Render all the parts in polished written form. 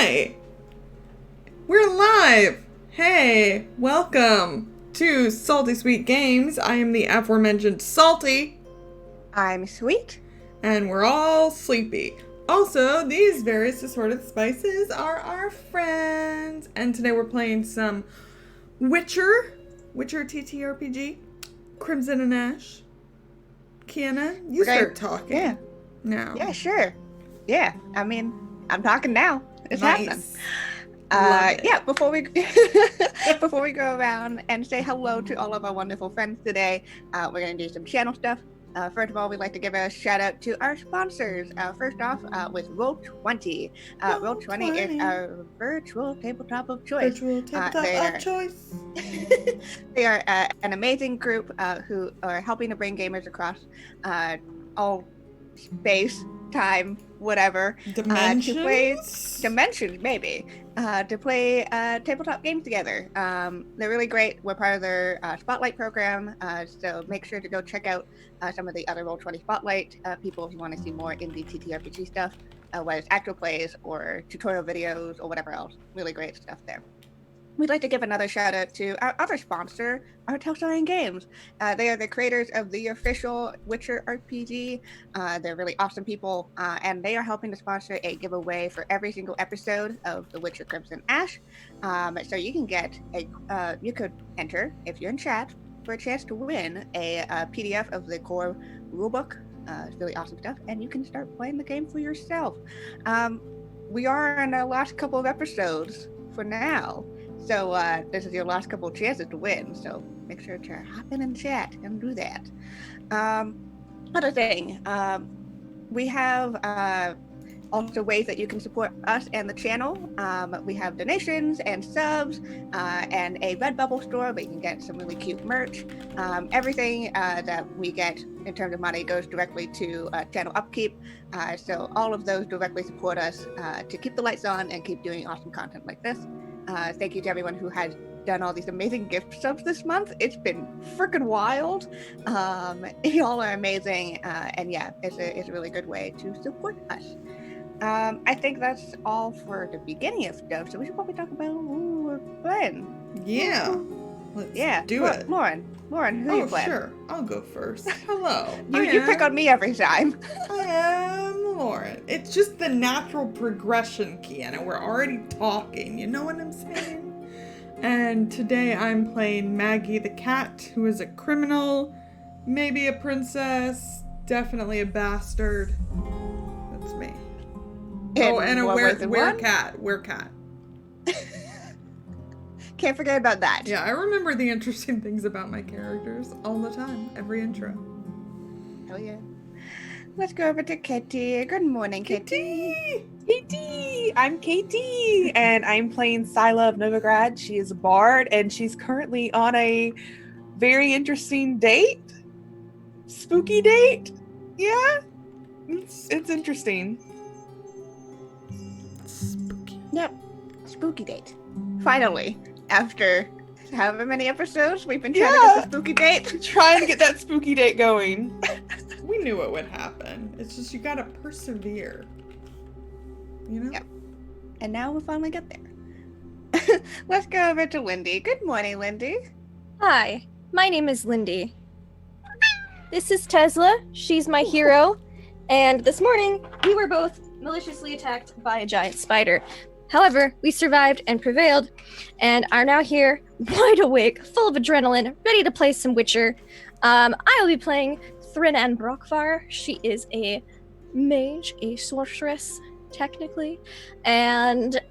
Hi! We're live! Hey, welcome to Salty Sweet Games. I am the aforementioned Salty. I'm Sweet. And we're all sleepy. Also, these various assorted spices are our friends. And today we're playing some Witcher TTRPG, Crimson and Ash. Kiana, you start talking. Yeah. Now. Yeah, sure. Yeah, I mean, I'm talking now. It's nice. happening. Yeah, before we go around and say hello to all of our wonderful friends today, we're going to do some channel stuff. First of all, we'd like to give a shout out to our sponsors. First off, with Roll20. Roll20 is our virtual tabletop of choice. They are an amazing group who are helping to bring gamers across all space, time, whatever, dimensions, to play tabletop games together. They're really great. We're part of their Spotlight program, so make sure to go check out some of the other Roll20 Spotlight people if you want to see more indie TTRPG stuff, whether it's actual plays or tutorial videos or whatever else. Really great stuff there. We'd like to give another shout out to our other sponsor, Art Telsorian Games. They are the creators of the official Witcher RPG. They're really awesome people, and they are helping to sponsor a giveaway for every single episode of The Witcher Crimson Ash. So you can get you could enter, if you're in chat, for a chance to win a PDF of the core rulebook. It's really awesome stuff, and you can start playing the game for yourself. We are in our last couple of episodes for now. So this is your last couple of chances to win. So make sure to hop in chat and do that. Other thing, we have also ways that you can support us and the channel. We have donations and subs and a Redbubble store where you can get some really cute merch. Everything that we get in terms of money goes directly to channel upkeep. So all of those directly support us to keep the lights on and keep doing awesome content like this. Thank you to everyone who has done all these amazing gift subs this month. It's been freaking wild. Y'all are amazing. And yeah, it's a really good way to support us. I think that's all for the beginning of stuff. So we should probably talk about who we're playing. Yeah. Let's do it. Lauren, who you playing? Sure. I'll go first. Hello. You pick on me every time. I am Lauren. It's just the natural progression, Kiana. We're already talking. You know what I'm saying? And today I'm playing Maggie the cat, who is a criminal, maybe a princess, definitely a bastard. That's me. And a werecat. Can't forget about that. Yeah, I remember the interesting things about my characters all the time, every intro. Hell yeah. Let's go over to Katie. Good morning, Katie. Katie! I'm Katie, and I'm playing Sila of Novigrad. She is a bard, and she's currently on a very interesting date. Spooky date. Yeah, it's interesting. Spooky. Yep, spooky date. Finally, after however many episodes, we've been trying to get the spooky date. Trying to get that spooky date going. We knew it would happen. It's just you gotta persevere. You know? Yep. And now we'll finally get there. Let's go over to Lindy. Good morning, Lindy. Hi, my name is Lindy. This is Tesla. She's my hero. And this morning, we were both maliciously attacked by a giant spider. However, we survived and prevailed, and are now here, wide awake, full of adrenaline, ready to play some Witcher. I will be playing Thrinan Brokvar. She is a mage, a sorceress, technically, and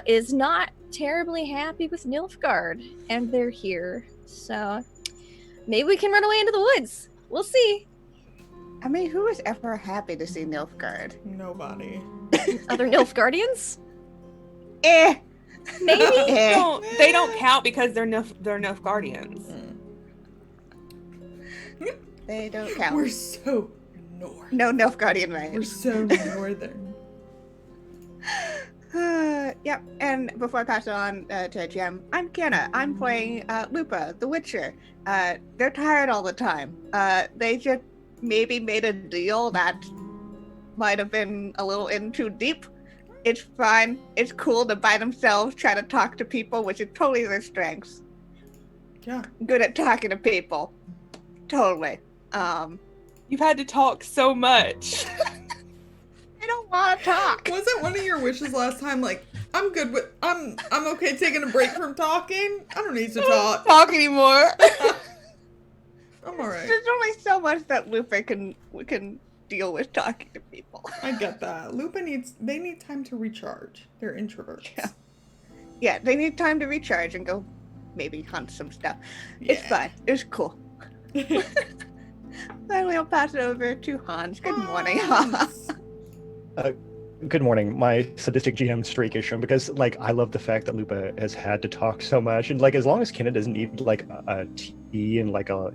is not terribly happy with Nilfgaard, and they're here. So maybe we can run away into the woods. We'll see. I mean, who is ever happy to see Nilfgaard? Nobody. Other Nilfgaardians? Maybe they don't count because they're Nilfgaardians. They don't count. We're so north. No Nilfgaardian right. We're so northern. Yep. And before I pass it on to Jem, I'm Kiana. I'm playing Lupa, the Witcher. They're tired all the time. They just maybe made a deal that might have been a little in too deep. It's fun. It's cool to by themselves try to talk to people, which is totally their strengths. Yeah. Good at talking to people. Totally. You've had to talk so much. I don't want to talk. Wasn't one of your wishes last time like, I'm good with, I'm okay taking a break from talking? I don't need to talk. Talk anymore. I'm alright. There's only so much that Lupe can deal with talking to people. I get that. They need time to recharge. They're introverts. Yeah. Yeah, they need time to recharge and go maybe hunt some stuff. It's fine. It's cool. Finally, I'll pass it over to Hans. Good morning, Hans. Good morning. My sadistic GM streak is shown because, like, I love the fact that Lupa has had to talk so much, and like, as long as Kenna doesn't need like a tea and like a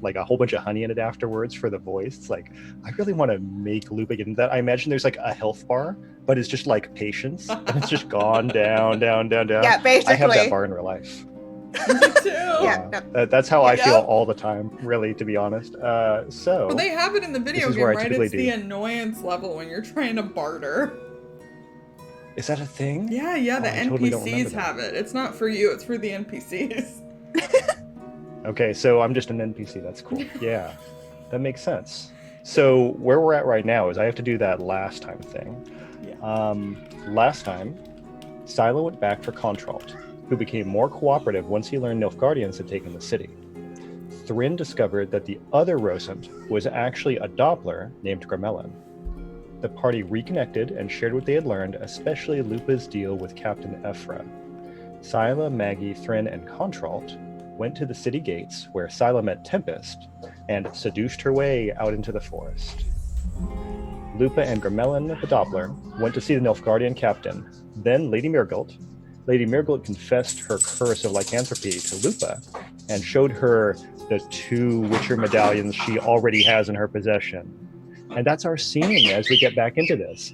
like a whole bunch of honey in it afterwards for the voice, it's like I really want to make Lupa get into that. I imagine there's like a health bar, but it's just like patience, and it's just gone down. Yeah, basically. I have that bar in real life. Me too. Yeah, no. That's how I feel Yep. all the time, really, to be honest. So Well, they have it in the video This is game, where I right? typically It's the do. annoyance level when you're trying to barter. is that a thing? Yeah, the I totally don't remember NPCs that. have it. It's not for you, it's for the NPCs. Okay, so I'm just an NPC. That's cool. Yeah, that makes sense. So where we're at right now is I have to do that last time thing. Yeah. Last time, Silo went back for Contralt, who became more cooperative once he learned Nilfgaardians had taken the city. Thrin discovered that the other Rosent was actually a Doppler named Gramelin. The party reconnected and shared what they had learned, especially Lupa's deal with Captain Ephra. Sila, Maggie, Thrin, and Contralt went to the city gates, where Sila met Tempest and seduced her way out into the forest. Lupa and Gramelin, the Doppler, went to see the Nilfgaardian captain, then Lady Mirgult. Lady Mirgult confessed her curse of lycanthropy to Lupa and showed her the 2 Witcher medallions she already has in her possession. And that's our scene as we get back into this.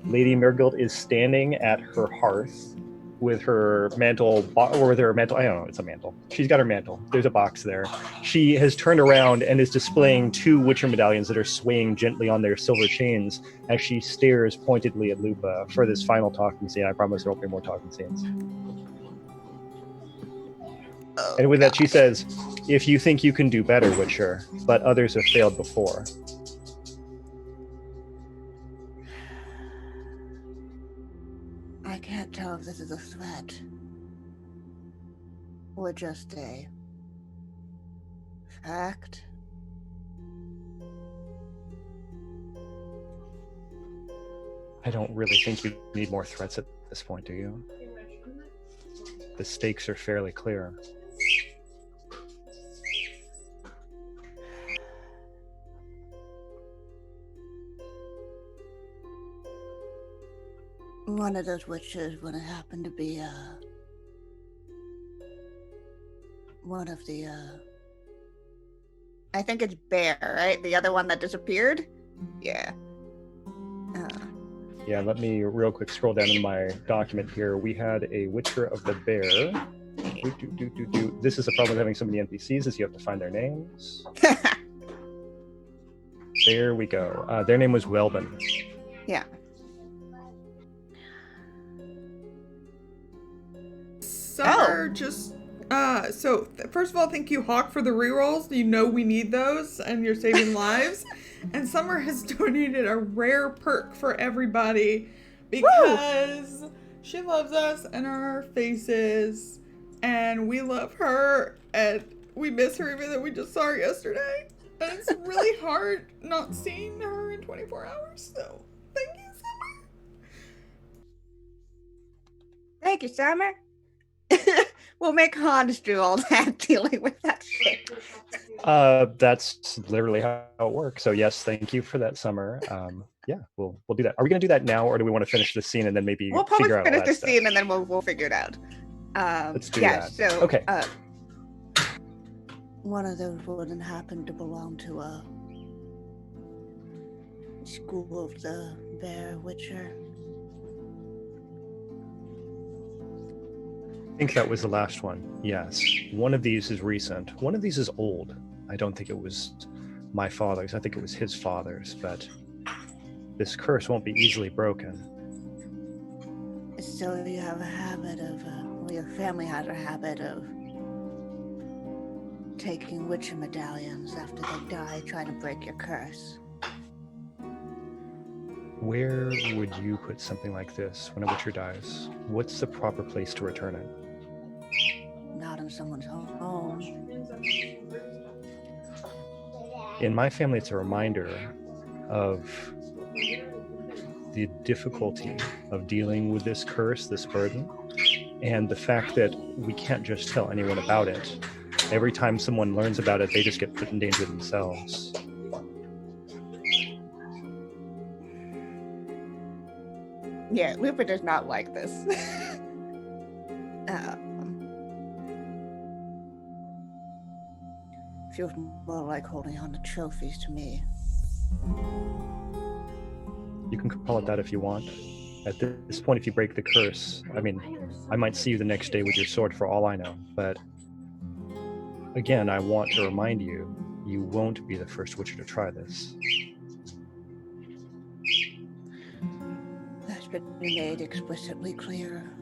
Lady Mirgult is standing at her hearth with her mantle, or with her mantle, I don't know, it's a mantle. She's got her mantle. There's a box there. She has turned around and is displaying 2 Witcher medallions that are swaying gently on their silver chains as she stares pointedly at Lupa for this final talking scene. I promise there won't be more talking scenes. And with that, she says, "If you think you can do better, Witcher, but others have failed before." I can't tell if this is a threat or just a fact. I don't really think you need more threats at this point, do you? The stakes are fairly clear. One of those witches would have happened to be one of the I think it's Bear, right? The other one that disappeared? Yeah. Yeah, let me real quick scroll down in my document here. We had a Witcher of the Bear. This is the problem with having so many NPCs, is you have to find their names. There we go. Their name was Welbin. Yeah. Summer just first of all, thank you, Hawk, for the rerolls. You know we need those, and you're saving lives. And Summer has donated a rare perk for everybody because she loves us and our faces, and we love her, and we miss her even though we just saw her yesterday. And it's really hard not seeing her in 24 hours. So thank you, Summer. Thank you, Summer. We'll make Hans do all that dealing with that shit. That's literally how it works. So yes, thank you for that, Summer. Yeah, we'll do that. Are we gonna do that now, or do we want to finish the scene and then maybe We'll probably figure out all finish that the stuff? scene and then we'll figure it out. Let's do yeah, that. So Okay. One of those wouldn't happen to belong to a school of the Bear Witcher. I think that was the last one. Yes. One of these is recent. One of these is old. I don't think it was my father's. I think it was his father's, but this curse won't be easily broken. So you have a habit of, well, your family has a habit of taking Witcher medallions after they die, trying to break your curse. Where would you put something like this when a Witcher dies? What's the proper place to return it? Not in someone's home. In my family, it's a reminder of the difficulty of dealing with this curse, this burden, and the fact that we can't just tell anyone about it. Every time someone learns about it, they just get put in danger themselves. Yeah, Lupa does not like this. Feels more like holding on to trophies to me. You can call it that if you want. At this point, if you break the curse, I mean, I might see you the next day with your sword for all I know, but again, I want to remind you, you won't be the first Witcher to try this. That's been made explicitly clear.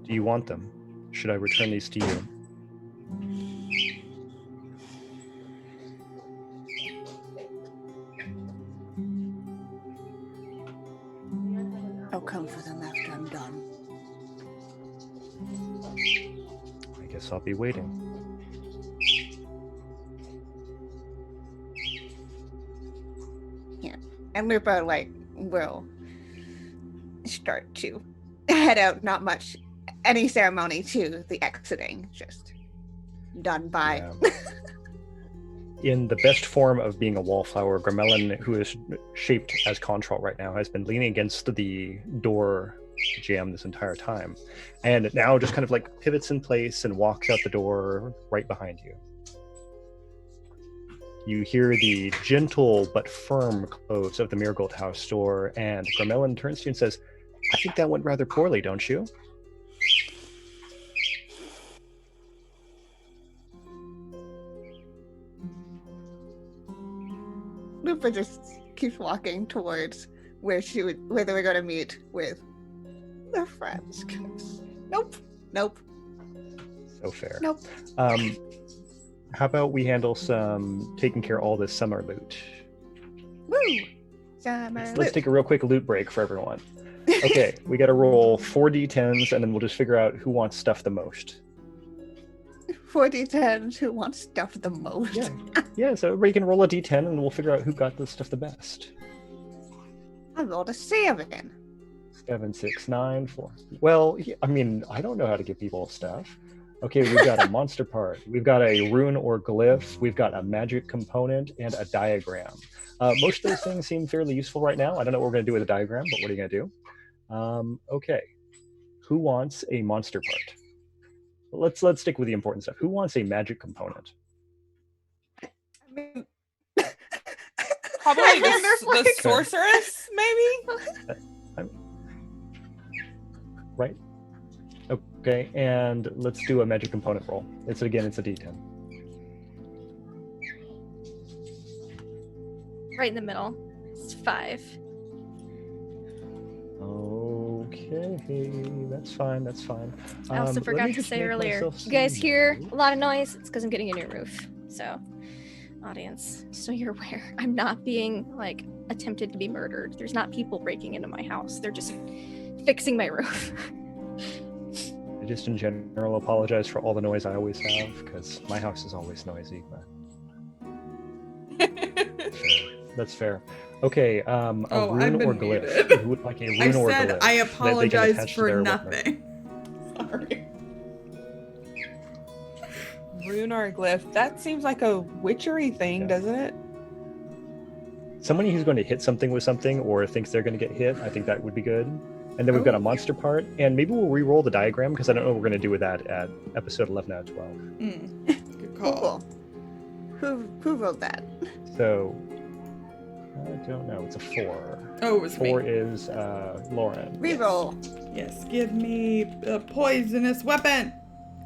Do you want them? Should I return these to you? I'll come for them after I'm done. I guess I'll be waiting. And Lupa, will start to head out. Not much, any ceremony to the exiting, just done by. Yeah. In the best form of being a wallflower, Gramelin, who is shaped as Contralt right now, has been leaning against the door jamb this entire time, and now just kind of pivots in place and walks out the door right behind you. You hear the gentle but firm close of the Marigold House door, and Gramelin turns to you and says, "I think that went rather poorly, don't you?" Lupa just keeps walking towards where they were going to meet with their friends. Nope. So fair. Nope. How about we handle some taking care of all this summer loot? Woo! Summer Let's take a real quick loot break for everyone. Okay, we got to roll 4d10s, and then we'll just figure out who wants stuff the most. 4d10s, who wants stuff the most? Yeah, so everybody can roll a d10, and we'll figure out who got the stuff the best. I rolled a 7. 7, 6, 9, 4. Well, I mean, I don't know how to give people stuff. Okay, we've got a monster part. We've got a rune or glyph. We've got a magic component and a diagram. Most of those things seem fairly useful right now. I don't know what we're going to do with a diagram, but what are you going to do? Okay. Who wants a monster part? Let's stick with the important stuff. Who wants a magic component? I mean, Probably there's the sorceress, maybe? Right? Okay, and let's do a magic component roll. It's a d10. Right in the middle. It's 5. Okay, that's fine. I also let forgot me to just say make earlier, myself you guys see. hear a lot of noise. It's because I'm getting a new roof. So, audience, so you're aware, I'm not being attempted to be murdered. There's not people breaking into my house. They're just fixing my roof. I just in general apologize for all the noise I always have, because my house is always noisy, but that's fair. Okay, a Oh, I've rune been or glyph. muted. Who would like a rune I or said glyph I that they can apologize attach to for their weapon? nothing. Sorry. Rune or glyph. That seems like a witchery thing, Yeah. doesn't it? Somebody who's going to hit something with something or thinks they're going to get hit, I think that would be good. And then we've got a monster part, and maybe we'll re-roll the diagram, because I don't know what we're going to do with that at episode 11 out of 12. Good call. Cool. Who wrote that? So, I don't know. It's a 4. Oh, it was 4 me. is Lauren. Reroll. Yes, give me a poisonous weapon.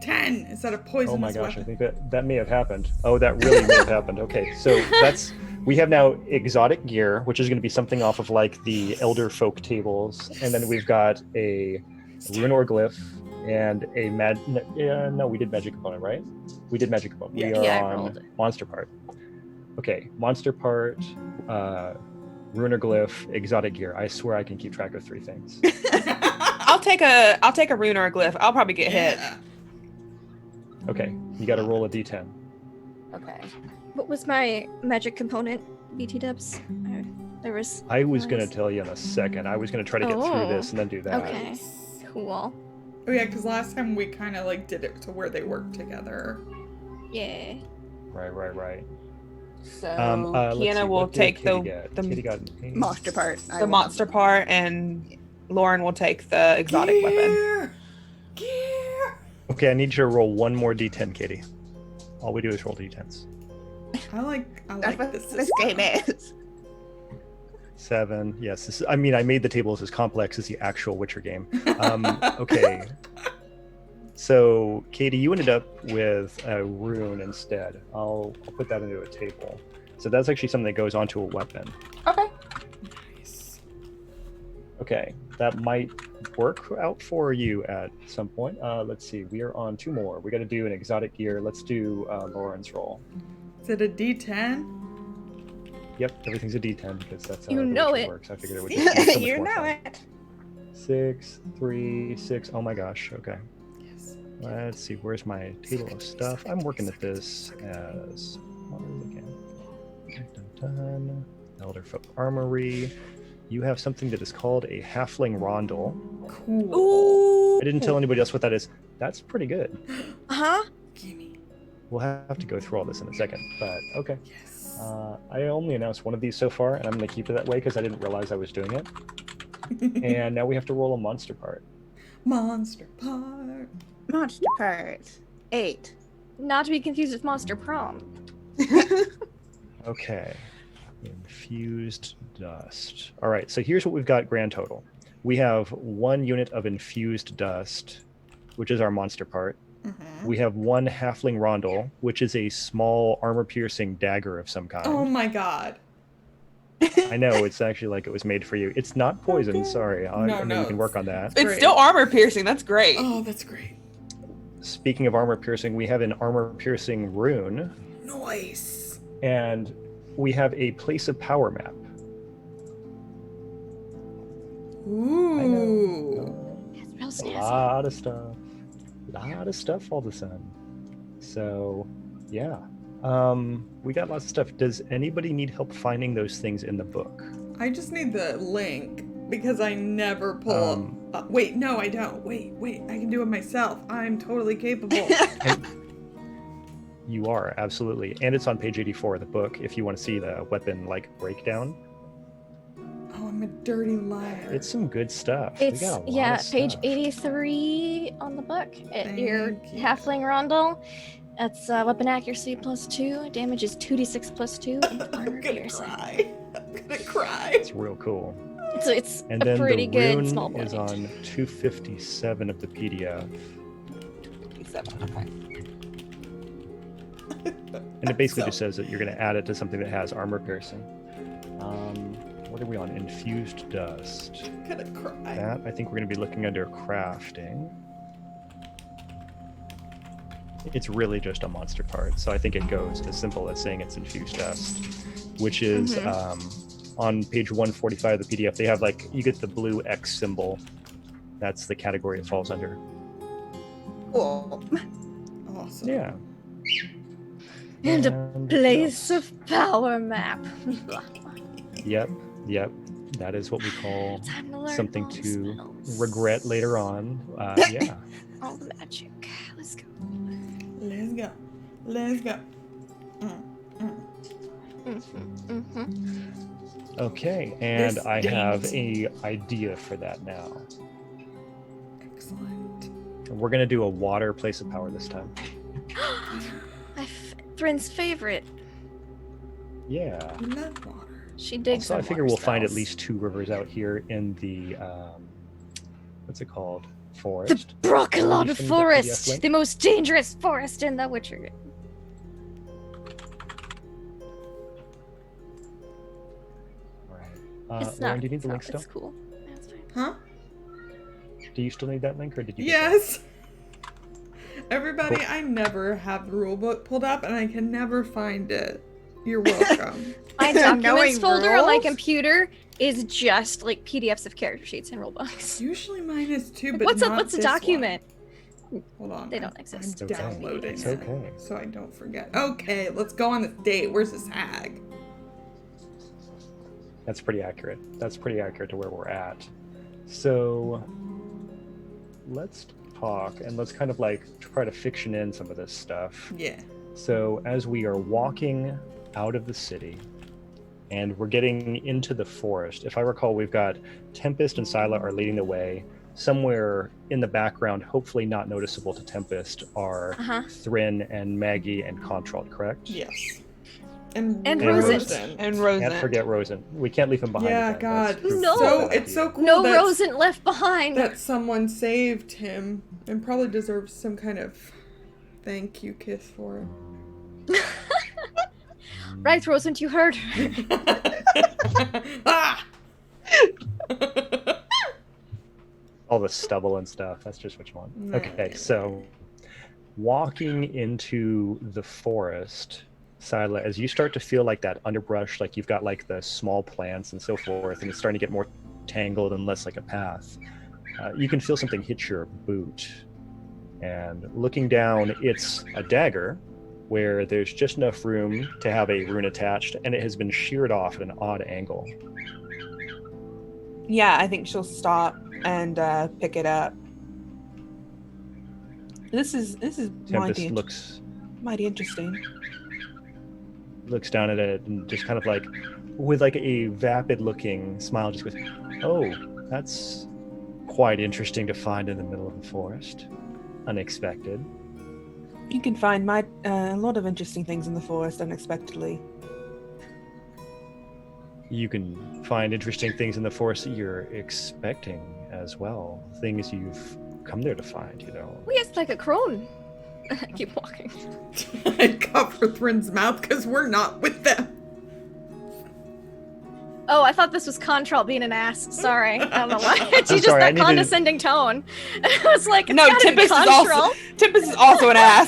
10 instead of poisonous Oh my gosh, weapon. I think that may have happened. Oh, that really may have happened. Okay, so that's We have now exotic gear, which is going to be something off of like the elder folk tables, and then we've got a rune or glyph and a no, we did magic component, right? We did magic component. We are Yeah, I on rolled it. monster part. Okay, monster part, rune or glyph, exotic gear. I swear I can keep track of 3 things. I'll take a rune or a glyph. I'll probably get hit. Yeah. Okay, you got to roll a d10. Okay. What was my magic component, BT dubs? There was. I was going to tell you in a second. I was going to try to get through Oh, this and then do that. Okay. Cool. Oh yeah, because last time we kind of like did it to where they work together. Yeah. Right. So Let's see, Kiana will what did take Katie get? the Katie got an 8. Monster part. the monster part, and Lauren will take the exotic weapon. Gear! Gear! Okay, I need you to roll one more d10, Katie. All we do is roll d10s. I like That's what this. this game is. 7. Yes, I made the tables as complex as the actual Witcher game. Okay. So, Katie, you ended up with a rune instead. I'll put that into a table. So that's actually something that goes onto a weapon. Okay. Nice. Okay, that might work out for you at some point. Let's see, we are on 2 more. We got to do an exotic gear. Let's do Lauren's roll. Is it a D10? Yep, everything's a d10 because that's how You the know Witcher it. works. I figured it would just be so much You more know fun. it. 6, 3, 6. Oh my gosh. Okay. Yes. Let's see. Where's my table of stuff? I'm working at this as long as I can. Dun, dun. Elder Folk Armory. You have something that is called a Halfling Rondel. Cool. Ooh. I didn't tell anybody else what that is. That's pretty good. Huh? Gimme. We'll have to go through all this in a second, but okay. Yes. I only announced one of these so far, and I'm going to keep it that way because I didn't realize I was doing it. And now we have to roll a monster part. Monster part. Monster part. 8. Not to be confused with Monster Prom. Okay. Infused dust. All right, so here's what we've got grand total. We have 1 unit of infused dust, which is our monster part. Mm-hmm. We have 1 halfling rondel, which is a small armor-piercing dagger of some kind. Oh my god. I know, it's actually like it was made for you. It's not poison, Okay. sorry. I No, mean, we can work on that. It's Great. still armor piercing. That's great. Oh, that's great. Speaking of armor-piercing, we have an armor-piercing rune, Nice. and we have a place of power map. Ooh. That's real A snazzy. lot of stuff. Lot of stuff all of a sudden. So, yeah. We got lots of stuff. Does anybody need help finding those things in the book? I just need the link because I never pull up. Wait, no, I don't. Wait. I can do it myself. I'm totally capable. And you are, absolutely. And it's on page 84 of the book if you want to see the weapon like breakdown. Oh, I'm a dirty liar. It's some good stuff. It's we got a lot yeah, of page stuff. 83 on the book. Your Thank you. halfling rondel. That's weapon accuracy +2, damage is 2d6 +2, and I'm armor gonna piercing. cry. I'm gonna cry. It's real cool. So it's And a then pretty the good rune small is point. on 257 of the PDF. 57. Okay. And it basically So- just says that you're going to add it to something that has armor piercing. What are we on? Infused dust. I'm gonna cry. That, I think we're going to be looking under crafting. It's really just a monster part, so I think it goes as simple as saying it's infused dust, which is on page 145 of the PDF. They have like, you get the blue X symbol. That's the category it falls under. Cool. Awesome. Yeah. And a what Place else? of power map. Yep. That is what we call Time to learn something all the to spells. regret later on. Yeah. All the magic. Let's go. Let's go. Let's go. Okay, and This I game have is- a idea for that now. Excellent. We're gonna do a water place of power this time. Thrin's favorite. Yeah. We love water. She digs So I on figure water we'll find at spells. least 2 rivers out here in the what's it called? The Forest. Broccolata From the PDF Forest, link? the most dangerous forest in The Witcher. It's Lauren, not. do you need It's, the not, link still? it's cool. That's fine. Huh? Do you still need that link, or did you? get Yes. Everybody, Cool. I never have the rule book pulled up and I can never find it. You're welcome. My Knowing documents folder on my rules? computer is just like PDFs of character sheets and rule books. Usually mine is too, but What's not what's a this one. document? Hold on. They don't I'm exist. It's okay. downloading It's it okay. so I don't forget. Okay, let's go on this date. Where's this hag? That's pretty accurate. That's pretty accurate to where we're at. So let's talk and let's kind of like try to fiction in some of this stuff. Yeah. So as we are walking out of the city and we're getting into the forest, if I recall, we've got Tempest and Scylla are leading the way. Somewhere in the background, hopefully not noticeable to Tempest, are Uh-huh. Thrin and Maggie and Contralt, correct? Yes. And Rosent. And Rosen. Can't forget Rosen. We can't leave him behind. Yeah, again. God. That's No. So it's so cool No that, Rosen left behind. that someone saved him and probably deserves some kind of thank you kiss for it. Right, Rosen, you heard. Ah! All the stubble and stuff. That's just what you want. No. Okay, so walking into the forest, Scylla, as you start to feel like that underbrush, like you've got like the small plants and so forth, and it's starting to get more tangled and less like a path, you can feel something hit your boot. And looking down, it's a dagger where there's just enough room to have a rune attached, and it has been sheared off at an odd angle. Yeah, I think she'll stop and pick it up. This is Tempest mighty interesting. looks down at it and just kind of like, with like a vapid looking smile, just goes, "Oh, that's quite interesting to find in the middle of the forest. Unexpected." You can find a lot of interesting things in the forest unexpectedly. You can find interesting things in the forest that you're expecting as well. Things you've come there to find, you know. We it's like a crone. I keep walking. I cover Thrin's mouth because we're not with them. Oh, I thought this was Contralt being an ass. Sorry. I don't know why. It's just sorry, I that needed- condescending tone. I was like, No, Tempest is also an ass.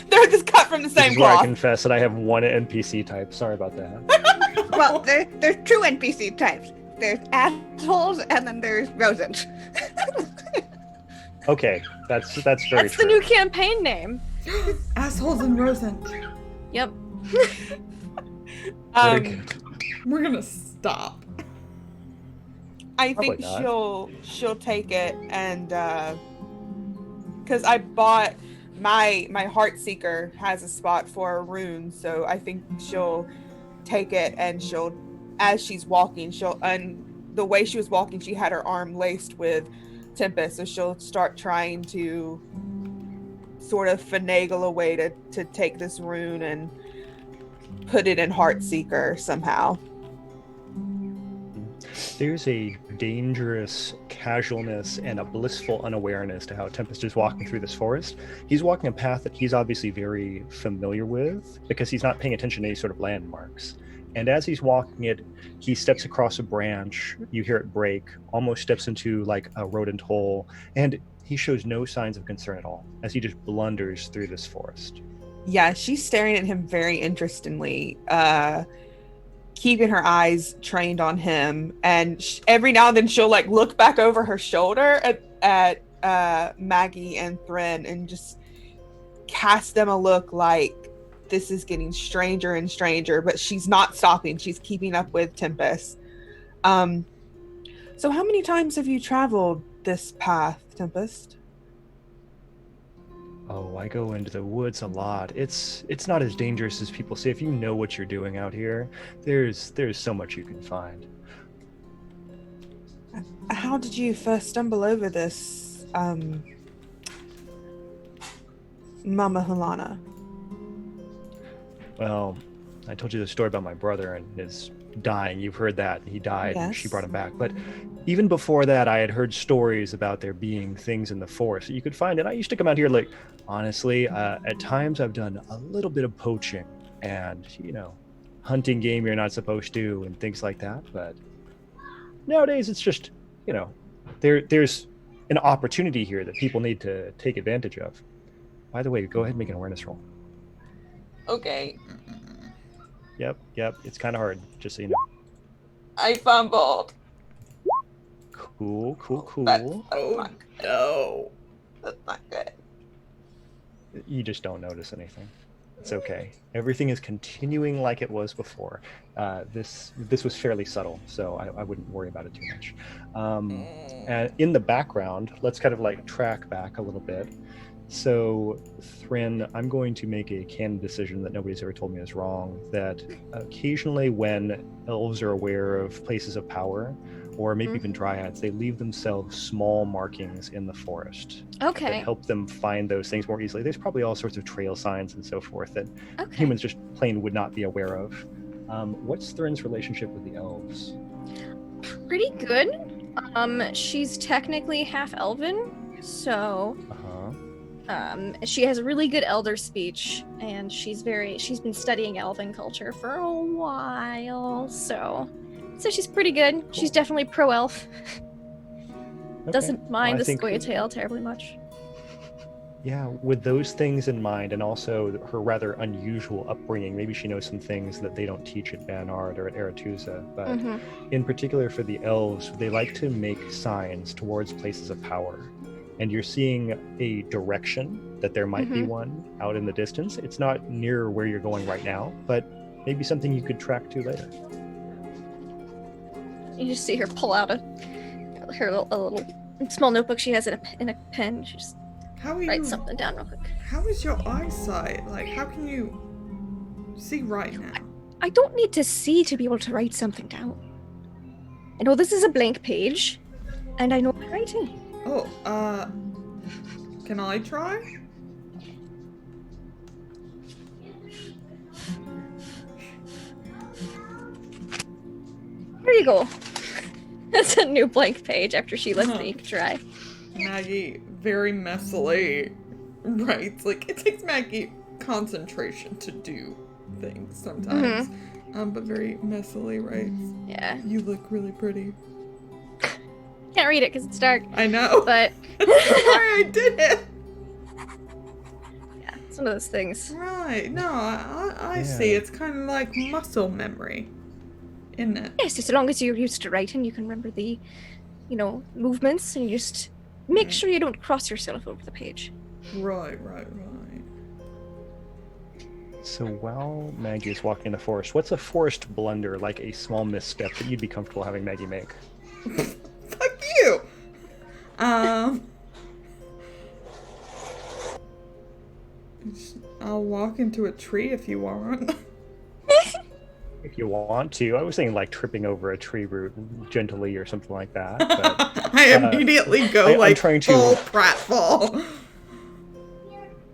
They're just cut from the This same is where I cloth. confess that I have one NPC type. Sorry about that. Well, there's two NPC types. There's assholes and then there's Rosens. Okay, that's very That's true. the new campaign name. Assholes and Rosent. Yep. Very good. We're gonna stop. I Probably think not. she'll take it and because I bought my Heartseeker has a spot for a rune, so I think she'll take it and she'll, as she's walking, the way she was walking, she had her arm laced with Tempest, so she'll start trying to sort of finagle a way to take this rune and put it in Heartseeker somehow. There's a dangerous casualness and a blissful unawareness to how Tempest is walking through this forest. He's walking a path that he's obviously very familiar with because he's not paying attention to any sort of landmarks. And as he's walking it, he steps across a branch, you hear it break, almost steps into like a rodent hole, and he shows no signs of concern at all as he just blunders through this forest. Yeah, she's staring at him very interestingly, keeping her eyes trained on him. And every now and then she'll like look back over her shoulder at Maggie and Thrin and just cast them a look like this is getting stranger and stranger. But she's not stopping. She's keeping up with Tempest. So how many times have you traveled this path, Tempest? Oh, I go into the woods a lot. It's not as dangerous as people say. If you know what you're doing out here, there's so much you can find. How did you first stumble over this, Mama Halana? Well, I told you the story about my brother and his dying. You've heard that. He died and she Yes. brought him back. But even before that, I had heard stories about there being things in the forest that you could find. And I used to come out here, like, honestly, at times I've done a little bit of poaching. And, you know, hunting game you're not supposed to and things like that. But nowadays, it's just, there's an opportunity here that people need to take advantage of. By the way, go ahead and make an awareness roll. Okay. Yep. It's kind of hard, just so you know. I fumbled. Cool. Oh, no. That's not good. You just don't notice anything. It's okay. Everything is continuing like it was before. This was fairly subtle, so I wouldn't worry about it too much. And in the background, let's kind of like track back a little bit. So, Thrin, I'm going to make a canon decision that nobody's ever told me is wrong, that occasionally when elves are aware of places of power, or maybe even dryads, they leave themselves small markings in the forest that Okay. help them find those things more easily. There's probably all sorts of trail signs and so forth that Okay. humans just plain would not be aware of. What's Thrin's relationship with the elves? Pretty good. She's technically half elven, so she has really good elder speech, and she's been studying elven culture for a while, so she's pretty good. She's definitely pro elf. Doesn't mind the Scoia'tael terribly much. Yeah, with those things in mind, and also her rather unusual upbringing, maybe she knows some things that they don't teach at Banard or at Aretusa. But in particular for the elves, they like to make signs towards places of power. And you're seeing a direction that there might be one out in the distance. It's not near where you're going right now, but maybe something you could track to later. You just see her pull out a little small notebook she has in a pen. She just How are write you? something down real quick. How is your eyesight? Like, how can you see right now? I don't need to see to be able to write something down. I know this is a blank page, and I know my writing. Oh, can I try? There you go. That's a new blank page after she lets the ink dry. Maggie very messily writes. Like, it takes Maggie concentration to do things sometimes. But very messily writes. Yeah. You look really pretty. Can't read it because it's dark, I know. but That's why I did it. yeah, it's one of those things. Right. No, I see. It's kind of like muscle memory, isn't it? Yes, as long as you're used to writing, you can remember the, movements, and you just make sure you don't cross yourself over the page. Right. So while Maggie is walking in the forest, what's a forest blunder, like a small misstep that you'd be comfortable having Maggie make? Fuck you. I'll walk into a tree if you want. If you want to. I was saying like tripping over a tree root gently or something like that. But I immediately go I'm like trying to- full pratfall.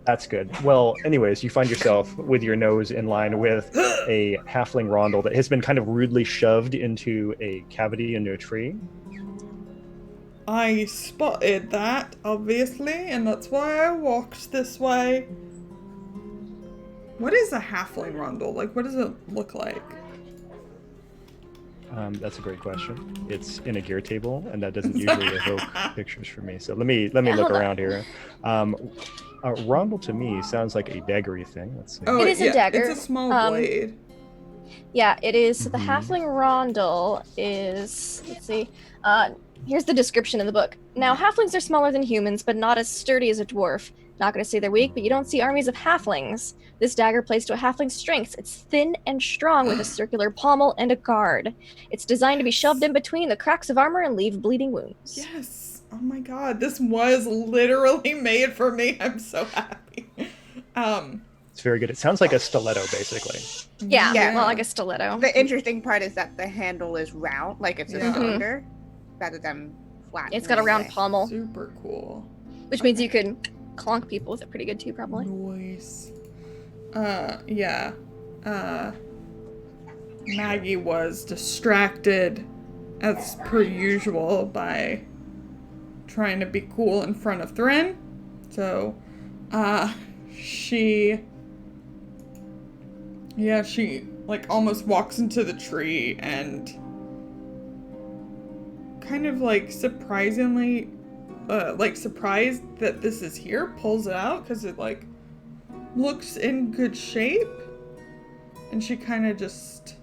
that's good. Well, anyways, you find yourself with your nose in line with a halfling rondel that has been kind of rudely shoved into a cavity into a tree. I spotted that, obviously, and that's why I walked this way. What is a halfling rondel? Like, what does it look like? That's a great question. It's in a gear table, and that doesn't usually evoke pictures for me. So let me look hold on. around here. A rondel to me sounds like a daggery thing. Let's see. Oh, It is a dagger. It's a small blade. Yeah, it is. So the Mhm. halfling rondel is. Let's see. Here's the description in the book. Now, halflings are smaller than humans, but not as sturdy as a dwarf. Not going to say they're weak, but you don't see armies of halflings. This dagger plays to a halfling's strengths. It's thin and strong with a circular pommel and a guard. It's designed to be shoved in between the cracks of armor and leave bleeding wounds. Yes. Oh my god, this was literally made for me. I'm so happy. It's very good. It sounds like a stiletto, basically. Yeah, Yeah. well, like a stiletto. The interesting part is that the handle is round, like it's a Yeah. cylinder, rather than flat. It's got a round pommel, Super cool. which means you can clonk people with it pretty good too, probably. Nice. Yeah. Maggie was distracted, as per usual, by trying to be cool in front of Thrin. So, she like almost walks into the tree and kind of like surprisingly like surprised that this is here, pulls it out because it like looks in good shape, and she kind of just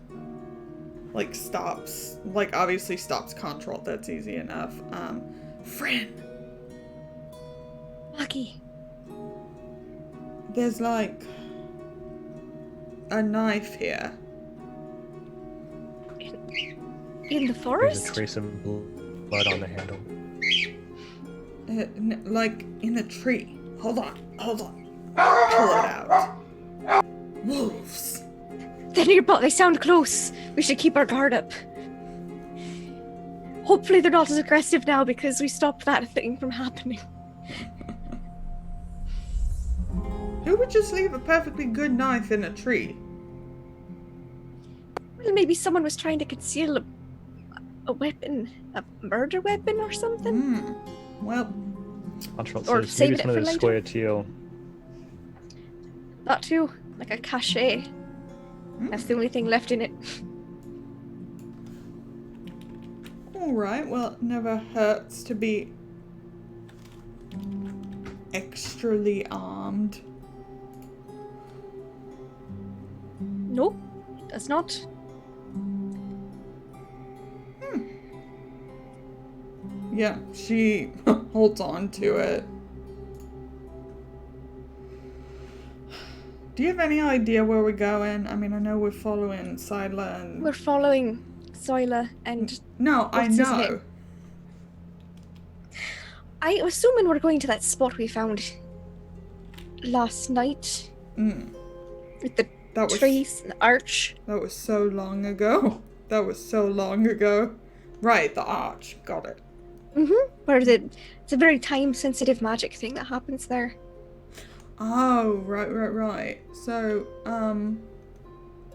like stops, like obviously stops Contralt. That's easy enough. Friend, Maggie. there's like a knife here. In the There's forest? a trace of blood on the handle. Like in a tree. Hold on. Pull it out. Wolves. They sound close. We should keep our guard up. Hopefully they're not as aggressive now because we stopped that thing from happening. Who would just leave a perfectly good knife in a tree? Well, maybe someone was trying to conceal a weapon, a murder weapon or something. Well, Contralt Or says, save maybe it some of for the later. Scoia'tael. That too, like a cachet. That's the only thing left in it. alright, well, it never hurts to be extrally armed. Nope, it does not. Yeah, she holds on to it. Do you have any idea where we're going? I mean, I know we're following Sila and... We're following Zoila, and No, I What's his know. name? I'm assuming we're going to that spot we found last night with the That was trees and the arch. That was so long ago. That was so long ago. Right, the arch. Got it. Where it's a very time-sensitive magic thing that happens there. Oh, right. So,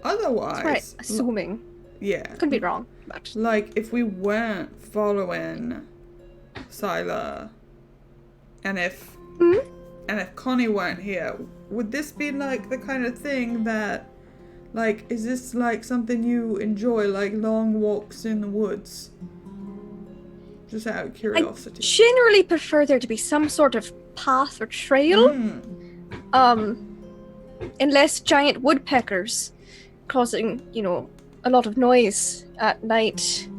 otherwise... That's right, assuming. Yeah. Could be wrong, but Like, if we weren't following Sila, and if Connie weren't here, would this be like the kind of thing that, like, is this like something you enjoy, like long walks in the woods? Just out of I curiosity. generally prefer there to be some sort of path or trail. Unless giant woodpeckers causing, a lot of noise at night.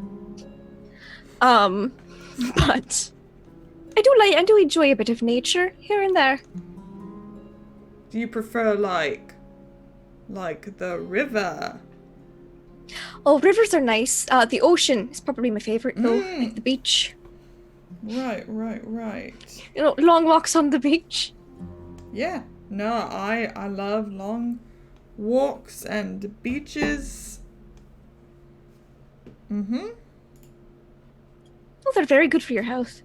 But I do enjoy a bit of nature here and there. Do you prefer like the river? Oh, rivers are nice. The ocean is probably my favorite though, like the beach. Right. Long walks on the beach. Yeah. No, I love long walks and beaches. Oh, they're very good for your health.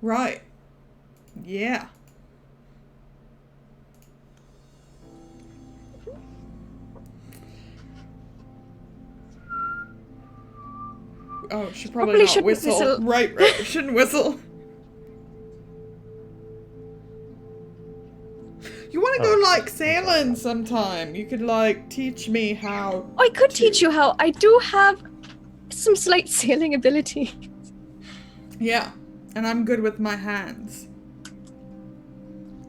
Right. Yeah. Oh, she probably not shouldn't whistle. Right, shouldn't whistle. You want to go like sailing sometime? You could like teach me how. I could teach you how. I do have some slight sailing ability. Yeah, and I'm good with my hands.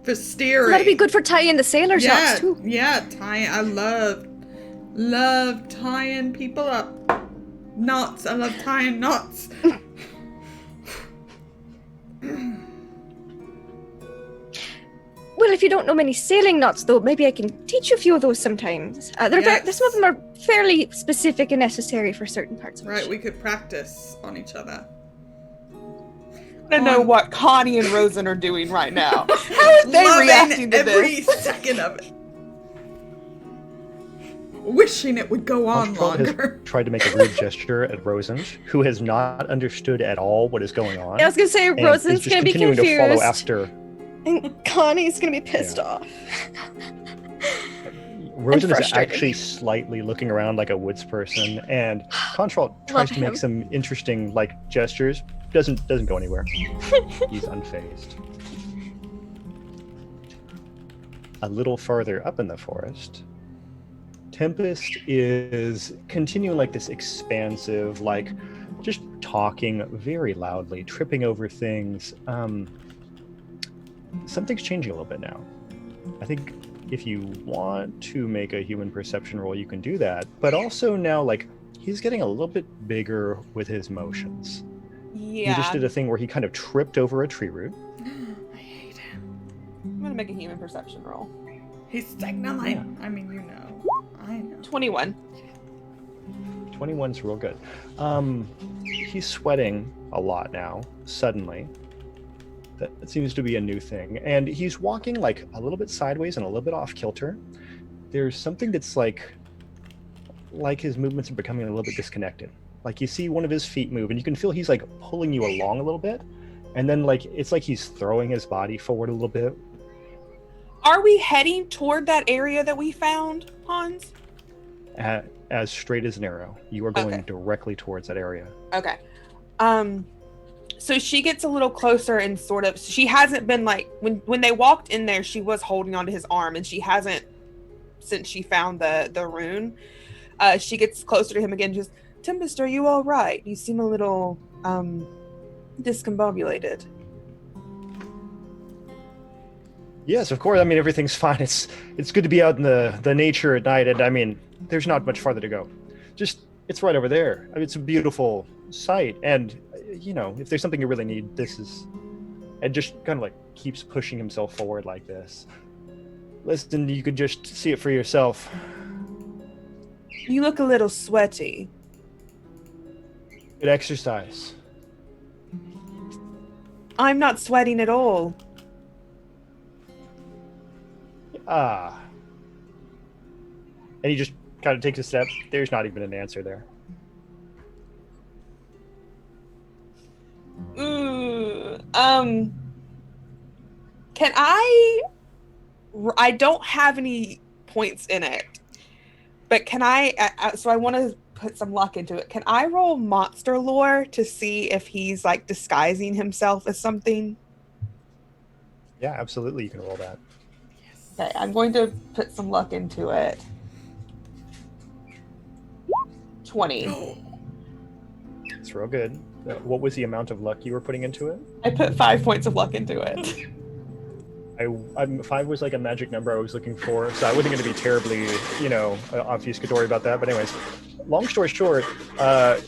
For steering. That'd be good for tying the sailors' knots too. Yeah, tying. I love tying people up. Knots. I love tying knots. Well, if you don't know many sailing knots, though, maybe I can teach you a few of those sometimes. Some of them are fairly specific and necessary for certain parts of the Right, ship. we could practice on each other. I don't know what Connie and Rosen are doing right now. How are they Loving reacting to every this? second of it. Wishing it would go on Contralt longer. has tried to make a rude gesture at Rosen, who has not understood at all what is going on. I was gonna say, and is Rosen's just gonna be continuing confused. to follow after. And Connie's gonna be pissed Yeah. off. Rosen is frustrated. actually slightly looking around like a woods person, and Contralt tries to him. make some interesting gestures. Doesn't go anywhere. He's unfazed. a little farther up in the forest, Tempest is continuing like this expansive, like just talking very loudly, tripping over things. Something's changing a little bit now. I think if you want to make a human perception roll, you can do that. But also now, like, he's getting a little bit bigger with his motions. Yeah. He just did a thing where he kind of tripped over a tree root. I hate him. I'm going to make a human perception roll. He's signaling. I mean, you know. I know. 21. 21's real good. He's sweating a lot now, suddenly. That seems to be a new thing. And he's walking like a little bit sideways and a little bit off kilter. There's something that's like his movements are becoming a little bit disconnected. Like you see one of his feet move and you can feel he's like pulling you along a little bit. And then like it's like he's throwing his body forward a little bit. Are we heading toward that area that we found, Hans? As straight as an arrow. You are going Okay. directly towards that area. Okay. So she gets a little closer and sort of, she hasn't been like, when they walked in there, she was holding onto his arm and she hasn't since she found the rune. She gets closer to him again, just, Tempest, are you all right? You seem a little discombobulated. Yes, of course. I mean, everything's fine. It's good to be out in the nature at night. And I mean, there's not much farther to go. Just, it's right over there. I mean, it's a beautiful sight. And, you know, if there's something you really need, this is... And just kind of like keeps pushing himself forward like this. Listen, you could just see it for yourself. You look a little sweaty. Good exercise. I'm not sweating at all. Ah. And he just kind of takes a step. There's not even an answer there. Can I don't have any points in it, but can so I want to put some luck into it. Can I roll monster lore to see if he's like disguising himself as something? Yeah, absolutely. You can roll that. Okay, I'm going to put some luck into it. 20. It's real good. What was the amount of luck you were putting into it? I put 5 points of luck into it. 5 was like a magic number I was looking for, so I wasn't going to be terribly, obfuscatory about that. But anyways, long story short,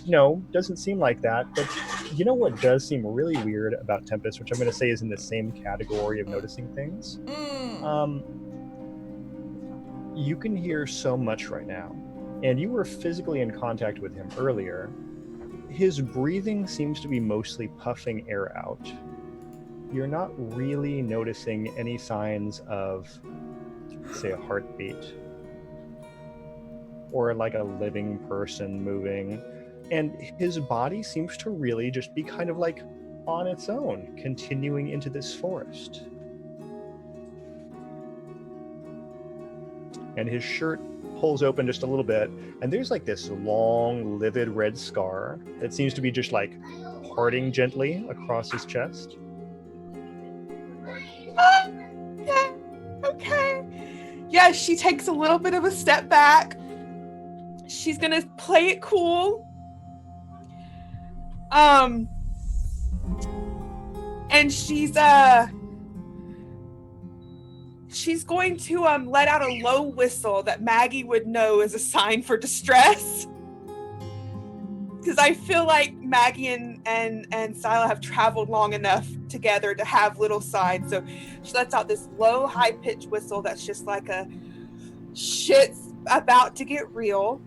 no, doesn't seem like that. But you know what does seem really weird about Tempest, which I'm going to say is in the same category of noticing things? You can hear so much right now, and you were physically in contact with him earlier. His breathing seems to be mostly puffing air out. You're not really noticing any signs of, say, a heartbeat or like a living person moving. And his body seems to really just be kind of like on its own, continuing into this forest. And his shirt pulls open just a little bit, and there's like this long, livid red scar that seems to be just like parting gently across his chest. Okay. Yeah, she takes a little bit of a step back. She's gonna play it cool. And she's going to let out a low whistle that Maggie would know is a sign for distress. Because I feel like Maggie and Sila have traveled long enough together to have little signs. So she lets out this low, high-pitched whistle that's just like a shit's about to get real.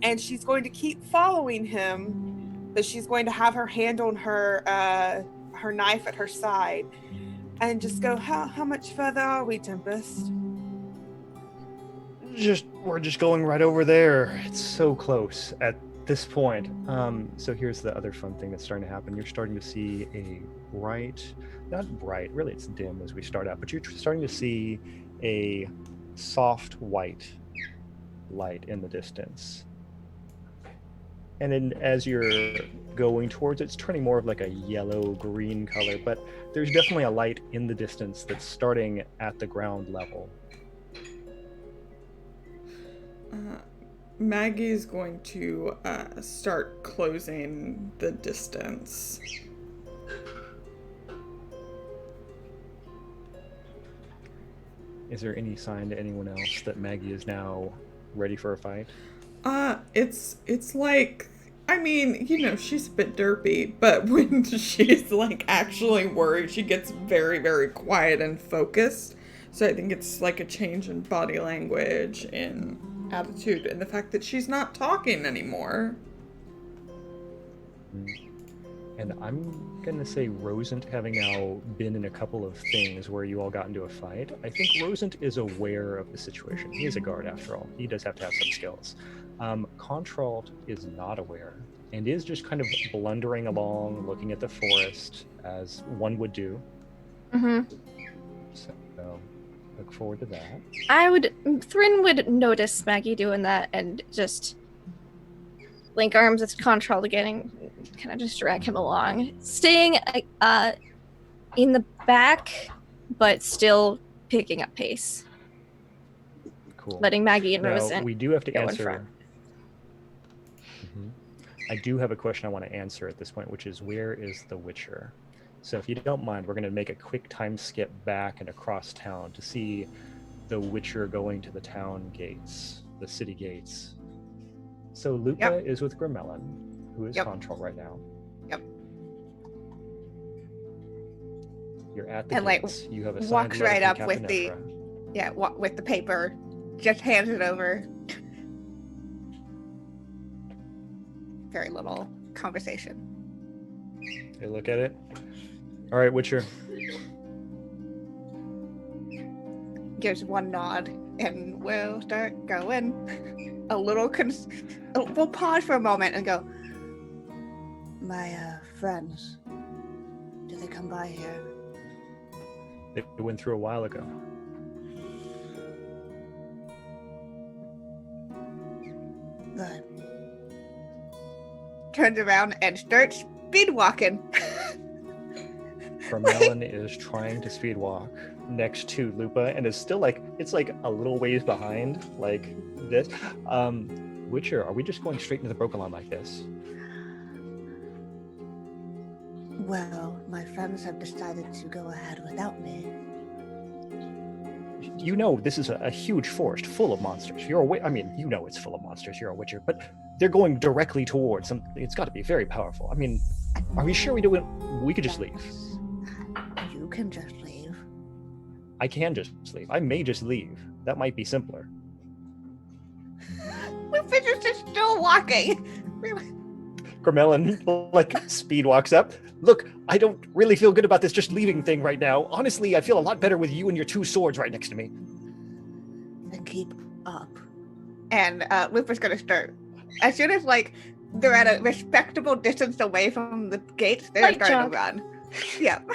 And she's going to keep following him, but she's going to have her hand on her knife at her side and just go, how much further are we, Tempest? We're just going right over there. It's so close at this point. So here's the other fun thing that's starting to happen. You're starting to see not bright, really it's dim as we start out, but you're starting to see a soft white light in the distance. And then as you're going towards it. It's turning more of like a yellow-green color, but there's definitely a light in the distance that's starting at the ground level. Maggie's going to start closing the distance. Is there any sign to anyone else that Maggie is now ready for a fight? It's like, I mean, you know, she's a bit derpy, but when she's like actually worried, she gets very, very quiet and focused. So I think it's like a change in body language and attitude, and the fact that she's not talking anymore. And I'm gonna say Rosent, having now been in a couple of things where you all got into a fight, I think Rosent is aware of the situation. He is a guard after all. He does have to have some skills. Contralt is not aware and is just kind of blundering along, looking at the forest as one would do. Mm-hmm. So look forward to that. Thrin would notice Maggie doing that and just link arms with Contralt again and kind of just drag him along, staying in the back, but still picking up pace. Cool. Letting Maggie and Now, Rosent we do have to go in answer. front. Mhm. I do have a question I want to answer at this point, which is, where is the Witcher? So if you don't mind, we're going to make a quick time skip back and across town to see the Witcher going to the town gates, the city gates. So Luca is with Grimelin, who is Contralt right now. Yep. You're at the And, like, gates. You have a walks right up with with the paper, just hands it over. Very little conversation. They look at it. All right, Witcher. Gives one nod, and we'll start going. A little we'll pause for a moment and go, my friends, did they come by here? They went through a while ago. Good. Turns around and starts speed walking. Grimelin is trying to speed walk next to Lupa and is still like, it's like a little ways behind, like this. Witcher, are we just going straight into the Broken Line like this? Well, my friends have decided to go ahead without me. You know this is a huge forest full of monsters. You're a I mean, you know it's full of monsters. You're a Witcher, but they're going directly towards some. It's got to be very powerful. I mean, are we sure we do it? We could just leave. You can just leave. I can just leave. I may just leave. That might be simpler. Lucifer's just still walking. Grimelin like speed walks up. Look, I don't really feel good about this just leaving thing right now. Honestly, I feel a lot better with you and your two swords right next to me. Then keep up. And Luper's gonna start. As soon as like they're at a respectable distance away from the gates, they're Light starting jog. to run. Yep.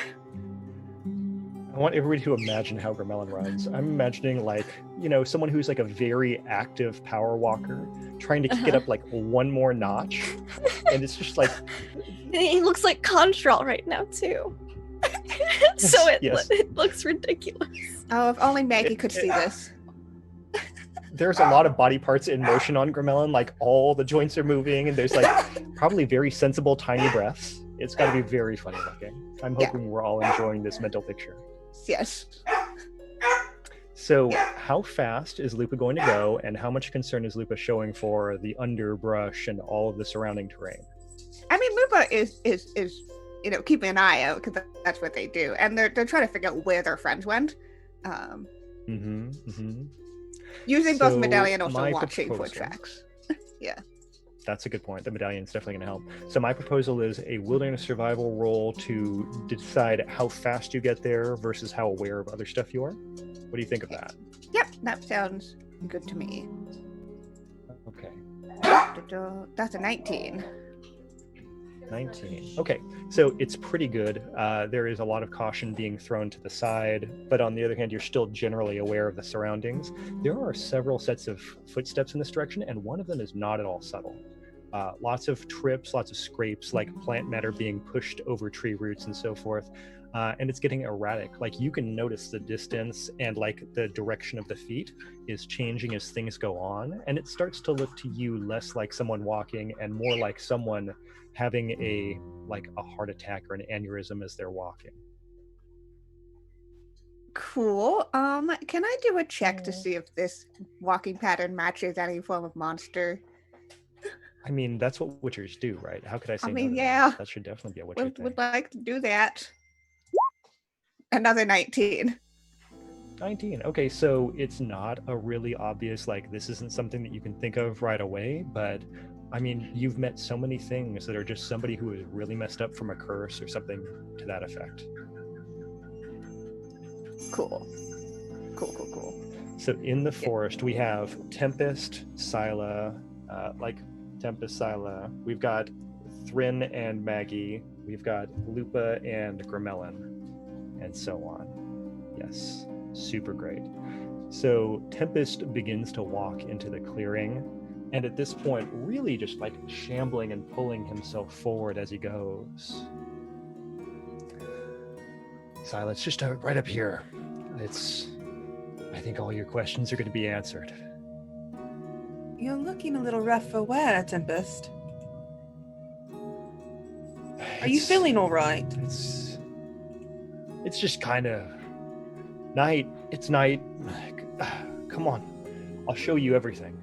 I want everybody to imagine how Grimelin runs. I'm imagining like, you know, someone who's like a very active power walker trying to kick it up like one more notch. And it's just like... He looks like Contralt right now too. So it looks ridiculous. Oh, if only Maggie could see this. There's a lot of body parts in motion on Grimelin, like all the joints are moving and there's like probably very sensible tiny breaths. It's got to be very funny looking. I'm hoping we're all enjoying this mental picture. Yes. So how fast is Lupa going to go, and how much concern is Lupa showing for the underbrush and all of the surrounding terrain? I mean, Lupa is you know, keeping an eye out because that's what they do, and they're trying to figure out where their friends went. Using both So medallion, also my watching proposal- foot tracks. That's a good point. The medallion's definitely going to help. So my proposal is a wilderness survival roll to decide how fast you get there versus how aware of other stuff you are. What do you think of that? Yep, that sounds good to me. Okay. That's a 19. 19. Okay, so it's pretty good. There is a lot of caution being thrown to the side, but on the other hand, you're still generally aware of the surroundings. There are several sets of footsteps in this direction, and one of them is not at all subtle. lots of trips, lots of scrapes, like plant matter being pushed over tree roots and so forth. And it's getting erratic. Like you can notice the distance and like the direction of the feet is changing as things go on. And it starts to look to you less like someone walking and more like someone having a heart attack or an aneurysm as they're walking. Cool. Can I do a check to see if this walking pattern matches any form of monster? I mean, that's what Witchers do, right? How could I say I mean, no to yeah. that? That should definitely be a Witcher thing. Would like to do that. Another 19. 19. Okay, so it's not a really obvious, like, this isn't something that you can think of right away, but I mean, you've met so many things that are just somebody who is really messed up from a curse or something to that effect. Cool. So in the forest, we have Tempest, Scylla, we've got Thrin and Maggie, we've got Lupa and Gramelin, and so on. Yes, super great. So Tempest begins to walk into the clearing, and at this point, really just like shambling and pulling himself forward as he goes. Scylla, it's just right up here. I think all your questions are going to be answered. You're looking a little rough for wear, Tempest. Are you feeling all right? It's just kind of night. It's night. Come on, I'll show you everything.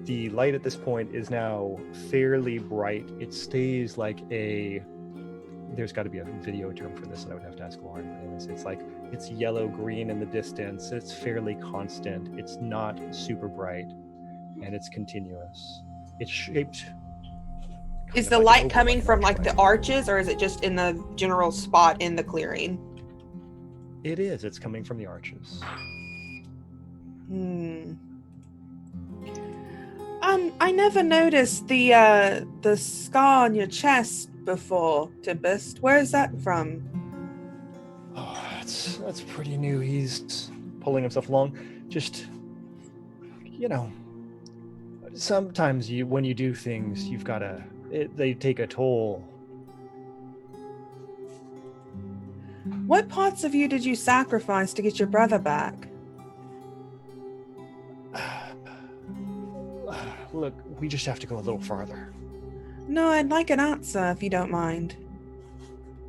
The light at this point is now fairly bright. It stays like there's got to be a video term for this, and I would have to ask Lauren. It's yellow-green in the distance. It's fairly constant. It's not super bright, and it's continuous. It's shaped. Is the light coming from like the arches, or is it just in the general spot in the clearing? It is. It's coming from the arches. I never noticed the scar on your chest before, Tempest. Where is that from? Oh, that's pretty new. He's pulling himself along. Just, sometimes when you do things, you've got to. They take a toll. What parts of you did you sacrifice to get your brother back? Look, we just have to go a little farther. No, I'd like an answer if you don't mind.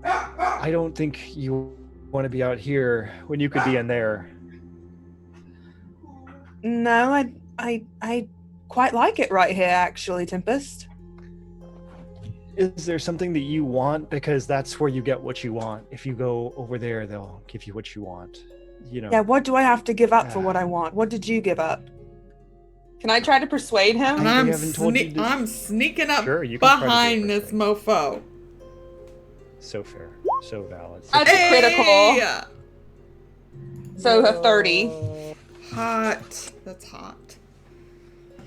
I don't think you want to be out here when you could be in there. No, I quite like it right here, actually, Tempest. Is there something that you want? Because that's where you get what you want. If you go over there, they'll give you what you want. Yeah, what do I have to give up for what I want? What did you give up? Can I try to persuade him? And I'm sneaking up Sure, you can behind this mofo. So fair. So valid. That's a critical. So a 30. Hot. That's hot.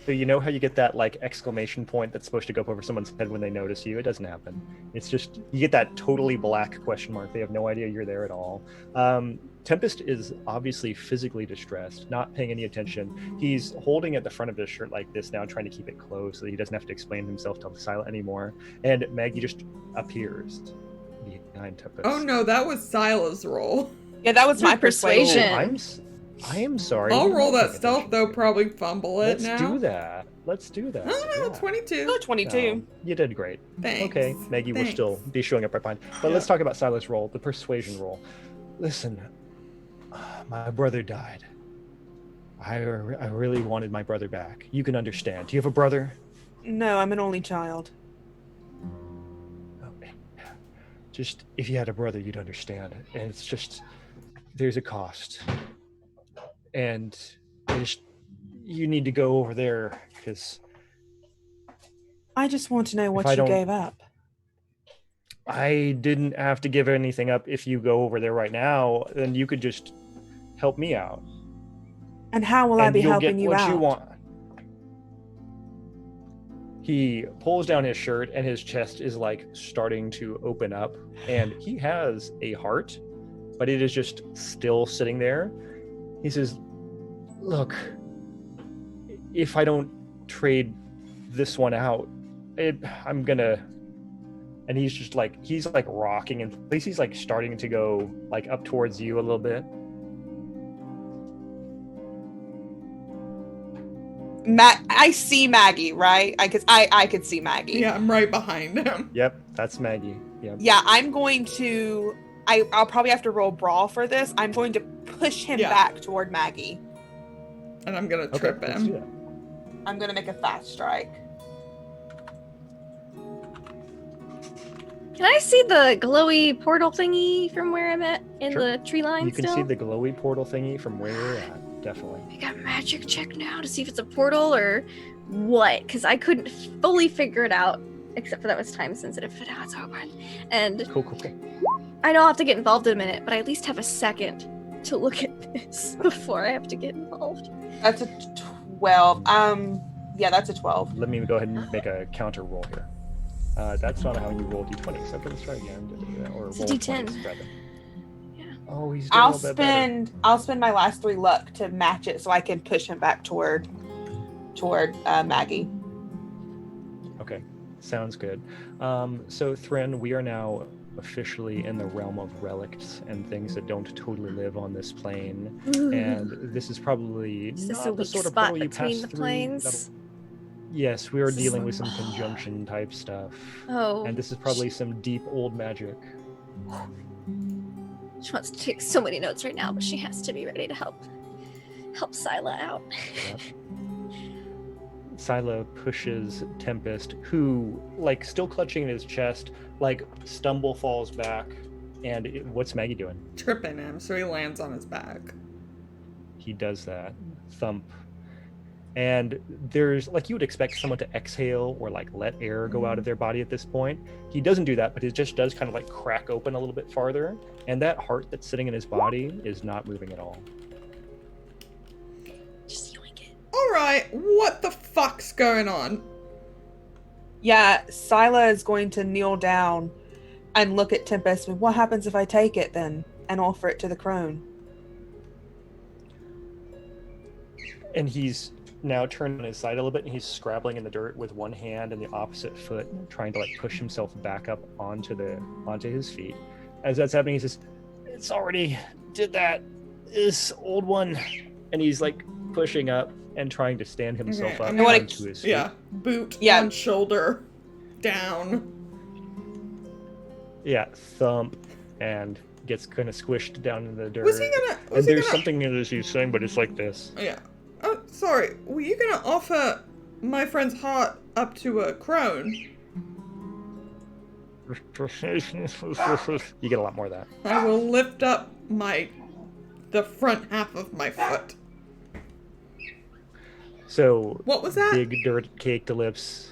So you know how you get that like exclamation point that's supposed to go up over someone's head when they notice you? It doesn't happen. It's just, you get that totally black question mark. They have no idea you're there at all. Tempest is obviously physically distressed, not paying any attention. He's holding at the front of his shirt like this now, trying to keep it closed so that he doesn't have to explain himself to Scylla anymore. And Maggie just appears behind Tempest. Oh no, that was Scylla's roll. Yeah, that was my Persuasion. I am sorry. I'll roll that stealth though, probably fumble it Let's now. Let's do that. Oh no, Yeah. 22. Oh, 22. No, you did great. Thanks. Okay, Maggie will still be showing up right behind. But let's talk about Scylla's roll, the persuasion roll. Listen, my brother died. I really wanted my brother back. You can understand. Do you have a brother? No, I'm an only child. Okay. Just, if you had a brother, you'd understand. And it's just, there's a cost. And you need to go over there, because I just want to know what you gave up. I didn't have to give anything up. If you go over there right now, then you could just help me out. And how will I be helping you out? You want. He pulls down his shirt and his chest is like starting to open up, and he has a heart, but it is just still sitting there. He says, look, if I don't trade this one out, I'm gonna, and he's just like, he's like rocking, and at least he's like starting to go like up towards you a little bit. I see Maggie, right? I could see Maggie. Yeah, I'm right behind him. Yep, that's Maggie. Yep. Yeah, I'm going to. I'll probably have to roll brawl for this. I'm going to push him Yeah. back toward Maggie. And I'm gonna Okay, trip let's do him. that. I'm going to make a fast strike. Can I see the glowy portal thingy from where I'm at in Sure. the tree line You can still? see the glowy portal thingy from where you're at. Definitely. I got magic check now to see if it's a portal or what, because I couldn't fully figure it out, except for that was time sensitive, but now it's open. And Cool. I know I'll have to get involved in a minute, but I at least have a second to look at this before I have to get involved. That's a 12. Yeah, that's a 12. Let me go ahead and make a counter roll here. That's not how you roll d20, so let's try again. Or It's a roll D10. 20s, rather. Yeah. Oh, he's doing a little bit better. I'll spend my last 3 luck to match it so I can push him back toward Maggie. Okay, sounds good. So Thren, we are now officially in the realm of relics and things that don't totally live on this plane. Ooh. And this is probably Is this not a the weak sort of spot portal you between pass the through planes? that'll- Yes, we are This is dealing a with some lot. conjunction type stuff. Oh. And this is probably some deep old magic. She wants to take so many notes right now, but she has to be ready to help Scylla out. Yep. Scylla pushes Tempest, who, like, still clutching in his chest, like, falls back. And what's Maggie doing? Tripping him, so he lands on his back. He does that. Thump. And there's, like, you would expect someone to exhale or, like, let air go out of their body at this point. He doesn't do that, but it just does kind of, like, crack open a little bit farther. And that heart that's sitting in his body is not moving at all. Just yoink it. Alright, what the fuck's going on? Yeah, Scylla is going to kneel down and look at Tempest. What happens if I take it then and offer it to the crone? And he's now turned on his side a little bit, and he's scrabbling in the dirt with one hand and the opposite foot, trying to, like, push himself back up onto his feet. As that's happening, he says, "It's already did that. This old one," and he's, like, pushing up and trying to stand himself Okay, up I'm gonna- onto his feet. Yeah, boot Yeah. on shoulder, down. Yeah, thump, and gets kind of squished down in the dirt. Was he gonna? and Was he there's gonna, something in this he's saying, but it's like this. Yeah. Oh, sorry. Were you gonna offer my friend's heart up to a crone? You get a lot more of that. I will lift up the front half of my foot. So What was that? big dirt caked lips.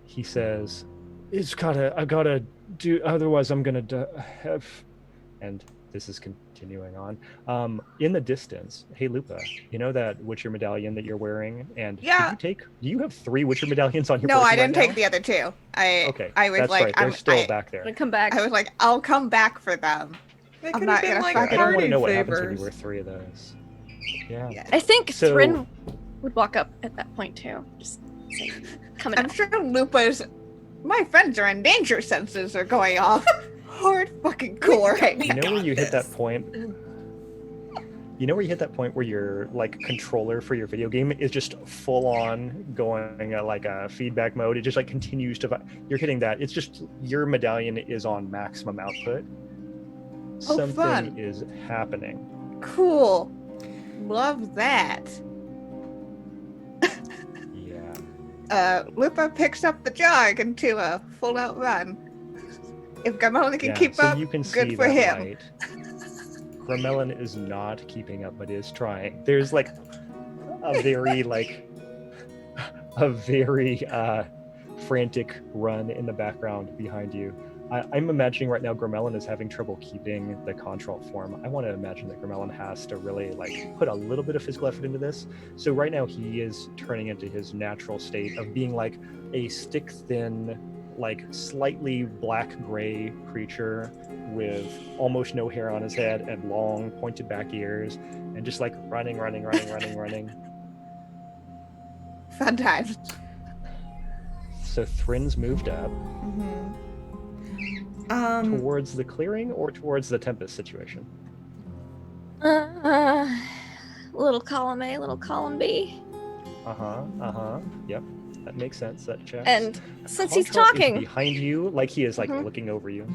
He says, I gotta do, otherwise I'm gonna have, and this is continuing on. In the distance, hey Lupa, you know that Witcher medallion that you're wearing? And Yeah. do you have 3 Witcher medallions on your No, person I didn't right take now? the other 2. Okay, I was that's like, right. They're still I back I'm there. gonna come back. was like, I'll come back for them. They I'm could not have been gonna like fuck it. I don't want to party know what happens when you favors. wear 3 of those. Yeah. Yeah. I think So- Thrin would walk up at that point too. Just saying, coming I'm up. sure Lupa's. My friends are in danger senses are going off. Hard fucking cool right You now. know where you hit that this. point? You know where you hit that point where your, like, controller for your video game is just full on going like a feedback mode. It just, like, continues to. You're hitting that. It's just your medallion is on maximum output. Something fun. is happening. Cool. Love that. Yeah. Lupa picks up the jog into a full out run. If Gamona can Yeah, keep so up, you can good see for that him. light. Gramelin is not keeping up, but is trying. There's, like, a very frantic run in the background behind you. I'm imagining right now Gramelin is having trouble keeping the control form. I want to imagine that Gramelin has to really, like, put a little bit of physical effort into this. So right now he is turning into his natural state of being like a stick thin, like, slightly black gray creature with almost no hair on his head and long pointed back ears, and just, like, running. Fun times. So Thrin's moved up towards the clearing or towards the Tempest situation? Little column A, little column B. Yep, that makes sense. That checks. And since he's Contralt is talking, behind you, like he is like looking over you.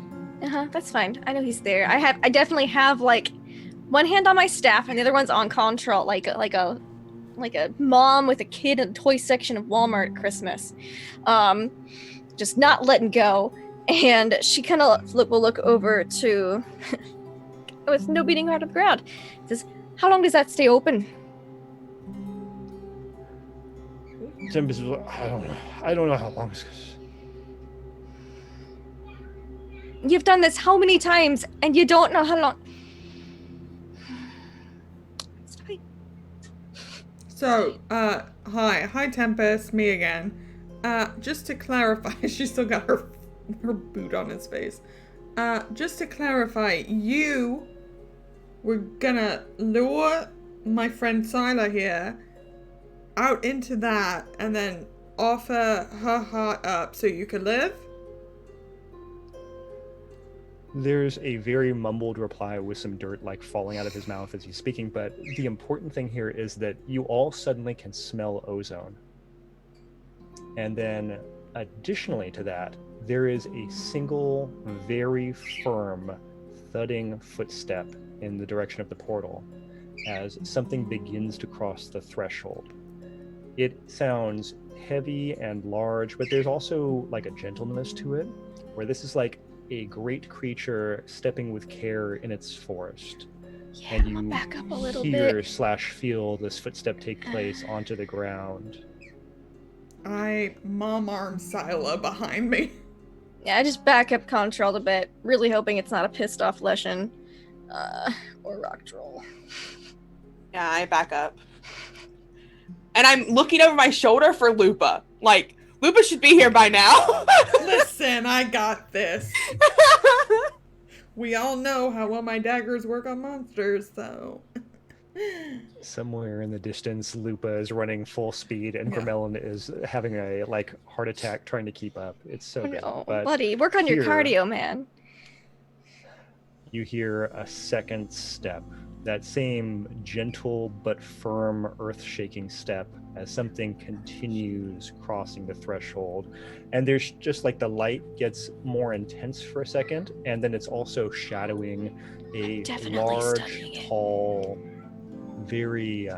that's fine. I know he's there. I definitely have like one hand on my staff and the other one's on Contralt, like a mom with a kid in the toy section of Walmart at Christmas, just not letting go. And she kind of will look over to, with no beating heart of the ground, says, "How long does that stay open?" Tempest is like, I don't know how long it's. You've done this how many times, and you don't know how long. It's fine. So, hi Tempest, me again. Just to clarify, she still got her boot on his face. Just to clarify, you were gonna lure my friend Sila here out into that and then offer her heart up so you could live? There's a very mumbled reply with some dirt like falling out of his mouth as he's speaking, but the important thing here is that you all suddenly can smell ozone. And then additionally to that, there is a single, very firm, thudding footstep in the direction of the portal as something begins to cross the threshold. It sounds heavy and large, but there's also like a gentleness to it, where this is like a great creature stepping with care in its forest. Yeah, And you I'll back up a little hear bit. / feel this footstep take place onto the ground. I mom arm Sila behind me. Yeah, I just back up Contralt a bit, really hoping it's not a pissed off Leshen, or Rock Troll. Yeah, I back up. And I'm looking over my shoulder for Lupa. Like, Lupa should be here by now. Listen, I got this. We all know how well my daggers work on monsters, so. Somewhere in the distance, Lupa is running full speed, and Yeah. Vermelin is having a like heart attack trying to keep up. It's so good. Oh, But buddy, work on your here- cardio, man. you hear a second step, that same gentle but firm earth-shaking step as something continues crossing the threshold. And there's just like the light gets more intense for a second, and then it's also shadowing a Definitely large, studying it. tall, very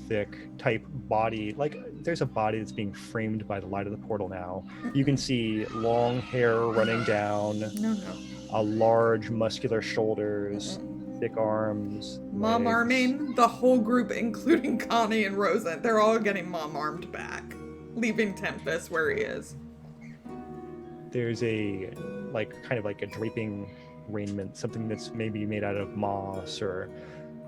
thick type body. Like there's a body that's being framed by the light of the portal now. You can see long hair running down, No. a large muscular shoulders, thick arms, Mom legs. arming the whole group, including Connie and Rosa. They're all getting mom armed back, leaving Tempest where he is. There's a like kind of like a draping raiment, something that's maybe made out of moss or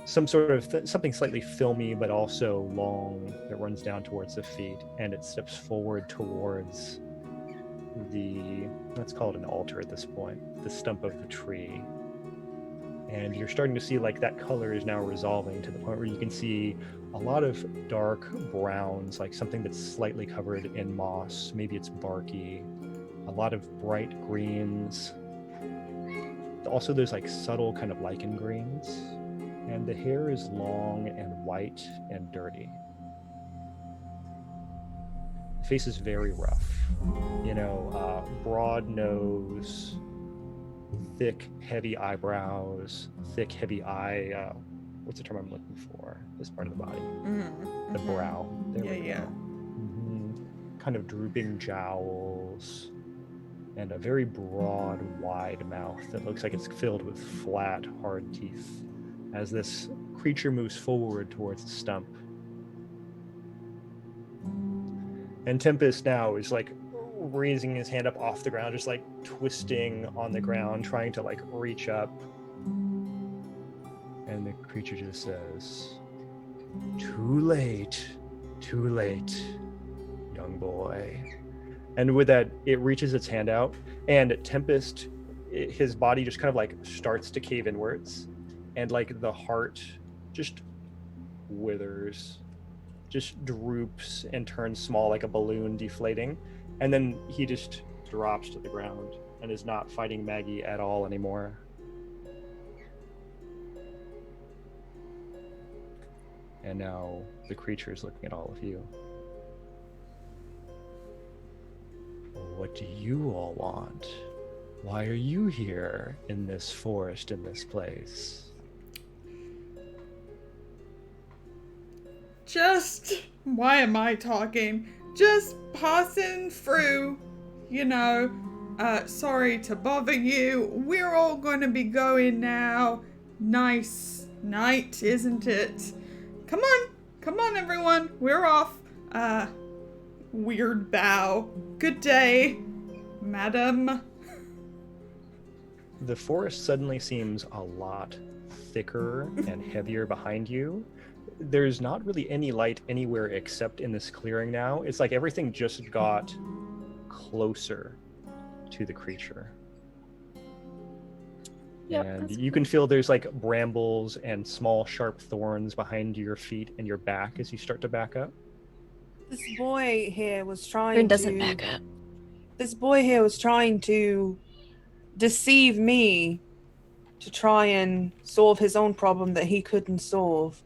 some sort of something slightly filmy but also long that runs down towards the feet, and it steps forward towards the, let's call it an altar at this point, the stump of the tree. And you're starting to see like that color is now resolving to the point where you can see a lot of dark browns, like something that's slightly covered in moss, maybe it's barky, a lot of bright greens. Also there's like subtle kind of lichen greens, and the hair is long and white and dirty. The face is very rough, broad nose, thick, heavy eyebrows, thick, heavy eye. What's the term I'm looking for? This part of the body, the brow. There we Yeah. go. Kind of drooping jowls, and a very broad, wide mouth that looks like it's filled with flat, hard teeth. As this creature moves forward towards the stump. And Tempest now is like raising his hand up off the ground, just like twisting on the ground, trying to like reach up. And the creature just says, too late, young boy. And with that, it reaches its hand out, and Tempest, his body just kind of like starts to cave inwards, and like the heart just withers, just droops and turns small like a balloon deflating. And then he just drops to the ground and is not fighting Maggie at all anymore. And now the creature is looking at all of you. What do you all want? Why are you here in this forest, in this place? Why am I talking? Just passing through, you know. Sorry to bother you. We're all gonna be going now. Nice night, isn't it? Come on, everyone. We're off. Weird bow. Good day, madam. The forest suddenly seems a lot thicker and heavier behind you. There's not really any light anywhere except in this clearing now. It's like everything just got closer to the creature. Yep, And that's you can feel there's like brambles and small sharp thorns behind your feet and your back as you start to back up. This boy here was trying Rin doesn't to... back up. This boy here was trying to deceive me to try and solve his own problem that he couldn't solve.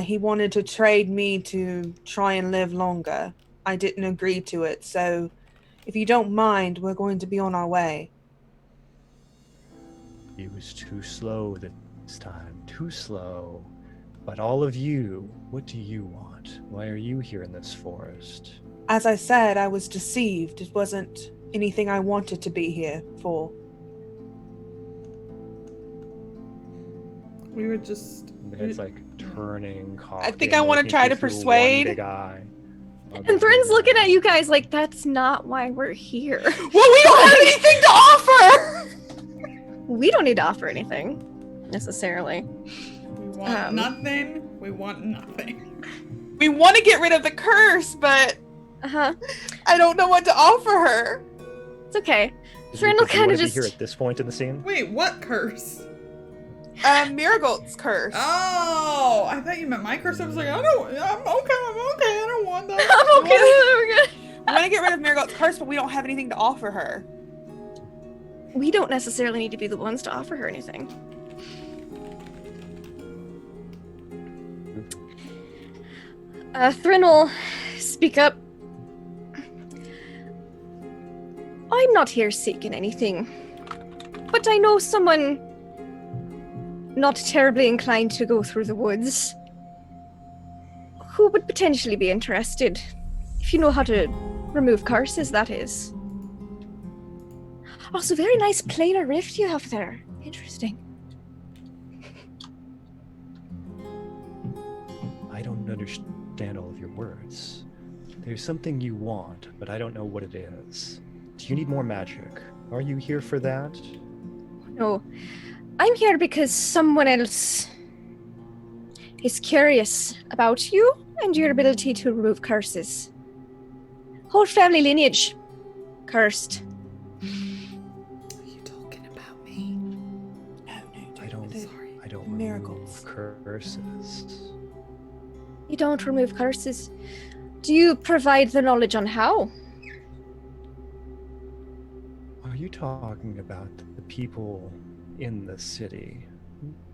He wanted to trade me to try and live longer. I didn't agree to it, so if you don't mind, we're going to be on our way. He was too slow this time, too slow. But all of you, what do you want? Why are you here in this forest? As I said, I was deceived. It wasn't anything I wanted to be here for. We were just. And it's like turning, coughing. I think I want to try to looking through persuade. one big eye. And Thrin's looking at you guys like, that's not why we're here. Well, we don't have anything to offer! We don't need to offer anything, necessarily. We want nothing. We want nothing. We want to get rid of the curse, but Uh-huh. I don't know what to offer her. It's okay. Does Thrin Lucas, will do you kind wanna of be just... here at this point in the scene. Wait, what curse? Marigold's curse. Oh, I thought you meant my curse. I was like, I'm okay. I don't want that. I'm okay. We're good. We want to get rid of Marigold's curse, but we don't have anything to offer her. We don't necessarily need to be the ones to offer her anything. Thrin will speak up. I'm not here seeking anything, but I know someone not terribly inclined to go through the woods who would potentially be interested, if you know how to remove curses, that is. Also, very nice planar rift you have there. Interesting. I don't understand all of your words. There's something you want, but I don't know what it is. Do you need more magic? Are you here for that? No, I'm here because someone else is curious about you and your ability to remove curses. Whole family lineage cursed. Are you talking about me? I don't Miracles. remove curses. You don't remove curses. Do you provide the knowledge on how? Are you talking about the people in the city?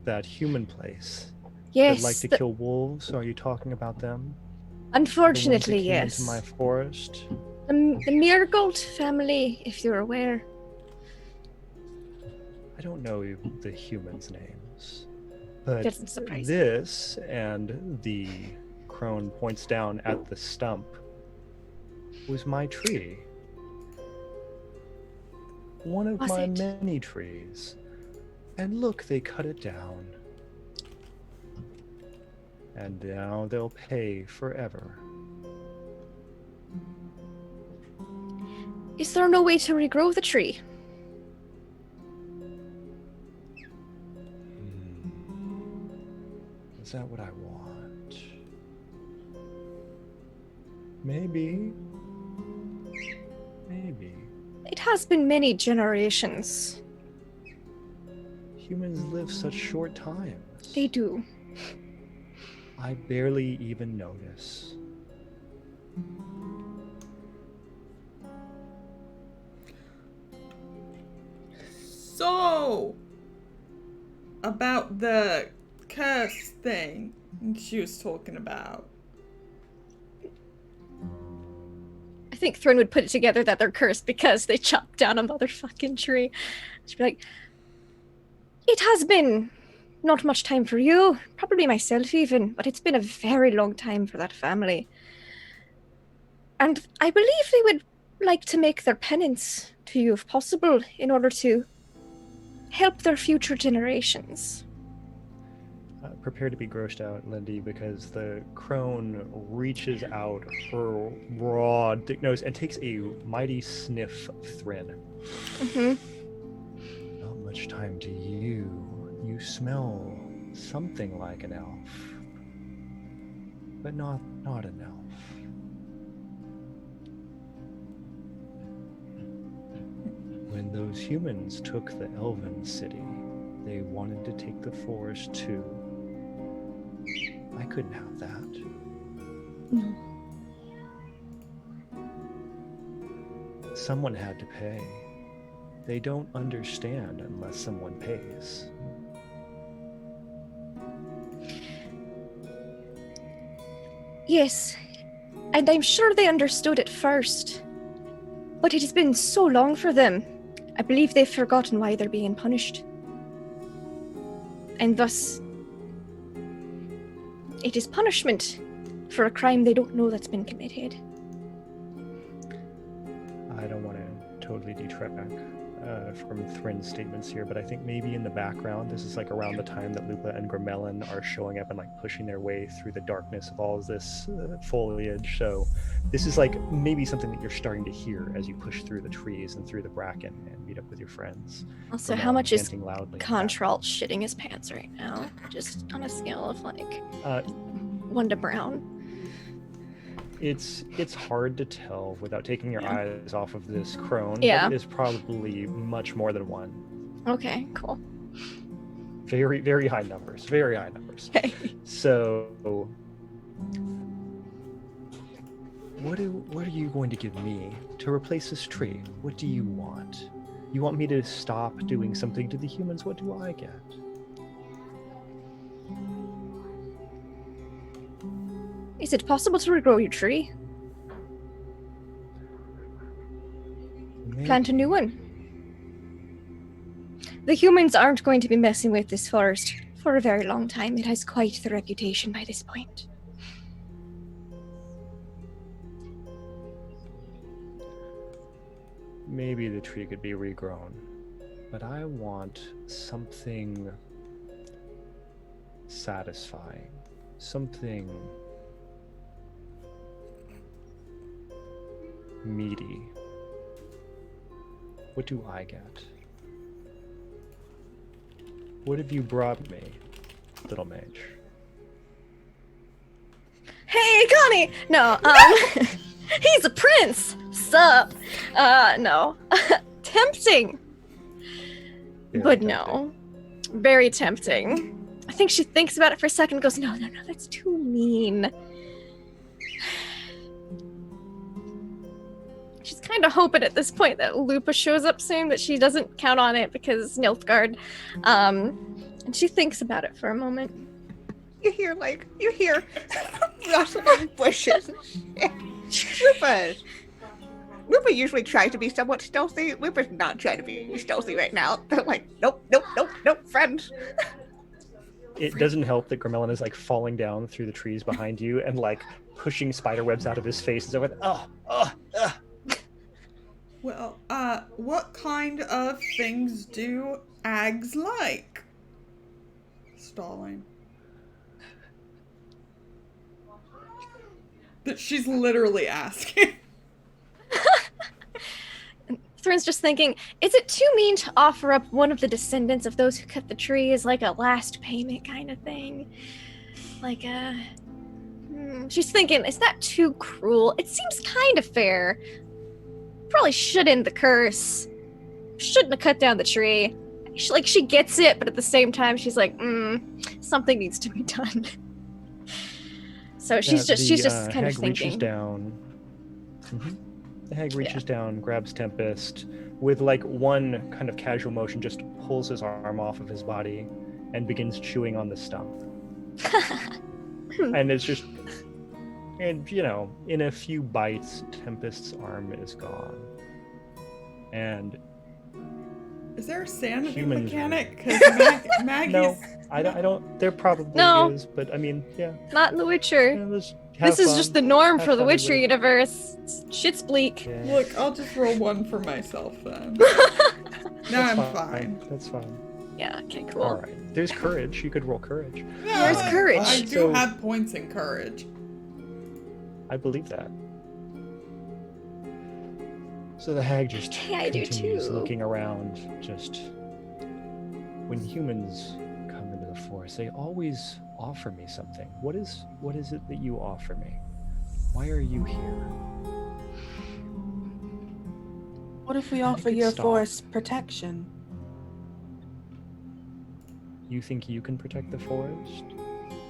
That human place? Yes. That like to kill wolves? Are you talking about them? Unfortunately, The ones that came yes. into my forest? The Mirgold family, if you're aware. I don't know the humans' names. But Doesn't surprise me. this, and the crone points down at the stump, was my tree. One of Was my it? many trees. And look, they cut it down. And now they'll pay forever. Is there no way to regrow the tree? Is that what I want? Maybe. Maybe. It has been many generations. Humans live such short times. They do. I barely even notice. know about the curse thing she was talking about? I think Thrun would put it together that they're cursed because they chopped down a motherfucking tree. She'd be like, it has been not much time for you, probably myself even, but it's been a very long time for that family. And I believe they would like to make their penance to you if possible in order to help their future generations. Prepare to be grossed out, Lindy, because the crone reaches out her raw thick nose and takes a mighty sniff of Thrin. Mm-hmm. Not much time to you. You smell something like an elf, but not an elf. When those humans took the elven city, they wanted to take the forest too. I couldn't have that. No. Someone had to pay. They don't understand unless someone pays. Yes, and I'm sure they understood at first. But it has been so long for them. I believe they've forgotten why they're being punished. And thus, it is punishment for a crime they don't know that's been committed. I don't want to totally detract from Thrin's statements here, but I think maybe in the background, this is like around the time that Lupa and Gromelin are showing up and like pushing their way through the darkness of all of this foliage. So this is like maybe something that you're starting to hear as you push through the trees and through the bracken and meet up with your friends. Also, Gromelin how much is chanting loudly in the Contralt shitting his pants right now? Just on a scale of like background. 1 to brown. It's hard to tell without taking your Yeah. eyes off of this crone. Yeah. But it is probably much more than 1. Okay, cool. Very, very high numbers. Very high numbers. Okay. So, what are you going to give me to replace this tree? What do you want? You want me to stop doing something to the humans? What do I get? Is it possible to regrow your tree? Plant a new one. The humans aren't going to be messing with this forest for a very long time. It has quite the reputation by this point. Maybe the tree could be regrown, but I want something satisfying, something meaty. What do I get? What have you brought me, little mage? Hey, Connie! No, he's a prince! Sup? No. Tempting! Yeah, But tempting. no. Very tempting. I think she thinks about it for a second and goes, no, that's too mean. She's kind of hoping at this point that Lupa shows up soon, but she doesn't count on it because Nilfgaard. And she thinks about it for a moment. You hear rustling bushes. Lupa usually tries to be somewhat stealthy. Lupa's not trying to be stealthy right now. They're like, nope, friends. It doesn't help that Gromelin is like falling down through the trees behind you and like pushing spider webs out of his face and so with Well, what kind of things do Ags like? Stalling. But she's literally asking. Thrin's just thinking, is it too mean to offer up one of the descendants of those who cut the tree as like a last payment kind of thing? Like she's thinking, is that too cruel? It seems kind of fair. Probably should end the curse. Shouldn't have cut down the tree. She gets it, but at the same time, she's like, something needs to be done. So she's just kind of Hag reaches thinking. down. The hag reaches down, grabs Tempest, with like one kind of casual motion, just pulls his arm off of his body and begins chewing on the stump. And it's just, and you know, in a few bites, Tempest's arm is gone. And Is there a sanity Humans mechanic? Because Maggie's. no, I don't. There probably No. is, but I mean, yeah. Not in The Witcher. Let's have This is fun. just the norm Have for the fun with Witcher it. universe. Shit's bleak. Yeah. Look, I'll just roll one for myself then. No, I'm fine. That's fine. Yeah, okay, cool. All right. There's courage. You could roll courage. Where's Yeah, courage? I do So- have points in courage. I believe that. So the hag just Hey, I do continues too. looking around. Just when humans come into the forest, they always offer me something. What is it that you offer me? Why are you here? What if we I offer could your stop. forest protection? You think you can protect the forest?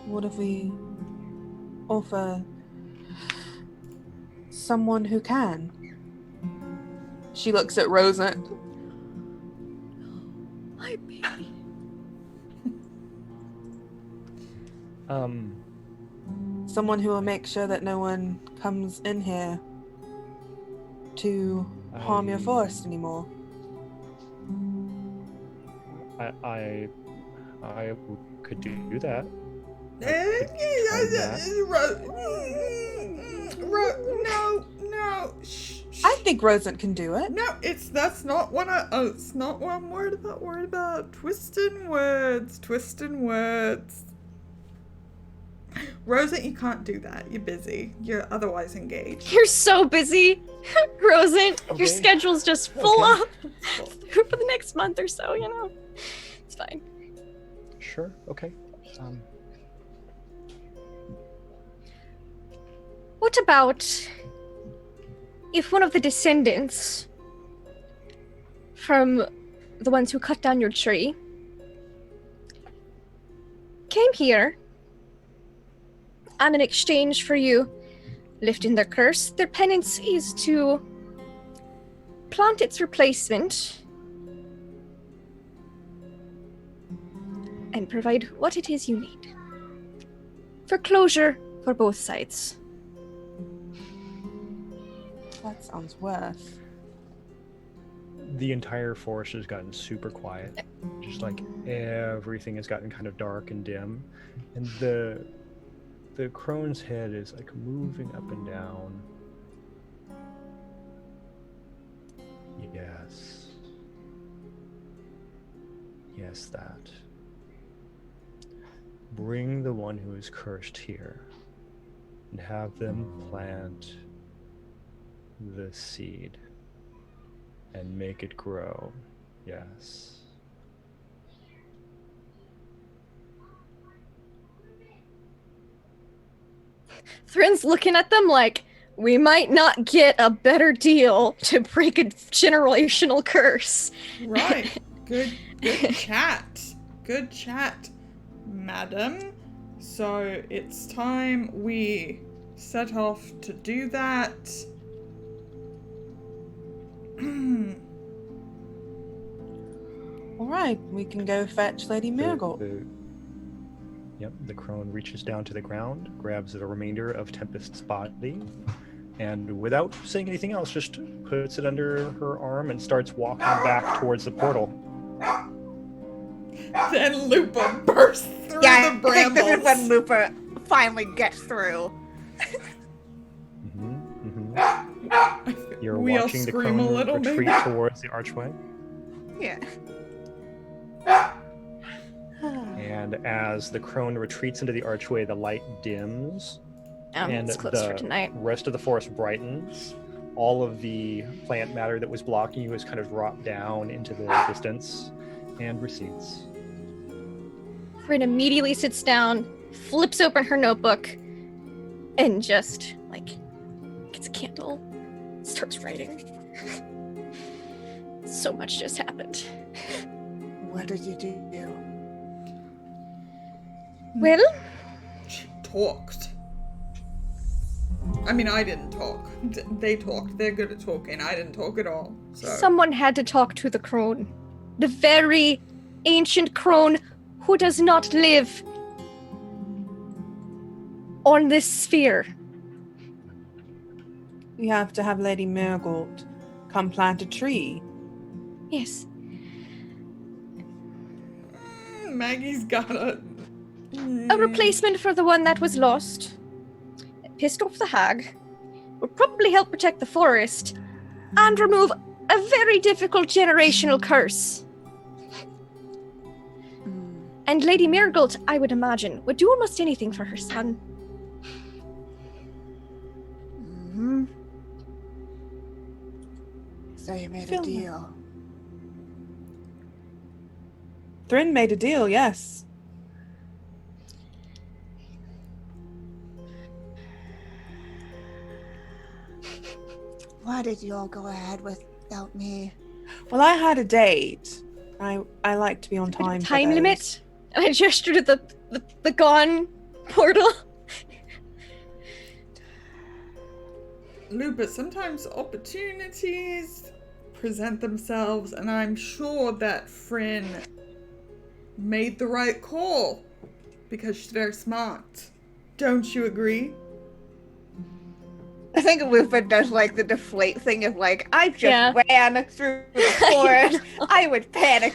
What if we offer someone who can? She looks at Rosant. My baby. Someone who will make sure that no one comes in here to harm your I- forest anymore. I could do that. No. Shh. I think Rosant can do it. No, that's not what it's not what I'm worried about. Worried about twisting words. Rosa, you can't do that. You're busy. You're otherwise engaged. You're so busy, Rosant. Okay. Your schedule's just full Okay. up for the next month or so, you know? It's fine. Sure. Okay. What about if one of the descendants from the ones who cut down your tree came here, and in exchange for you lifting their curse, their penance is to plant its replacement and provide what it is you need for closure for both sides. That sounds worth. The entire forest has gotten super quiet. Just like everything has gotten kind of dark and dim. And the crone's head is like moving up and down. Yes. Yes, that. Bring the one who is cursed here and have them plant the seed and make it grow. Yes. Thrin's looking at them like, we might not get a better deal to break a generational curse. Right. Good chat. Good chat, madam. So it's time we set off to do that. All right, we can go fetch Lady Marigold. Yep, the crone reaches down to the ground, grabs the remainder of Tempest's body, and without saying anything else, just puts it under her arm and starts walking back towards the portal. Then Lupa bursts through Yeah, the I think this is when brambles. Lupa finally gets through. You're We all watching the scream a crone little, retreat maybe? towards the archway, Yeah. and as the crone retreats into the archway, the light dims, and It's close for the tonight. rest of the forest brightens. All of the plant matter that was blocking you has kind of dropped down into the distance and recedes. Thrin immediately sits down, flips open her notebook, and just, like, gets a candle, starts writing. So much just happened. What did you do? Well, She talked. I mean, I didn't talk. They talked. They're good at talking. I didn't talk at all. So. Someone had to talk to the crone. The very ancient crone who does not live on this sphere. We have to have Lady Marigold come plant a tree. Yes. Maggie's got a replacement for the one that was lost. It pissed off the hag. Would probably help protect the forest and remove a very difficult generational curse. And Lady Marigold, I would imagine, would do almost anything for her son. Mm-hmm. So you made a Feel deal. Thrin made a deal, yes. Why did you all go ahead without me? Well, I had a date. I like to be on time. Time for those. limit. And I gestured at the gone portal. Lupus, sometimes opportunities present themselves, and I'm sure that Fryn made the right call because she's very smart. Don't you agree? I think Lupin does like the deflate thing of like, I just Yeah. ran through the forest. I would panic.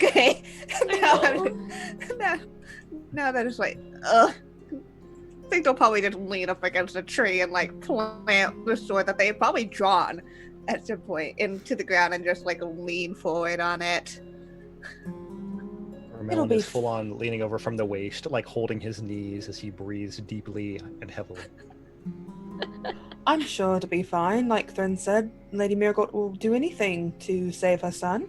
Now that it's like, ugh. I think they'll probably just lean up against a tree and like plant the sword that they've probably drawn at some point into the ground and just like lean forward on it. Melon be is full on leaning over from the waist, like holding his knees as he breathes deeply and heavily. I'm sure it'll be fine. Like Thrin said, Lady Marigold will do anything to save her son.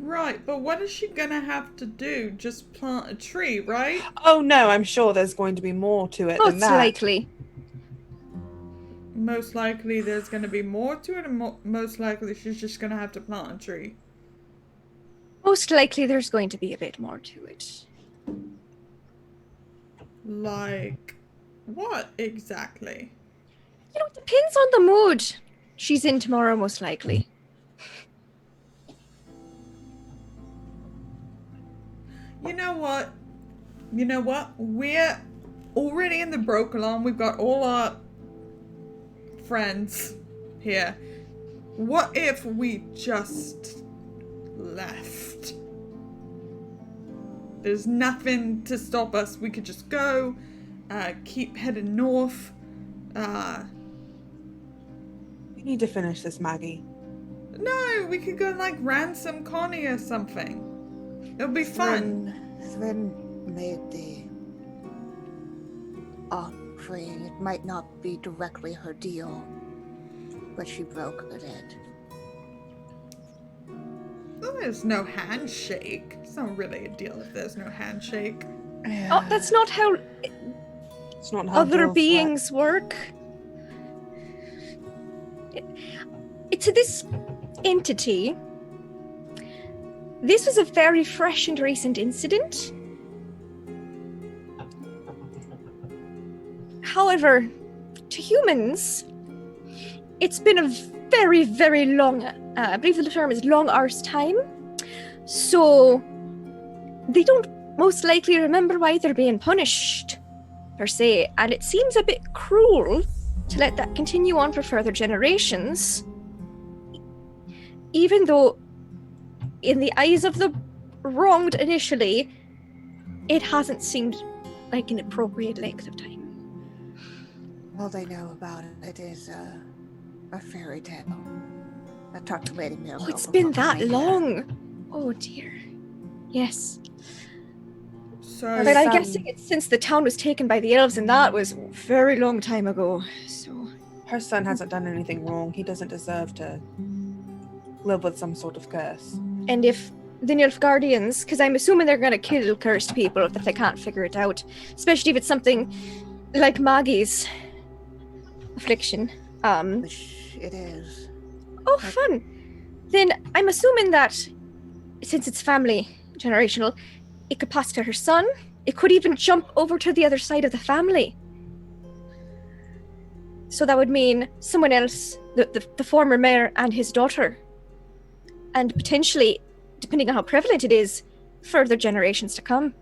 Right, but what is she gonna have to do? Just plant a tree, right? Oh no, I'm sure there's going to be more to it Most than that. likely. Most likely there's gonna be more to it, and most likely she's just gonna have to plant a tree. Most likely there's going to be a bit more to it. Like, what exactly? You know, it depends on the mood she's in tomorrow, most likely. You know what? We're already in the Brokalon. We've got all our friends here. What if we just left? There's nothing to stop us. We could just go, keep heading north. We need to finish this, Maggie. No, we could go like ransom Connie or something. It'll be fun. Thrin made the offering. It might not be directly her deal, but she brokered it. Well, there's no handshake. It's not really a deal if there's no handshake. Oh, that's not how It's not how other deals beings work. To this entity, this was a very fresh and recent incident. However, to humans, it's been a very, very long, I believe the term is long arse time. So they don't most likely remember why they're being punished, per se. And it seems a bit cruel to let that continue on for further generations. Even though, in the eyes of the wronged initially, it hasn't seemed like an appropriate length of time. All they know about it is a fairy tale. I talked to Lady Miracle. Oh, it's been before that coming here. long. Oh dear. Yes. So, But I'm son- guessing it's since the town was taken by the elves, and that was a very long time ago. So, Her son hasn't done anything wrong. He doesn't deserve to live with some sort of curse. and if the Nilfgaardians, because I'm assuming they're going to kill cursed people if they can't figure it out, especially if it's something like Maggie's affliction. Which it is. Oh, fun. Then I'm assuming that since it's family generational, it could pass to her son. It could even jump over to the other side of the family. So that would mean someone else, the former mayor and his daughter. And potentially, depending on how prevalent it is, further generations to come.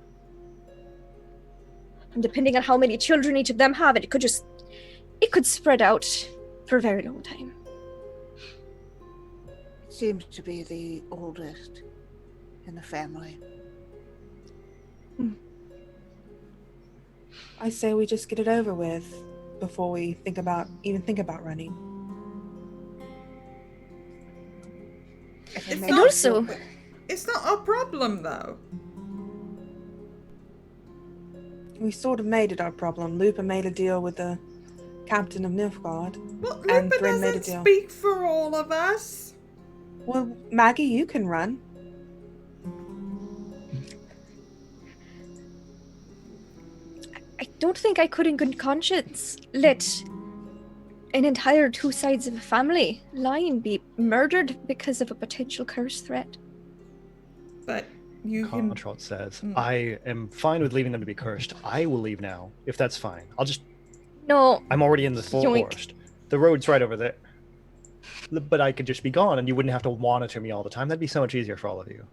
And depending on how many children each of them have, it could spread out for a very long time. Seems to be the oldest in the family. I say we just get it over with before we think about running. If it It's makes And not- you feel also- good. It's not our problem, though. We sort of made it our problem. Lupa made a deal with the captain of Nilfgaard. Well, And Lupa Bryn made a doesn't deal. speak for all of us. Well, Maggie, you can run. I don't think I could in good conscience let an entire two sides of a family line be murdered because of a potential curse threat. But you can. Contralt says, Mm. I am fine with leaving them to be cursed. I will leave now, if that's fine. No, I'm already in the Yoink. forest. The road's right over there. But I could just be gone and you wouldn't have to monitor me all the time. That'd be so much easier for all of you.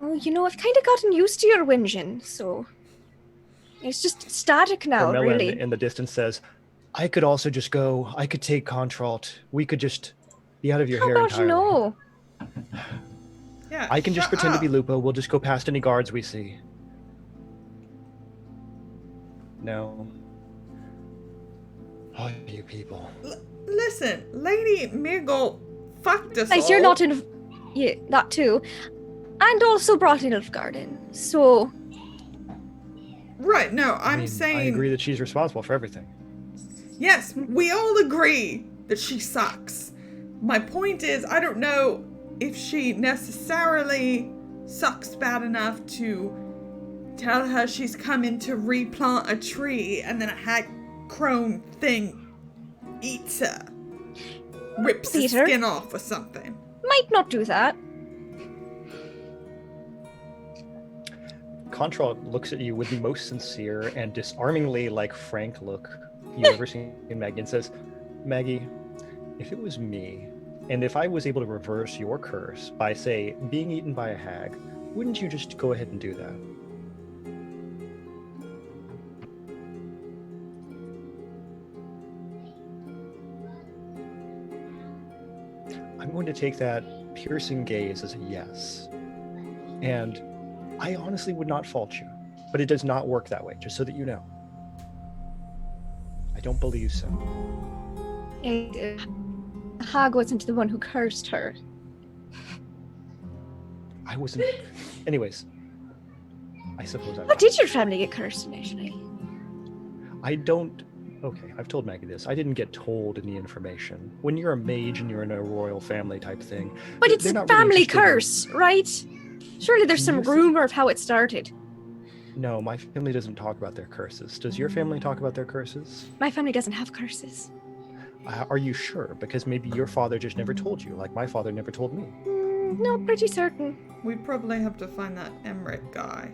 oh, I've kind of gotten used to your whinging, so it's just static now, Carmilla really. in the distance says, I could also just go. I could take Contralt. We could just be out of your How hair about entirely. no? Yeah, I can just shut pretend to be up. Lupa. We'll just go past any guards we see. No. Oh, you people. Listen, Lady Mirgle fucked us Guys, all. you're not in. Yeah, that too. And also brought in Nilfgaard. So, Right, no, I I'm mean, saying. I agree that she's responsible for everything. Yes, we all agree that she sucks. My point is, I don't know if she necessarily sucks bad enough to tell her she's coming to replant a tree and then a hag crone thing eats her. Rips her Peter? skin off or something. might not do that. Contralt looks at you with the most sincere and disarmingly frank look you've ever seen in Maggie and says, Maggie, if it was me, and if I was able to reverse your curse by, say, being eaten by a hag, wouldn't you just go ahead and do that? I'm going to take that piercing gaze as a yes. And I honestly would not fault you, but it does not work that way, just so that you know. I don't believe so. Hag wasn't the one who cursed her. I wasn't. Anyways, I suppose I How was. did your family get cursed initially? I don't. Okay, I've told Maggie this. I didn't get told any information. When you're a mage and you're in a royal family type thing. But it's they're a not really family interested in- curse, right? Surely there's some You're s- rumor of how it started. No, my family doesn't talk about their curses. Does your family talk about their curses? My family doesn't have curses. Are you sure? Because maybe your father just never told you, like my father never told me. No, pretty certain. We'd probably have to find that Emmerich guy.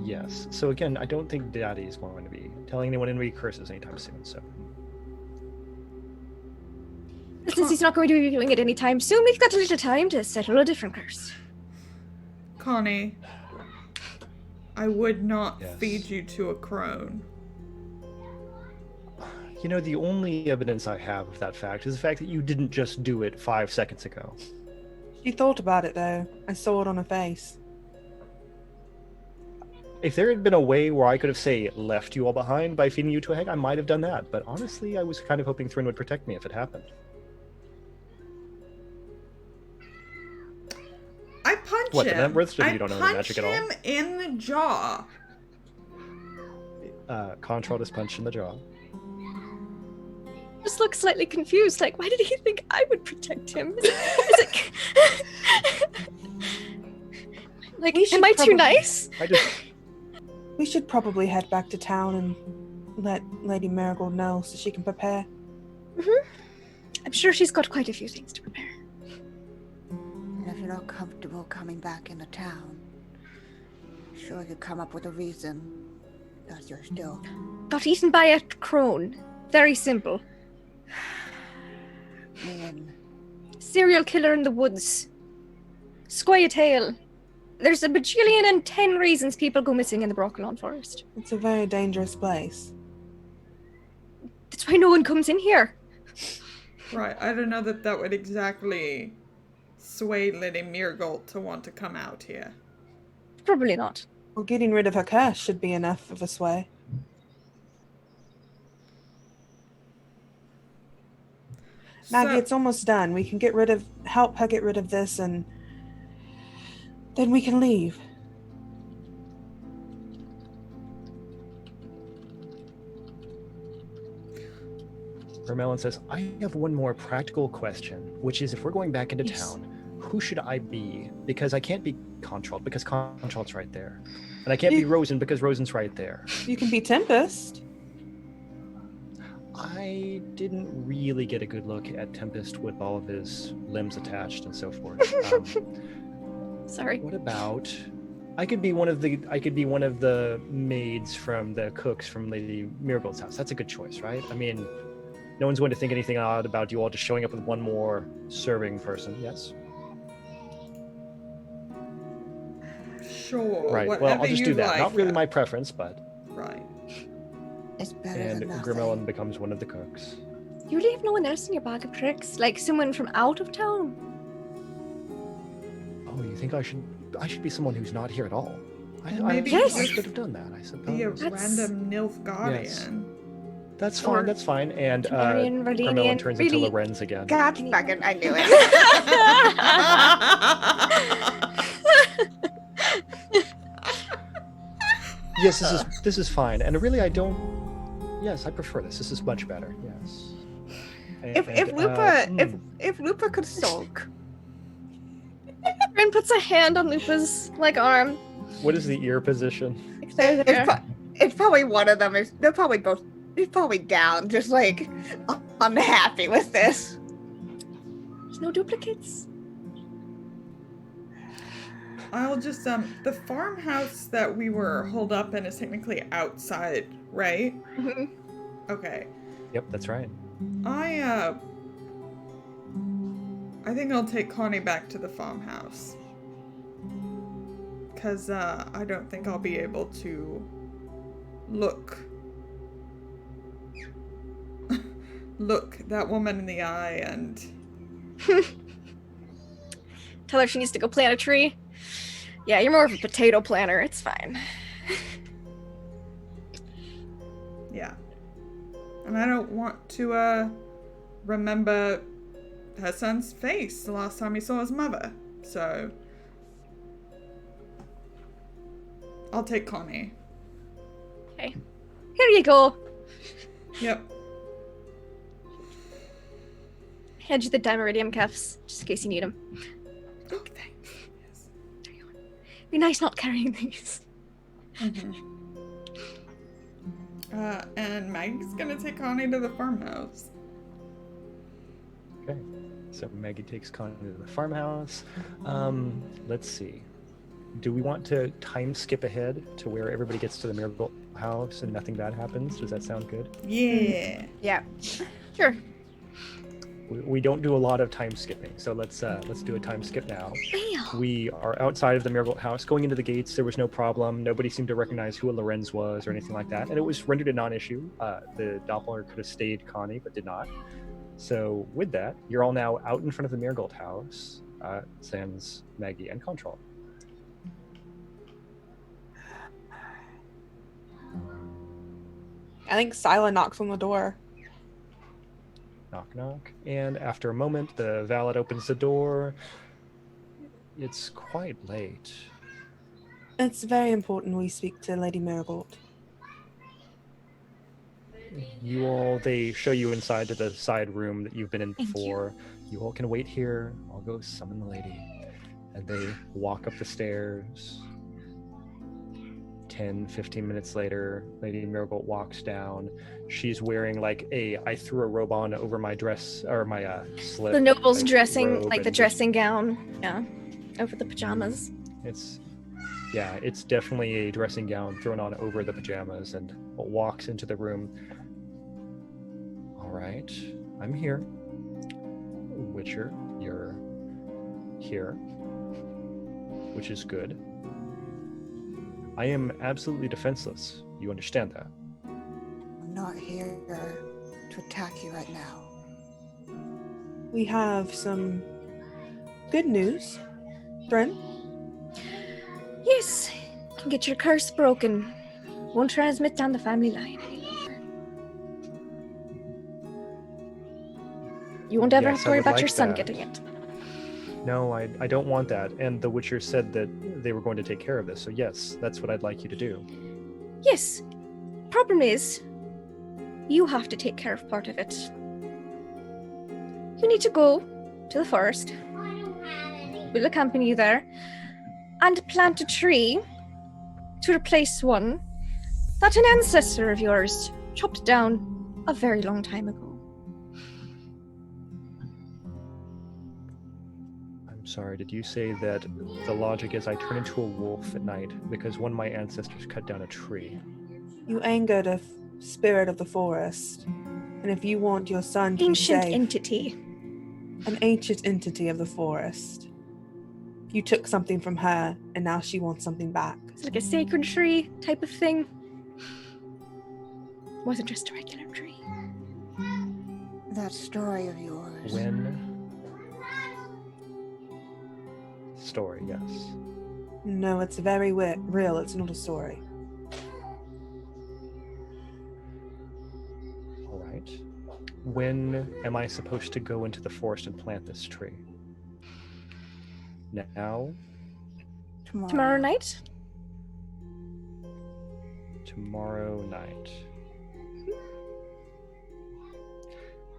Yes. So again, I don't think Daddy is going to be telling anyone any curses anytime soon. So Since he's not going to be doing it anytime soon, we've got a little time to settle a different curse. Connie, I would not Yes. feed you to a crone. you know, the only evidence I have of that fact is the fact that you didn't just do it 5 seconds ago. She thought about it though. I saw it on her face. If there had been a way where I could have, say, left you all behind by feeding you to a hag, I might have done that. But honestly, I was kind of hoping Thrin would protect me if it happened. I punch What, the him. Networths? I You don't know punch any magic at all? him in the jaw. Contralt is punched in the jaw. Just looks slightly confused, like, why did he think I would protect him? Like, We should am I too probably- nice? I just... We should probably head back to town and let Lady Marigold know so she can prepare. I'm sure she's got quite a few things to prepare. And if you're not comfortable coming back into town, sure you come up with a reason. That's your still. Got eaten by a crone. Very simple. Man. Serial killer in the woods. Squire tail. There's a bajillion and 10 reasons people go missing in the Broccolon Forest. It's a very dangerous place. That's why no one comes in here. Right, I don't know that would exactly sway Lady Mirgold to want to come out here. Probably not. Well, getting rid of her curse should be enough of a sway. Maggie, So- it's almost done. We can help her get rid of this, and then we can leave. Vermelon says, I have one more practical question, which is if we're going back into Yes. town, who should I be? Because I can't be Contralt because Contralt's right there. And I can't be You- Rosen because Rosen's right there. You can be Tempest. I didn't really get a good look at Tempest with all of his limbs attached and so forth. Sorry. What about I could be one of the maids from the cooks from Lady Mirgold's house. That's a good choice, right? I mean, no one's going to think anything odd about you all just showing up with one more serving person, yes? Sure. Right. Whatever Well, I'll just you do that. like. Not really my preference, but Right. It's better and than nothing. Grimelin becomes one of the cooks. You really have no one else in your bag of tricks? Like someone from out of town? Oh, you think I should be someone who's not here at all? Maybe Yes. I could have done that, I Be a suppose. That's- random Nilfgaardian. That's Or fine, that's fine. And Canarian, Grimelin Rhodanian, turns really- into Lorenz again. God fucking, I knew it. Yes, this is fine. And really I don't yes, I prefer this. This is much better. Yes. If Lupa could sulk. Ren puts a hand on Lupa's arm. What is the ear position? There, there. It's probably one of them. They're probably both. He's probably down, just like unhappy with this. There's no duplicates. I'll just the farmhouse that we were holed up in is technically outside, right? Mhm. Okay. Yep, that's right. I think I'll take Connie back to the farmhouse. Cause I don't think I'll be able to look that woman in the eye and Tell her she needs to go plant a tree. Yeah, you're more of a potato planter. It's fine. yeah. And I don't want to remember her son's face the last time he saw his mother. So I'll take Connie. Here you go. Yep. Hand you the Dimeridium cuffs, just in case you need them. Okay. Yes. Be nice not carrying these. Mm-hmm. And Maggie's gonna take Connie to the farmhouse. Okay. So Maggie takes Connie to the farmhouse. Let's see. Do we want to time skip ahead to where everybody gets to the Miracle House and nothing bad happens? Does that sound good? Yeah. Yeah. Sure. We don't do a lot of time skipping, so let's do a time skip now. Bam. We are outside of the Miracle House. Going into the gates, there was no problem. Nobody seemed to recognize who a Lorenz was or anything like that, and it was rendered a non-issue. The Doppler could have stayed Connie, but did not. So with that, you're all now out in front of the Marigold House, sans Maggie and Control. I think Sila knocks on the door. Knock, knock. And after a moment, the valet opens the door. It's quite late. It's very important we speak to Lady Marigold. They show you inside to the side room that you've been in Thank you. before. You all can wait here. I'll go summon the lady. And they walk up the stairs. 10, 15 minutes later, Lady Marigold walks down. She's wearing I threw a robe on over my dress, or my slip. The noble's like, dressing, robe like the and just- dressing gown. Yeah. Over the pajamas. It's Yeah, it's definitely a dressing gown thrown on over the pajamas and walks into the room. All right, I'm here. Witcher, you're here, which is good. I am absolutely defenseless. You understand that? I'm not here to attack you right now. We have some good news. Thren? Yes, can get your curse broken. Won't transmit down the family line anymore. You won't ever Yes, have to I worry would about like your son that. getting it. No, I don't want that. And the Witcher said that they were going to take care of this. So yes, that's what I'd like you to do. Yes. Problem is, you have to take care of part of it. You need to go to the forest. We'll accompany you there. And plant a tree to replace one that an ancestor of yours chopped down a very long time ago. I'm sorry, did you say that the logic is I turn into a wolf at night because one of my ancestors cut down a tree? You angered a spirit of the forest. And if you want your son to Ancient be safe, entity. an ancient entity of the forest, you took something from her, and now she wants something back. It's like a sacred tree type of thing. Wasn't just a regular tree. That story of yours. Story, yes. No, it's very real. It's not a story. All right. When am I supposed to go into the forest and plant this tree? Now? Tomorrow night? Tomorrow night.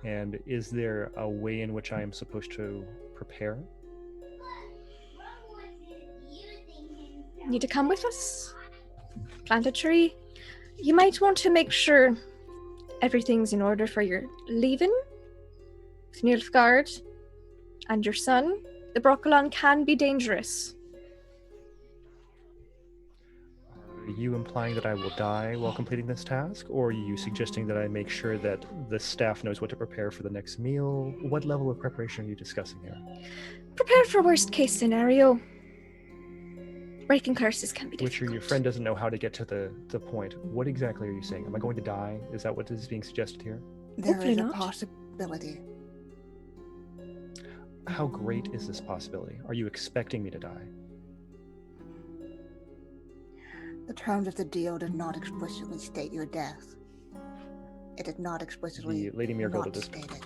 And is there a way in which I am supposed to prepare? You need to come with us. Plant a tree. You might want to make sure everything's in order for your leaving with Nilfgaard and your son. The Brokilon can be dangerous. Are you implying that I will die while completing this task? Or are you suggesting that I make sure that the staff knows what to prepare for the next meal? What level of preparation are you discussing here? Prepare for worst case scenario. Breaking curses can be difficult. Witcher, your friend doesn't know how to get to the point. What exactly are you saying? Am I going to die? Is that what is being suggested here? There Hopefully is a not. possibility. How great is this possibility? Are you expecting me to die? The terms of the deal did not explicitly state your death. It did not explicitly The Lady Mirgold not does. state it.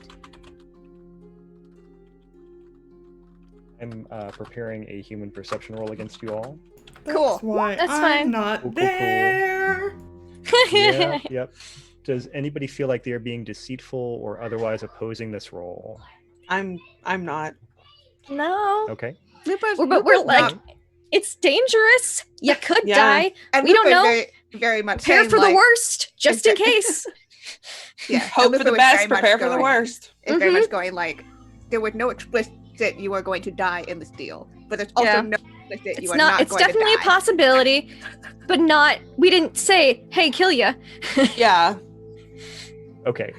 I'm preparing a human perception roll against you all. That's Cool. why That's I'm fine. not Cool. there. Yeah, yep. Does anybody feel like they're being deceitful or otherwise opposing this roll? I'm not. No. Okay. But we're like, it's dangerous. You could Yeah. die. and we don't Lupa know. Very, very much Prepare saying, for the like, worst, just in case. Yeah, Hope and for Lupa the was best, very much prepare for the going- worst. It's very much going like, there was no explicit you are going to die in this deal, but there's also Yeah. no explicit It's you are not. not It's going definitely to a die. possibility, but not. We didn't say, "Hey, kill ya." Yeah. Okay.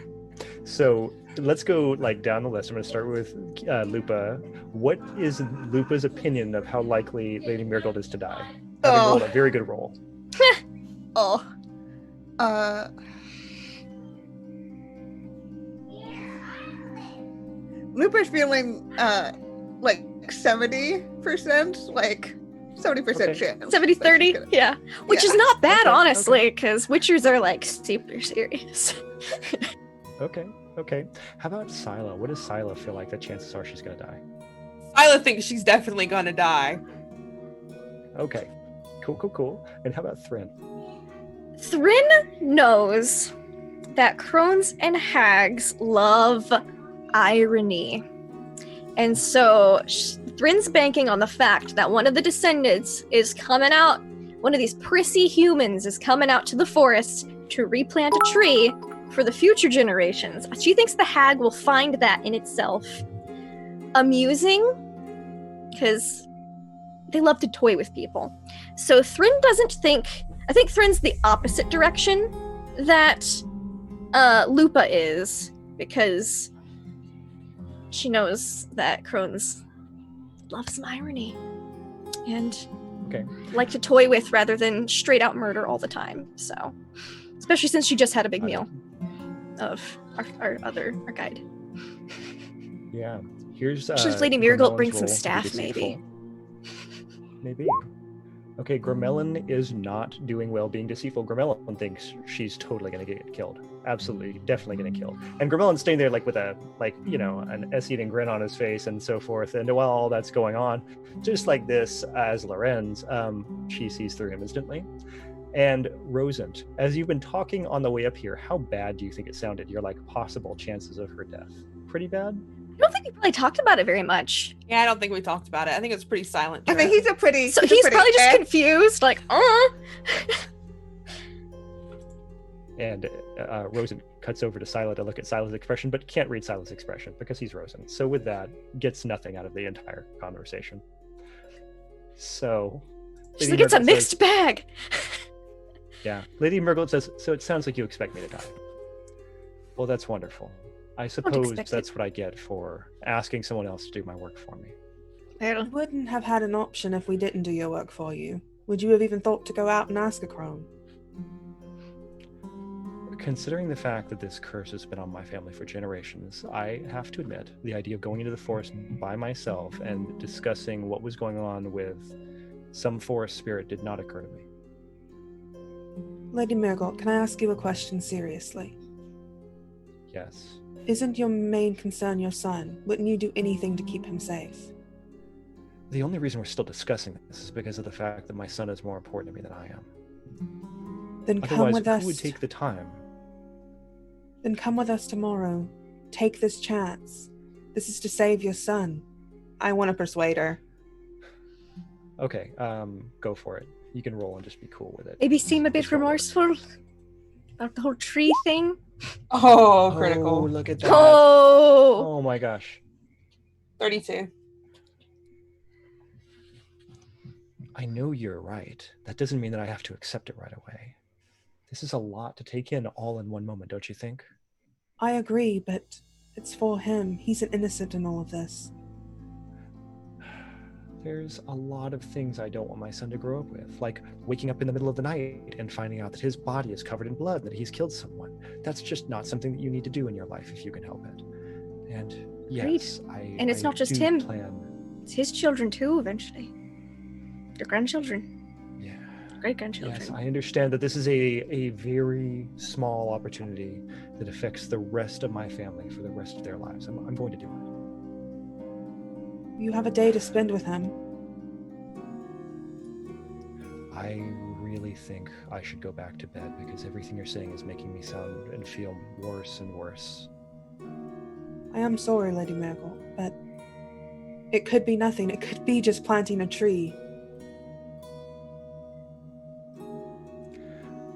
So let's go like down the list. I'm going to start with Lupa. What is Lupa's opinion of how likely Lady Mirgold is to die? Having rolled a very good roll. Oh. Lupa's feeling like 70%, like 70% Okay. chance. 70-30, yeah. Which is not bad, Okay, honestly, because Witchers are like super serious. Okay. How about Scylla? What does Scylla feel like the chances are she's going to die? Isla thinks she's definitely gonna die. Okay. Cool. And how about Thren? Thren knows that crones and hags love irony. And so Thrin's banking on the fact that one of the descendants is coming out, one of these prissy humans is coming out to the forest to replant a tree for the future generations. She thinks the hag will find that in itself amusing, because they love to toy with people. So Thryn doesn't think, I think Thryn's the opposite direction that Lupa is, because she knows that crones love some irony and like to toy with rather than straight out murder all the time. So, especially since she just had a big meal of our guide. Yeah. Here's Should Lady Marigold Gramellin's bring some roll to be staff, deceitful. maybe? Maybe. Okay, Gramelin is not doing well being deceitful. Gramelin thinks she's totally gonna get killed. Absolutely, definitely getting killed. And Gramelin's staying there like with a an S-eating grin on his face and so forth. And while all that's going on, just like this, as Lorenz, she sees through him instantly. And Rosent, as you've been talking on the way up here, how bad do you think it sounded? Your like possible chances of her death? Pretty bad? I don't think we probably talked about it very much. Yeah, I don't think we talked about it. I think it was pretty silent. I mean, he's probably He's pretty probably just confused, like, And Rosen cuts over to Scylla to look at Scylla's expression, but can't read Scylla's expression because he's Rosen. So with that, gets nothing out of the entire conversation. So she's Lady like, it's a Murgold mixed says, bag. Yeah, Lady Murgold says, so it sounds like you expect me to die. Well, that's wonderful. I suppose expect that's what I get for asking someone else to do my work for me. You wouldn't have had an option if we didn't do your work for you. Would you have even thought to go out and ask a crone? Considering the fact that this curse has been on my family for generations, I have to admit, the idea of going into the forest by myself and discussing what was going on with some forest spirit did not occur to me. Lady Marigold, can I ask you a question seriously? Yes. Isn't your main concern your son? Wouldn't you do anything to keep him safe? The only reason we're still discussing this is because of the fact that my son is more important to me than I am. Then come Otherwise, with us. who would take the time? Then come with us tomorrow. Take this chance. This is to save your son. I want to persuade her. Okay, go for it. You can roll and just be cool with it. Maybe seem a bit Just roll with it. remorseful about the whole tree thing. Oh, Oh, critical. look at that. Oh, Oh my gosh. 32. I know you're right. That doesn't mean that I have to accept it right away. This is a lot to take in all in one moment, don't you think? I agree, but it's for him. He's an innocent in all of this. There's a lot of things I don't want my son to grow up with, like waking up in the middle of the night and finding out that his body is covered in blood, that he's killed someone. That's just not something that you need to do in your life if you can help it. And yes, And it's not just do him. plan. it's his children too, eventually. Your grandchildren, Yeah. great-grandchildren. Yes, I understand that this is a very small opportunity that affects the rest of my family for the rest of their lives. I'm going to do it. You have a day to spend with him. I really think I should go back to bed because everything you're saying is making me sound and feel worse and worse. I am sorry, Lady Miracle, but it could be nothing. It could be just planting a tree.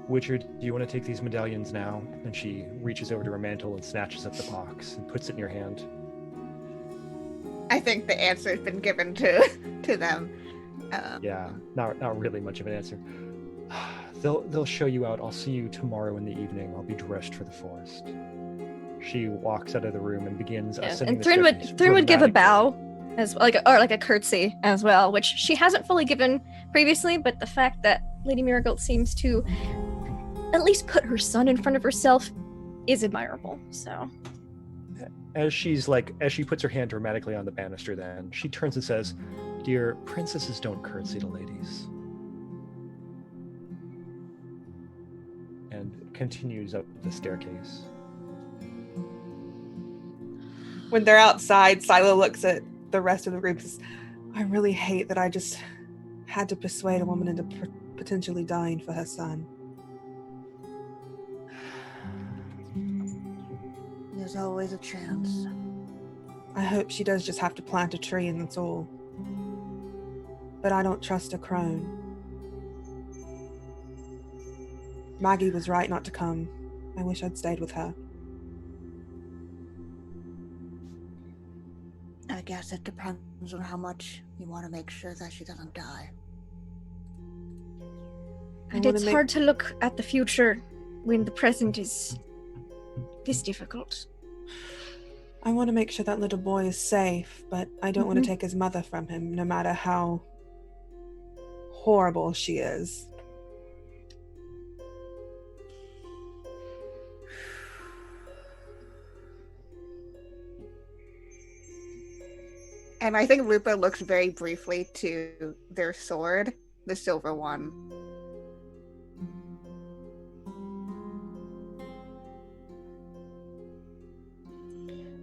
Witcher, do you want to take these medallions now? And she reaches over to her mantle and snatches up the box and puts it in your hand. I think the answer has been given to them. Yeah, not really much of an answer. They'll show you out. I'll see you tomorrow in the evening. I'll be dressed for the forest. She walks out of the room and begins ascending And the Thryn staircase would give a dramatically. bow as like a curtsy as well, which she hasn't fully given previously, but the fact that Lady Marigold seems to at least put her son in front of herself is admirable. So As she puts her hand dramatically on the banister, then she turns and says, "Dear, princesses don't curtsy to ladies." And continues up the staircase. When they're outside, Silo looks at the rest of the group and says, I really hate that I just had to persuade a woman into potentially dying for her son. There's always a chance. I hope she does just have to plant a tree and that's all. But I don't trust a crone. Maggie was right not to come. I wish I'd stayed with her. I guess it depends on how much you want to make sure that she doesn't die. And it's hard to look at the future when the present is this difficult. I want to make sure that little boy is safe, but I don't want to take his mother from him, no matter how horrible she is. And I think Lupa looks very briefly to their sword, the silver one.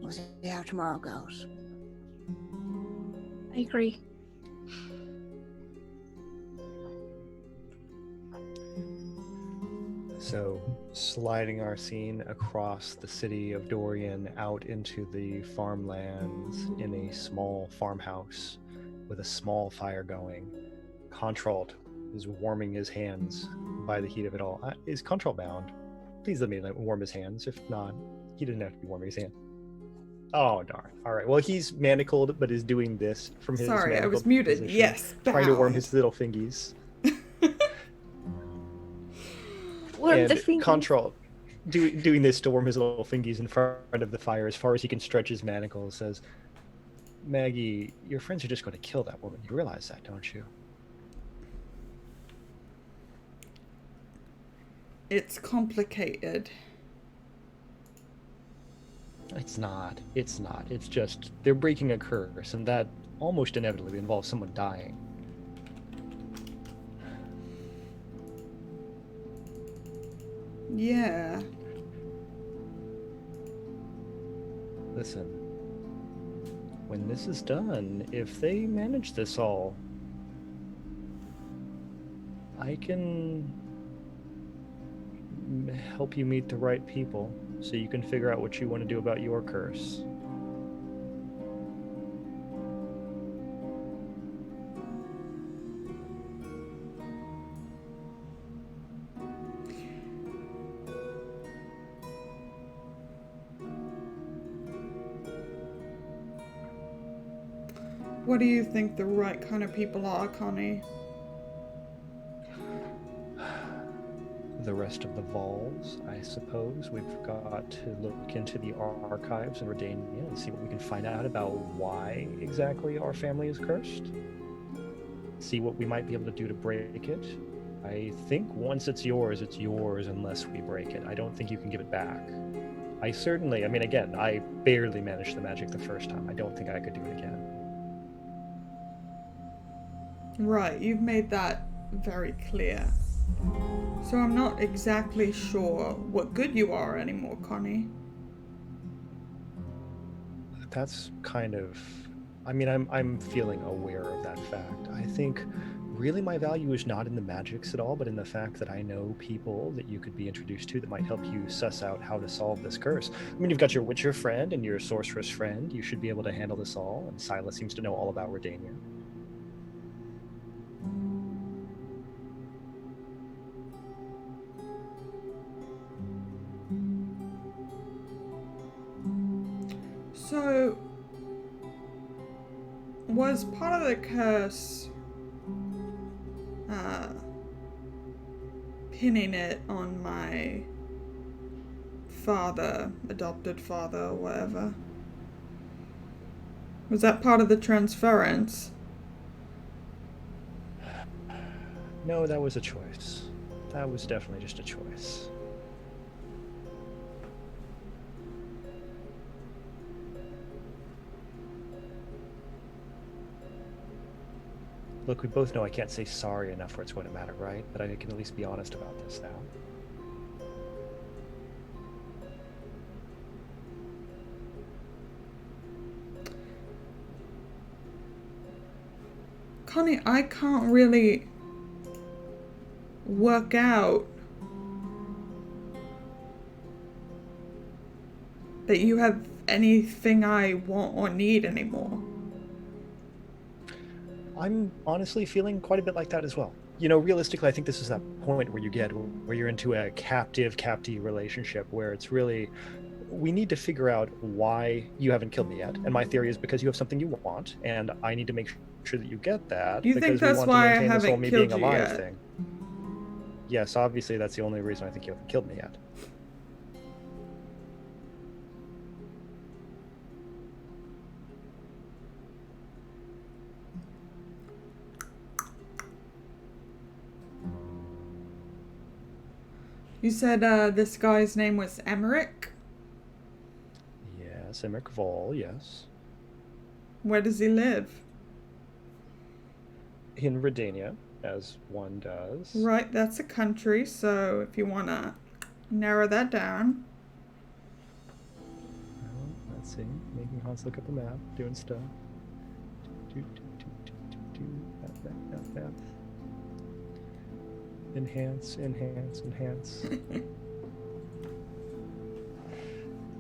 We'll see how tomorrow goes. I agree. So, sliding our scene across the city of Dorian out into the farmlands in a small farmhouse with a small fire going. Contralt is warming his hands by the heat of it all. Is Contralt bound? Please let me warm his hands. If not, he didn't have to be warming his hand. Oh, darn. All right. Well, he's manacled, but is doing this from his Sorry, I was manacled muted. position, Yes, trying to warm bound. his little fingies. Warm And the fingers. Contralt, doing this to warm his little fingies in front of the fire as far as he can stretch his manacles, says, Maggie, your friends are just going to kill that woman. You realize that, don't you? It's complicated. It's not. It's not. It's just they're breaking a curse, and that almost inevitably involves someone dying. Yeah. Listen, when this is done, if they manage this all, I can help you meet the right people so you can figure out what you want to do about your curse. What do you think the right kind of people are, Connie? The rest of the Vols, I suppose. We've got to look into the archives in Redania and see what we can find out about why exactly our family is cursed. See what we might be able to do to break it. I think once it's yours unless we break it. I don't think you can give it back. I mean, again, I barely managed the magic the first time. I don't think I could do it again. Right, you've made that very clear. So I'm not exactly sure what good you are anymore, Connie. That's kind of, I mean, I'm feeling aware of that fact. I think really my value is not in the magics at all, but in the fact that I know people that you could be introduced to that might help you suss out how to solve this curse. I mean, you've got your Witcher friend and your Sorceress friend. You should be able to handle this all, and Silas seems to know all about Redania. So, was part of the curse pinning it on my father, adopted father, or whatever? Was that part of the transference? No, that was a choice. That was definitely just a choice. Look, we both know I can't say sorry enough where it's going to matter, right? But I can at least be honest about this now. Connie, I can't really work out that you have anything I want or need anymore. I'm honestly feeling quite a bit like that as well. You know, realistically, I think this is that point where you're into a captive-captee relationship where it's really we need to figure out why you haven't killed me yet. And my theory is because you have something you want, and I need to make sure that you get that. Do you think because we that's want why I to maintain this whole haven't me killed being you alive yet? thing. Yes, obviously that's the only reason I think you haven't killed me yet. You said this guy's name was Emmerich? Yes, Emmerich Vol, yes. Where does he live? In Redania, as one does. Right, that's a country, so if you want to narrow that down. Well, let's see. Making Hans look up a map, doing stuff. Map. Enhance.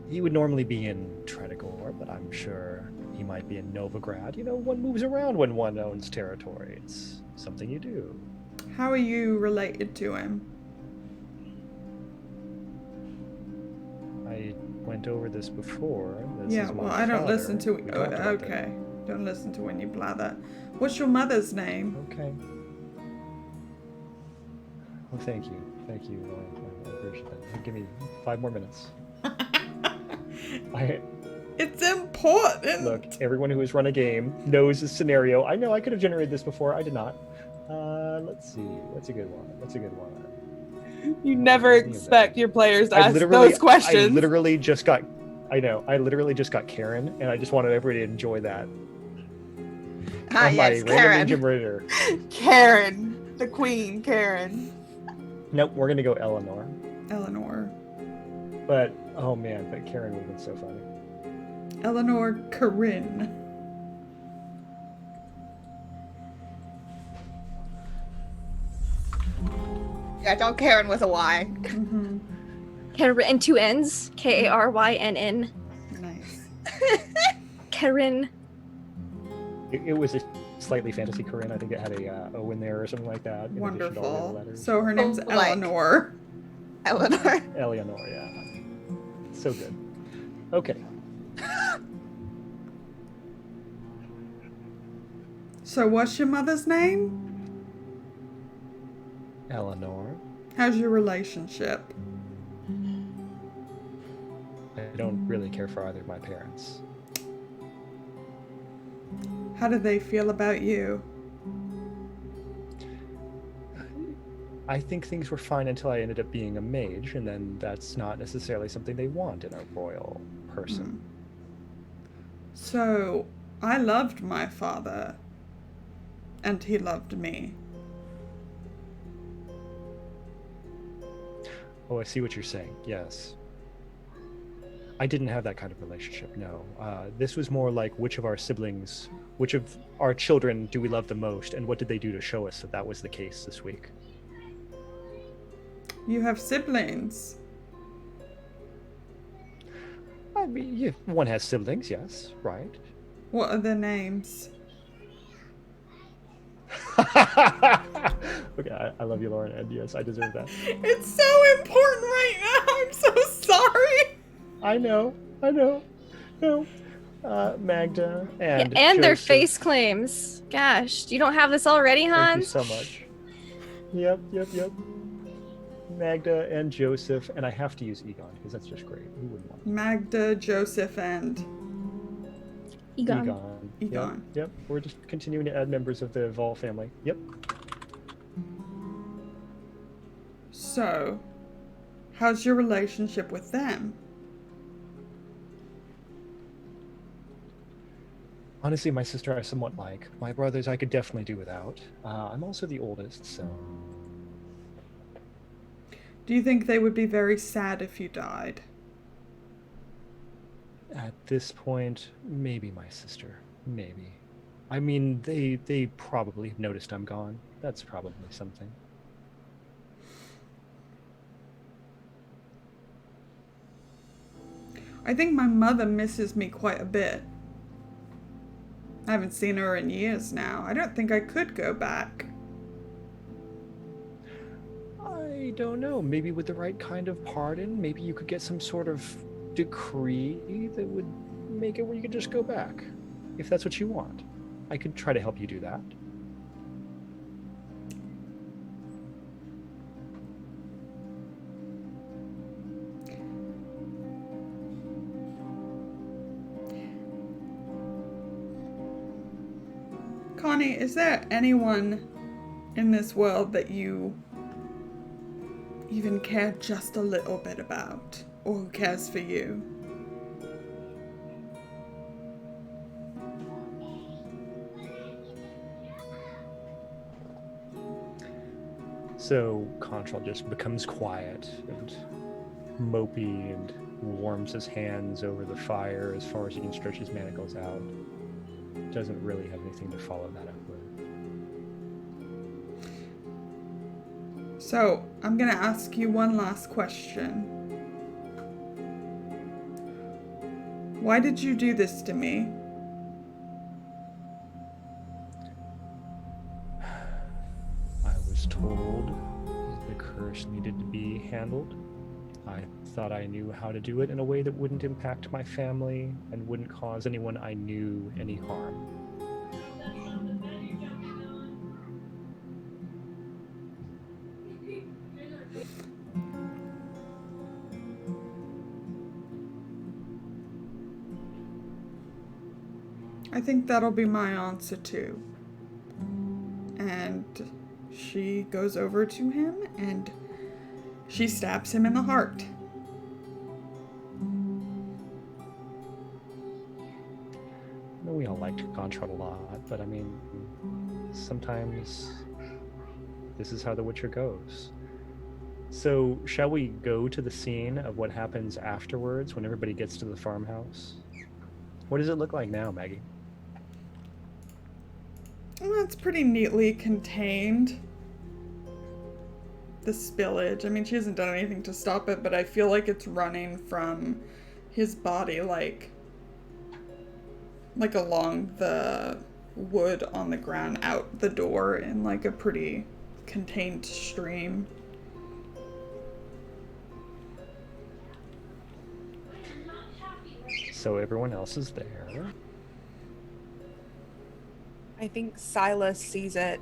He would normally be in Trenigor, but I'm sure he might be in Novigrad. You know, one moves around when one owns territory. It's something you do. How are you related to him? I went over this before. This Yeah, is my well, I don't father. listen to... We Oh, talked about that. okay. Don't listen to when you blather. What's your mother's name? Okay. Well, thank you. Thank you. I appreciate that. Give me 5 more minutes. It's important. Look, everyone who has run a game knows this scenario. I know I could have generated this before. I did not. Let's see. What's a good one? You never Any of expect that. your players to I ask literally- those questions. I literally just got Karen, and I just wanted everybody to enjoy that. Ah, On my yes, random Karen. generator. Karen, the queen, Karen. Nope, we're gonna go Eleanor. Eleanor. But oh man, but Karen would have been so funny. Eleanor Corinne. Yeah, don't Karen with a Y. Mm-hmm. Karen, 2 N's. Karynn. Nice. Karen. It was a slightly fantasy Corinne. I think it had a O in there or something like that. in addition to all the other Wonderful. letters. So her name's Like- Eleanor. Eleanor. Eleanor, yeah. So good. Okay. So what's your mother's name? Eleanor. How's your relationship? I don't really care for either of my parents. How do they feel about you? I think things were fine until I ended up being a mage, and then that's not necessarily something they want in a royal person. So, I loved my father, and he loved me. Oh, I see what you're saying. Yes. I didn't have that kind of relationship, no. This was more like which of our children do we love the most, and what did they do to show us that that was the case this week? You have siblings. I mean, yeah, one has siblings, yes, right. What are their names? Okay, I love you, Lauren, and yes, I deserve that. It's so important right now. I'm so sorry. I know. No. Magda and And their Joseph. face claims. Gosh, you don't have this already, Thank you Hans? so much. Yep. Magda and Joseph, and I have to use Egon because that's just great. Who wouldn't want Magda, Joseph, and Egon. Egon. Yep. We're just continuing to add members of the Vol family. Yep. So, how's your relationship with them? Honestly, my sister I somewhat like. My brothers I could definitely do without. I'm also the oldest, so Do you think they would be very sad if you died? at this point, maybe my sister. Maybe. I mean, they probably have noticed I'm gone. That's probably something. I think my mother misses me quite a bit. I haven't seen her in years now. I don't think I could go back. I don't know. Maybe with the right kind of pardon, maybe you could get some sort of decree that would make it where you could just go back, if that's what you want. I could try to help you do that. Connie, is there anyone in this world that you even care just a little bit about, or who cares for you? So Contral just becomes quiet and mopey and warms his hands over the fire as far as he can stretch his manacles out. Doesn't really have anything to follow that up with. So, I'm gonna ask you one last question. Why did you do this to me? I was told the curse needed to be handled. I thought I knew how to do it in a way that wouldn't impact my family and wouldn't cause anyone I knew any harm. I think that'll be my answer too. And she goes over to him and she stabs him in the heart. I know we all liked Contral a lot, but I mean, sometimes this is how The Witcher goes. So, shall we go to the scene of what happens afterwards when everybody gets to the farmhouse? What does it look like now, Maggie? Well, it's pretty neatly contained. The spillage. I mean, she hasn't done anything to stop it, but I feel like it's running from his body, like along the wood on the ground out the door in like a pretty contained stream. So everyone else is there. I think Silas sees it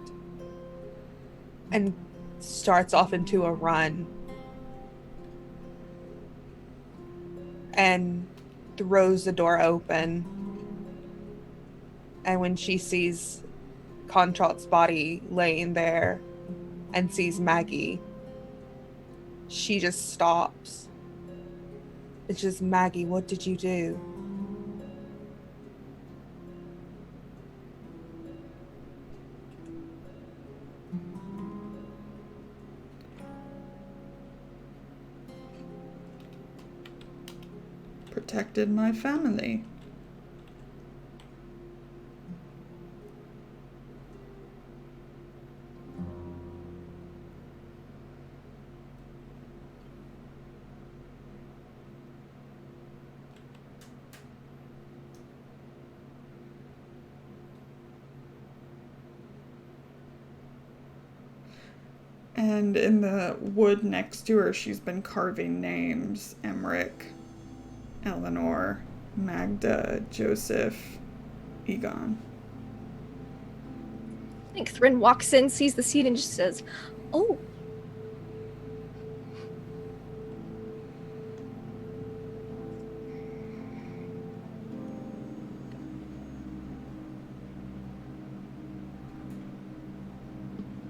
and starts off into a run and throws the door open. And when she sees Contralt's body laying there and sees Maggie, she just stops. It's just, Maggie, what did you do? Protected my family. And in the wood next to her, she's been carving names. Emmerich, Eleanor, Magda, Joseph, Egon. I think Thrin walks in, sees the scene, and just says, "Oh."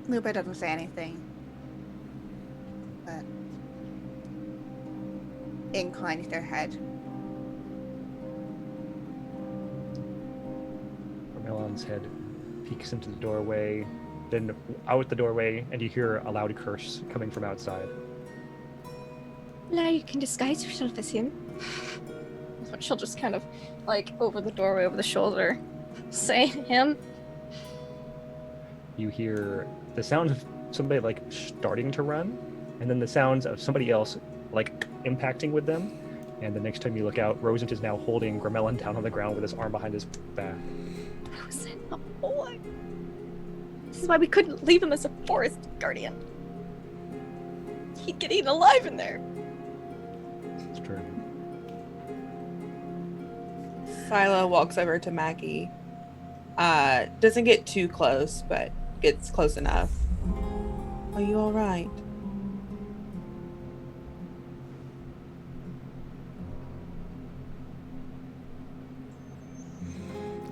Lupa doesn't say anything, but inclines their head. Melon's head peeks into the doorway, then out the doorway, and you hear a loud curse coming from outside. Now you can disguise yourself as him. She'll just kind of, like, over the doorway, over the shoulder, say him. You hear the sound of somebody, like, starting to run, and then the sounds of somebody else, like, impacting with them. And the next time you look out, Rosent is now holding Gramelin down on the ground with his arm behind his back. Rosent, a boy. This is why we couldn't leave him as a forest guardian. He'd get eaten alive in there. It's true. Sila walks over to Maggie. Doesn't get too close, but gets close enough. Are you all right?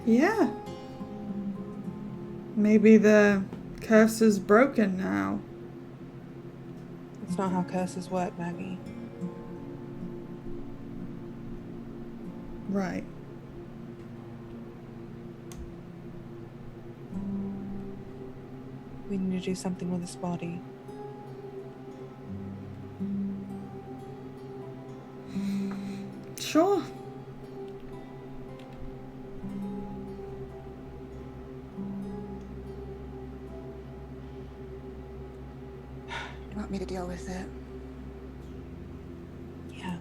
Yeah. Maybe the curse is broken now. That's not how curses work, Maggie. Right. We need to do something with this body. Sure. You want me to deal with it? Yeah,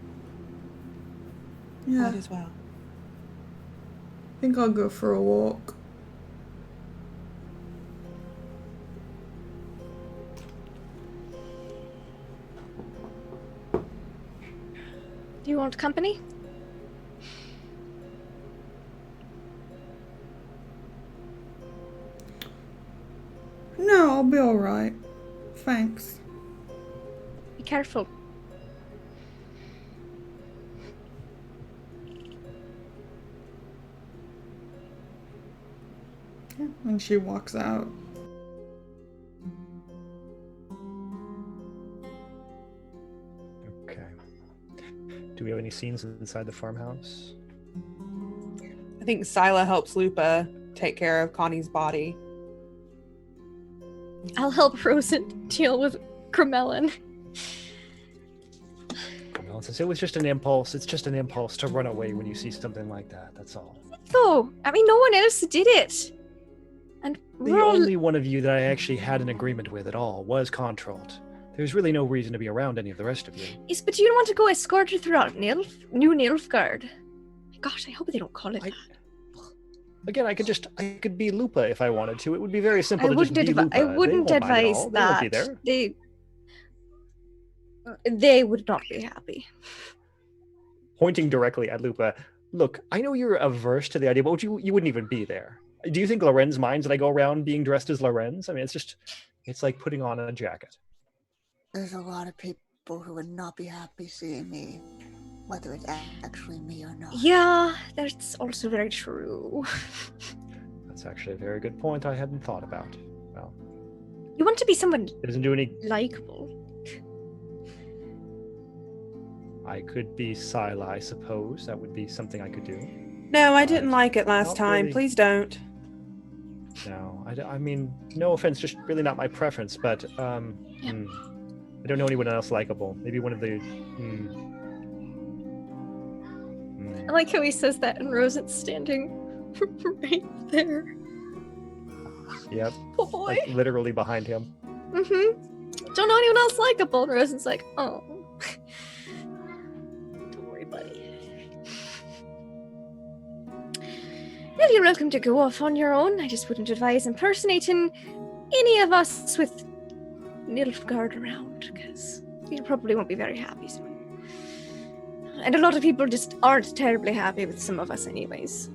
Yeah. might as well. I think I'll go for a walk. Do you want company? No, I'll be alright. Thanks. Be careful. Yeah. And she walks out. Okay. Do we have any scenes inside the farmhouse? I think Sila helps Lupa take care of Connie's body. I'll help Rosen deal with Cremelin. Well, since it was just an impulse, it's just an impulse to run away when you see something like that. That's all. Though, I mean, no one else did it. And The we're all... only one of you that I actually had an agreement with at all was Contralt. There's really no reason to be around any of the rest of you. Yes, but you don't want to go escort her throughout New Nilfgaard. Gosh, I hope they don't call it that. Again, I could be Lupa if I wanted to. It would be very simple I to just wouldn't, be Lupa. I wouldn't They won't mind at advise all. They won't be that. there. They would not be happy. Pointing directly at Lupa. Look, I know you're averse to the idea, but you wouldn't even be there. Do you think Lorenz minds that I go around being dressed as Lorenz? I mean, it's like putting on a jacket. There's a lot of people who would not be happy seeing me, whether it's actually me or not. Yeah, that's also very true. That's actually a very good point I hadn't thought about. Well, You want to be someone it doesn't do any. likable. I could be Sila, I suppose. That would be something I could do. No, I didn't like it last Not time. really. Please don't. No, I mean, no offense, just really not my preference. But I don't know anyone else likable. Maybe one of the. I like how he says that and Rosen's standing right there. Yep, Oh boy. like literally behind him. Don't know anyone else likable. And Rosen's like, oh. Don't worry, buddy. Well, you're welcome to go off on your own. I just wouldn't advise impersonating any of us with Nilfgaard around, because you probably won't be very happy soon. And a lot of people just aren't terribly happy with some of us anyways.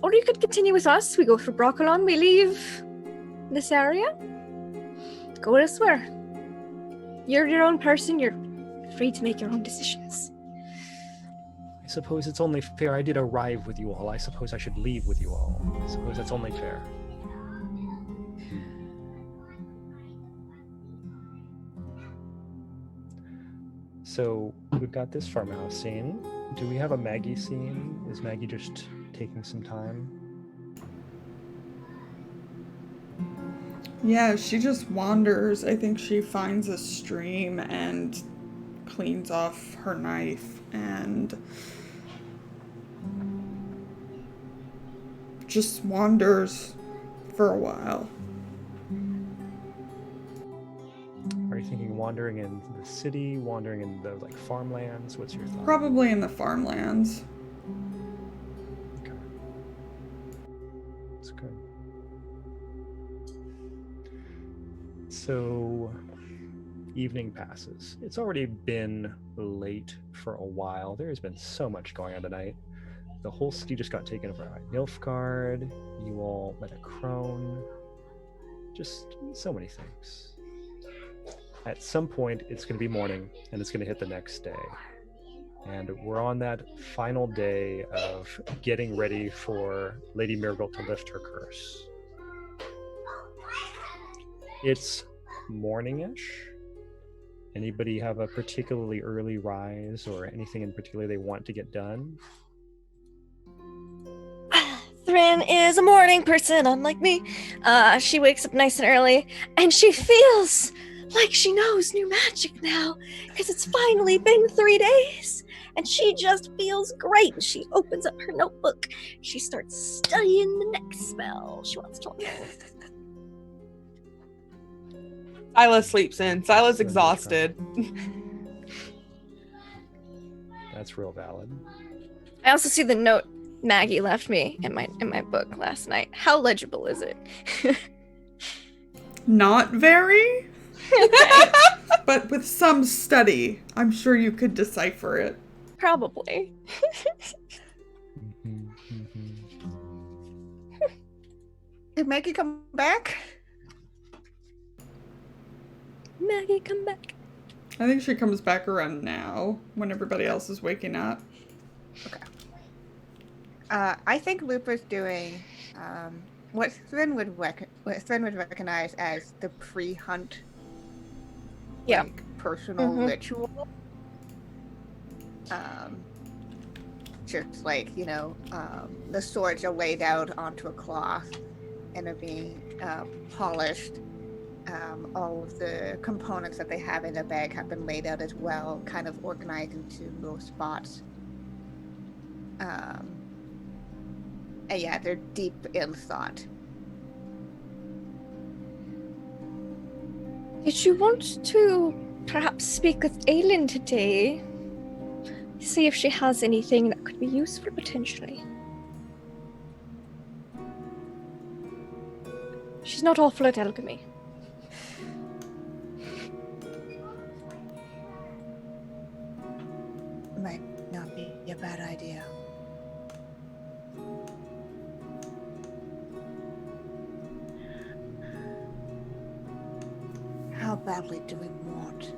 Or you could continue with us. We go through Broccolon, we leave this area, go elsewhere. You're your own person, you're free to make your own decisions. I suppose it's only fair. I did arrive with you all. I suppose I should leave with you all. I suppose that's only fair. So we've got this farmhouse scene. Do we have a Maggie scene? Is Maggie just taking some time? Yeah, she just wanders. I think she finds a stream and cleans off her knife and just wanders for a while. Are you thinking wandering in the city, wandering in the like farmlands? What's your thought? Probably in the farmlands. Okay. That's good. So evening passes. It's already been late for a while. There's been so much going on tonight. The whole city just got taken over by Nilfgaard. You all met a crone. Just so many things. At some point, it's going to be morning, and it's going to hit the next day. And we're on that final day of getting ready for Lady Miracle to lift her curse. It's morning-ish. Anybody have a particularly early rise or anything in particular they want to get done? Thrin is a morning person, unlike me. She wakes up nice and early, and she feels like she knows new magic now, because it's finally been 3 days, and she just feels great. She opens up her notebook. She starts studying the next spell she wants to learn. Sila sleeps in. Sila's exhausted. That's real valid. I also see the note Maggie left me in my book last night. How legible is it? Not very, but with some study, I'm sure you could decipher it. Probably. Did Maggie come back? Maggie, come back. I think she comes back around now, when everybody else is waking up. Okay. I think Lupa's doing what Thrin would recognize as the pre-hunt, Yeah. personal ritual. Just like, the swords are laid out onto a cloth and are being polished. All of the components that they have in the bag have been laid out as well, kind of organized into little spots. And yeah, they're deep in thought. Did you want to perhaps speak with Aelin today? See if she has anything that could be useful potentially. She's not awful at alchemy. Might not be a bad idea. How badly do we want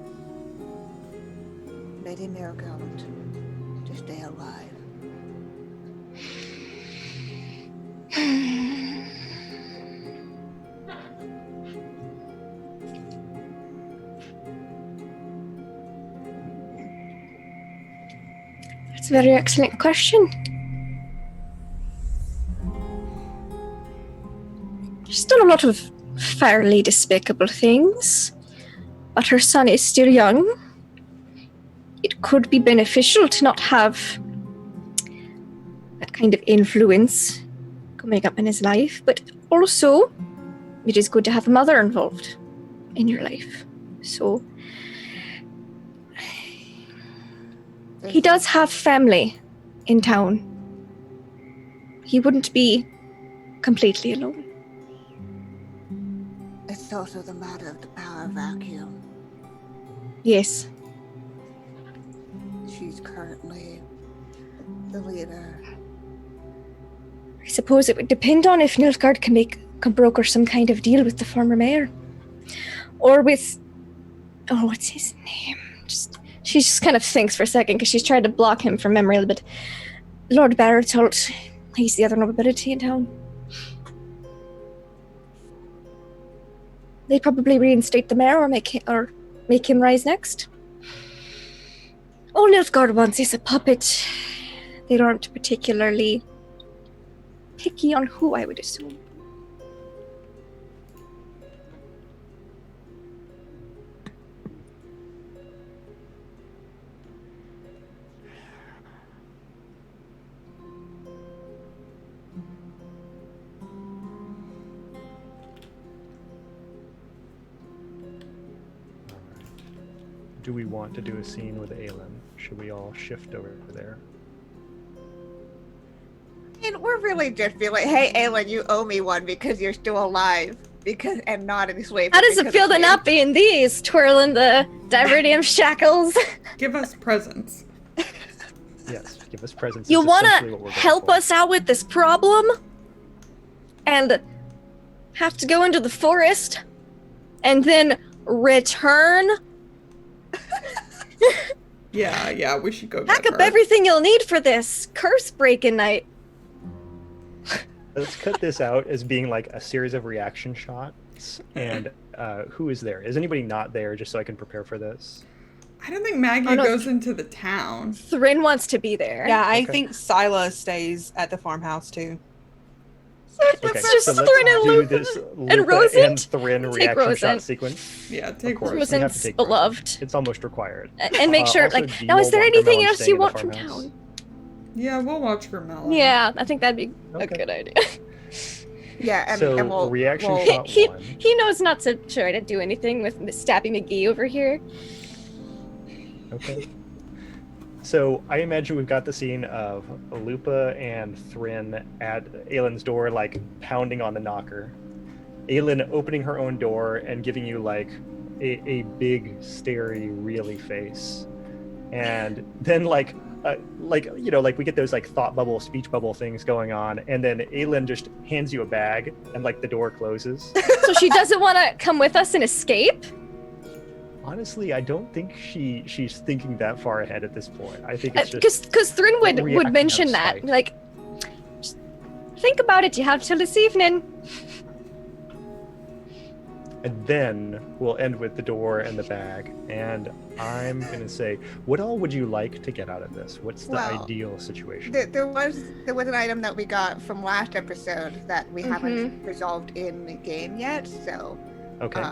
Lady Marigold to stay alive? That's a very excellent question. She's done a lot of fairly despicable things, but her son is still young. It could be beneficial to not have that kind of influence coming up in his life, but also it is good to have a mother involved in your life. So he does have family in town. He wouldn't be completely alone. It's also the matter of the power vacuum. Yes. She's currently the leader. I suppose it would depend on if Nilfgaard can broker some kind of deal with the former mayor. Or with... Oh, what's his name? She just kind of thinks for a second because she's tried to block him from memory a little bit. Lord Barretolt, he's the other nobility in town. They'd probably reinstate the mayor or make him rise next. All Nilfgaard wants is a puppet. They aren't particularly picky on who, I would assume. Do we want to do a scene with Aelin? Should we all shift over there? And we're really just feeling, hey, Aelin, you owe me one because you're still alive. and not in slavery. How does it because feel of to him. not be in these, twirling the divertium shackles? Give us presents. Yes, give us presents. You is want essentially what to we're going help for. us out with this problem? And have to go into the forest and then return? Yeah, we should go Pack get up her. everything you'll need for this curse breaking night. Let's cut this out as being like a series of reaction shots. And who is there? Is anybody not there, just so I can prepare for this? I don't think Maggie Oh, no. goes into the town. Thrin wants to be there. Yeah, I Okay. think Scylla stays at the farmhouse too. Okay, just so Thrin let's and do Lupa this and Lupa Rosent. and Thrin Take reaction Rosent. shot sequence. Yeah, Of take course, her. we have to Rosent's take beloved. Rosent. It's almost required. And make sure, Also, like, do you now is all there want anything Carmella else staying you in the want from farmhouse? town? Yeah, we'll watch Carmella. Yeah, I think that'd be a Okay. good idea. Yeah, and, So, and we'll reaction we'll- shot he, one. he knows not to try to do anything with Miss Stabby McGee over here. Okay. So I imagine we've got the scene of Lupa and Thrin at Aylin's door, like pounding on the knocker. Aylin opening her own door and giving you like a big, starey, really face. And then like you know, like we get those like thought bubble, speech bubble things going on, and then Aylin just hands you a bag and like the door closes. So she doesn't want to come with us and escape? Honestly, I don't think she's thinking that far ahead at this point. I think it's just Because Thrin would reacting out mention of that. spite. Like, just think about it. You have till this evening. And then we'll end with the door and the bag. And I'm going to say, what all would you like to get out of this? What's the Well, ideal situation? There was an item that we got from last episode that we haven't resolved in the game yet. So Okay.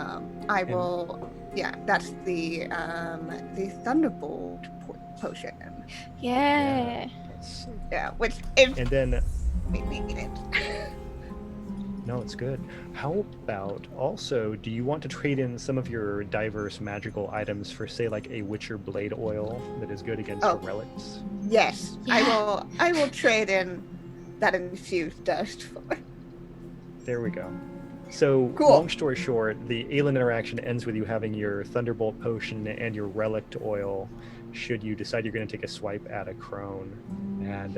I will. Yeah, that's the Thunderbolt potion. Yeah. Yes. Yeah, which is And then, we need it. no, it's good. How about also, do you want to trade in some of your diverse magical items for, say, like a Witcher blade oil that is good against Oh. relics? Yes, Yeah. I will trade in that infused dust for. There we go. So, Cool. long story short, the Aylin interaction ends with you having your Thunderbolt potion and your relict oil, should you decide you're going to take a swipe at a crone. And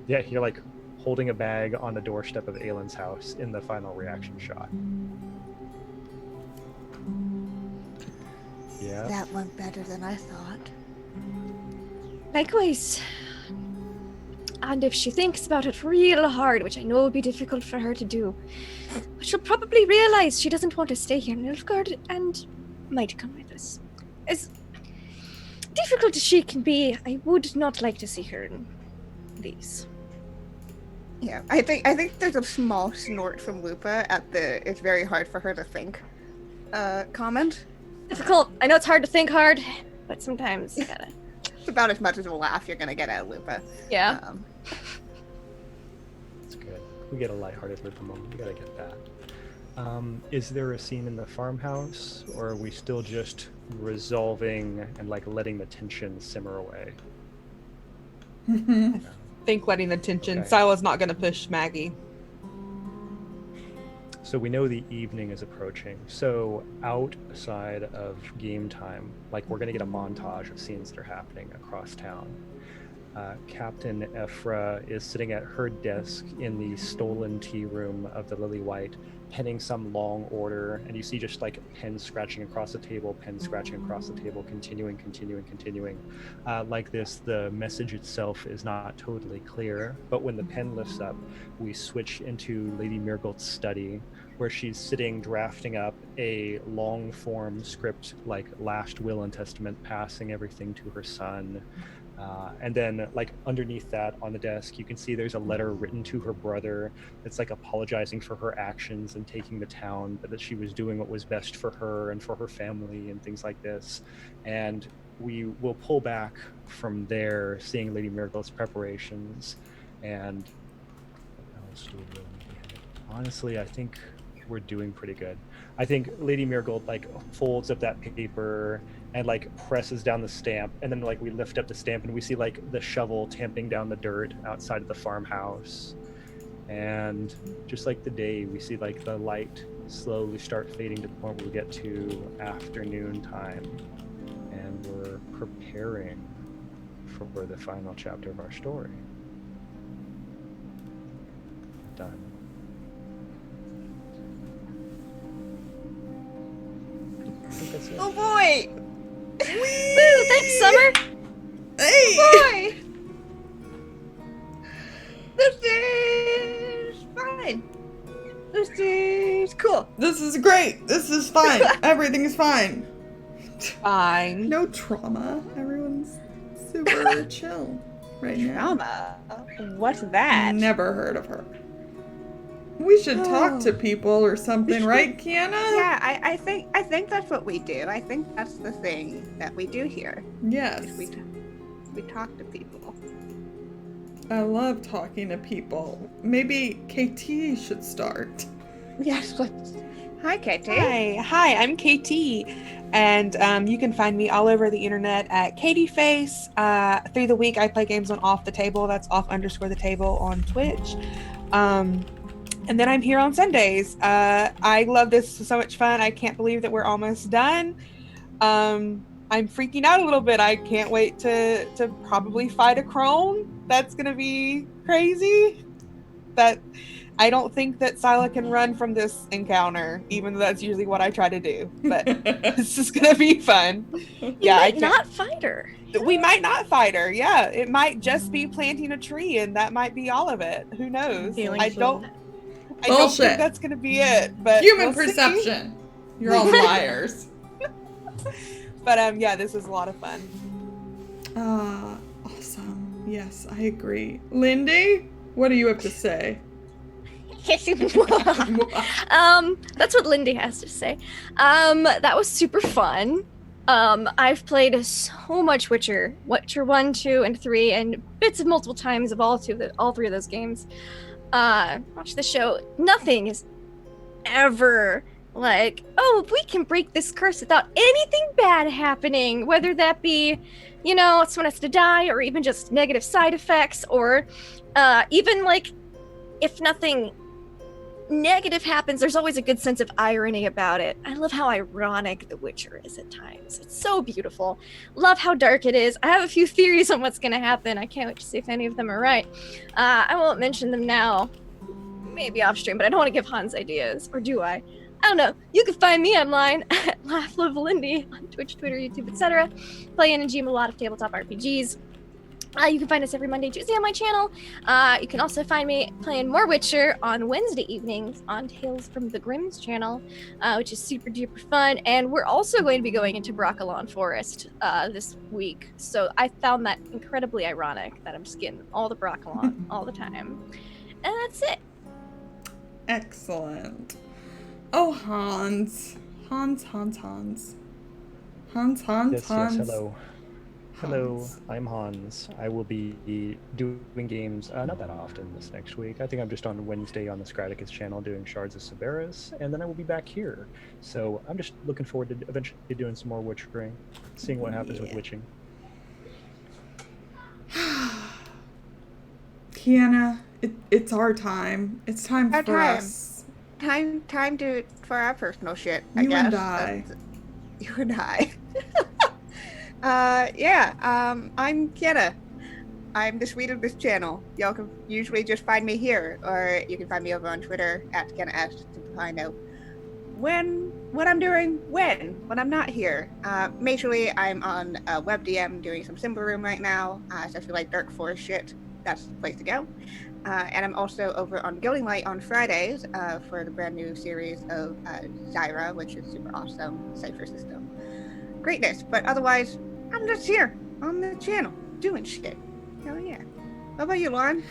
yeah, you're like holding a bag on the doorstep of Aylin's house in the final reaction shot. Yeah. That went better than I thought. Likewise. And if she thinks about it real hard, which I know will be difficult for her to do, she'll probably realize she doesn't want to stay here in Nilfgaard and might come with us. As difficult as she can be, I would not like to see her in these. Yeah, I think there's a small snort from Lupa at the "it's very hard for her to think" comment. Difficult. I know it's hard to think hard, but sometimes you gotta. It's about as much as a laugh you're gonna get out of Lupa. Yeah. That's good. We get a lighthearted Lupa moment. We gotta get that. Is there a scene in the farmhouse, or are we still just resolving and like letting the tension simmer away? Think letting the tension. Okay. Scylla's not going to push Maggie. So we know the evening is approaching. So outside of game time, like we're gonna get a montage of scenes that are happening across town. Captain Ephra is sitting at her desk in the stolen tea room of the Lily White, penning some long order, and you see just like pen scratching across the table, pen scratching across the table, continuing. Like this, the message itself is not totally clear, but when the pen lifts up, we switch into Lady Mirgult's study, where she's sitting drafting up a long form script like last will and testament, passing everything to her son. And then like underneath that on the desk, you can see there's a letter written to her brother that's like apologizing for her actions and taking the town, but that she was doing what was best for her and for her family and things like this. And we will pull back from there, seeing Lady Mirgult's preparations. And what else do we really need to hit? Honestly, I think we're doing pretty good. I think Lady Mirgult like folds up that paper and like presses down the stamp, and then like we lift up the stamp and we see like the shovel tamping down the dirt outside of the farmhouse. And just like the day, we see like the light slowly start fading to the point where we get to afternoon time, and we're preparing for the final chapter of our story. Done. I think that's it. Oh boy! Woo! Thanks, Summer. Hey! Boy! This is fine. This is cool. This is great. This is fine. Everything is fine. Fine. No trauma. Everyone's super chill right now. Trauma. What's that? Never heard of her. We should talk to people or something, should. right, Kiana? Yeah, I think that's what we do. I think that's the thing that we do here. Yes. Is we talk to people. I love talking to people. Maybe KT should start. Yes, let's. Hi, KT. Hi, I'm KT, and you can find me all over the internet at KTFace. Through the week, I play games on Off the Table. That's off_the table on Twitch. And then I'm here on Sundays. I love this. It's so much fun. I can't believe that we're almost done. I'm freaking out a little bit. I can't wait to probably fight a crone. That's gonna be crazy. That I don't think that Sila can run from this encounter, even though that's usually what I try to do. But this is gonna be fun. Yeah, I You might can't. not fight her. We might not fight her. Yeah, it might just be planting a tree, and that might be all of it. Who knows? I don't Bullshit. think that's gonna be it. But Human we'll see. perception. You're all liars. But yeah, this is a lot of fun. Awesome. Yes, I agree. Lindy, what do you have to say? That's what Lindy has to say. That was super fun. I've played so much Witcher 1, 2, and 3, and bits of multiple times of all three of those games. Watch the show. Nothing is ever like, oh, we can break this curse without anything bad happening, whether that be, someone has to die, or even just negative side effects, or even like, if nothing negative happens, there's always a good sense of irony about it. I love how ironic The Witcher is at times. It's so beautiful. Love how dark it is. I have a few theories on what's going to happen. I can't wait to see if any of them are right. I won't mention them now. Maybe off stream, but I don't want to give Hans ideas. Or do I? I don't know. You can find me online at LaughLoveLindy on Twitch, Twitter, YouTube, etc. Playing and GM a lot of tabletop RPGs. You can find us every Monday, Tuesday on my channel. You can also find me playing more Witcher on Wednesday evenings on Tales from the Grimm's channel, which is super duper fun. And we're also going to be going into Broccolon Forest this week. So I found that incredibly ironic that I'm just getting all the Broccolon all the time. And that's it. Excellent. Oh, Hans. Hans. Yes, Hans. hello. Hello, Hans. I'm Hans. I will be doing games not that often this next week. I think I'm just on Wednesday on the Scraticus channel doing Shards of Severus, and then I will be back here. So I'm just looking forward to eventually doing some more witchering, seeing what happens with witching. Kiana, it's our time. It's time Our for time. us. Time to for our personal shit. I You guess. and I. You and I. I'm Kiana. I'm the sweet of this channel. Y'all can usually just find me here, or you can find me over on Twitter at KianaS to find out what I'm doing when I'm not here. Majorly, I'm on WebDM doing some Symbol Room right now. So if you like Dark Forest shit, that's the place to go. And I'm also over on Guilding Light on Fridays for the brand new series of Zyra, which is super awesome cipher system. Greatness, but otherwise, I'm just here on the channel doing shit. Hell yeah. How about you, Lauren?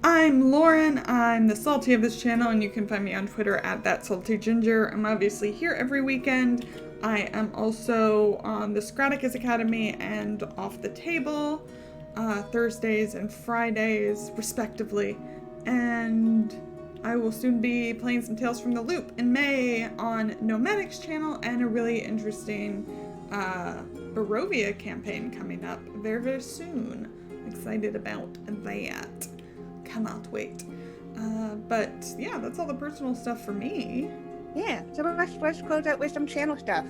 I'm Lauren. I'm the salty of this channel, and you can find me on Twitter at ThatSaltyGinger. I'm obviously here every weekend. I am also on the Scraticus Academy and Off the Table, Thursdays and Fridays, respectively. And I will soon be playing some Tales from the Loop in May on Nomadic's channel, and a really interesting Barovia campaign coming up very, very soon. Excited about that. Cannot wait. But yeah, that's all the personal stuff for me. Yeah, so let's close out with some channel stuff.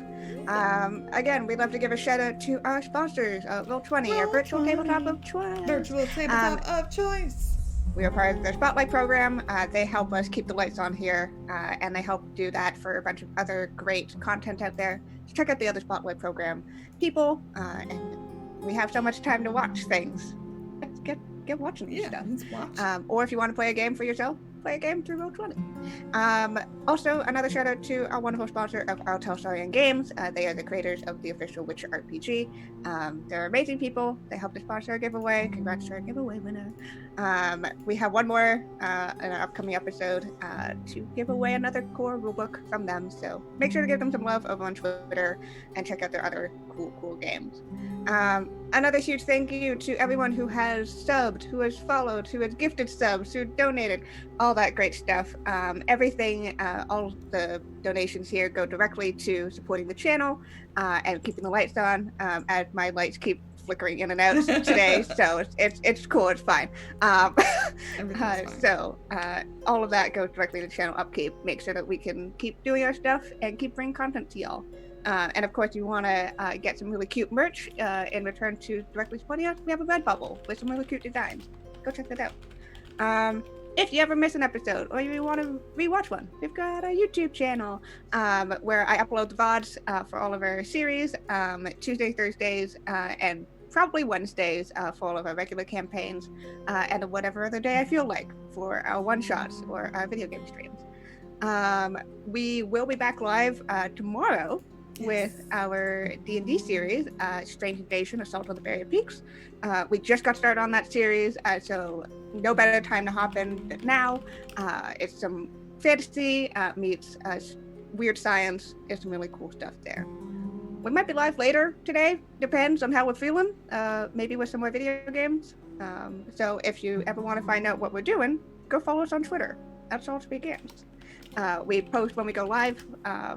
Again, we'd love to give a shout out to our sponsors, Roll20, our virtual tabletop of choice. Virtual tabletop of choice. We are part of their Spotlight program. They help us keep the lights on here, and they help do that for a bunch of other great content out there. So check out the other Spotlight program people, and we have so much time to watch things. Let's get watching this stuff. Let's watch. Or if you want to play a game for yourself, play a game through Roll20. Also, another shout out to our wonderful sponsor of Our Telsarian Games. They are the creators of the official Witcher RPG. They're amazing people. They helped to sponsor our giveaway. Congrats to our giveaway winner. We have one more in our upcoming episode to give away another core rulebook from them. So make sure to give them some love over on Twitter and check out their other cool games. Another huge thank you to everyone who has subbed, who has followed, who has gifted subs, who donated, all that great stuff. Everything, all the donations here go directly to supporting the channel and keeping the lights on, as my lights keep flickering in and out today, so it's cool, it's fine. Fine. So all of that goes directly to channel upkeep, make sure that we can keep doing our stuff and keep bringing content to y'all. And of course, you want to get some really cute merch in return to directly supporting us. We have a Redbubble with some really cute designs. Go check that out. If you ever miss an episode or you want to rewatch one, we've got a YouTube channel where I upload the VODs for all of our series, Tuesdays, Thursdays, and probably Wednesdays for all of our regular campaigns, and whatever other day I feel like for our one-shots or our video game streams. We will be back live tomorrow with our D&D series, Strange Invasion, Assault on the Barrier Peaks. We just got started on that series, so no better time to hop in than now. It's some fantasy meets weird science. It's some really cool stuff there. We might be live later today, depends on how we're feeling, maybe with some more video games. So if you ever want to find out what we're doing, go follow us on Twitter. That's all Speak Games. We post when we go live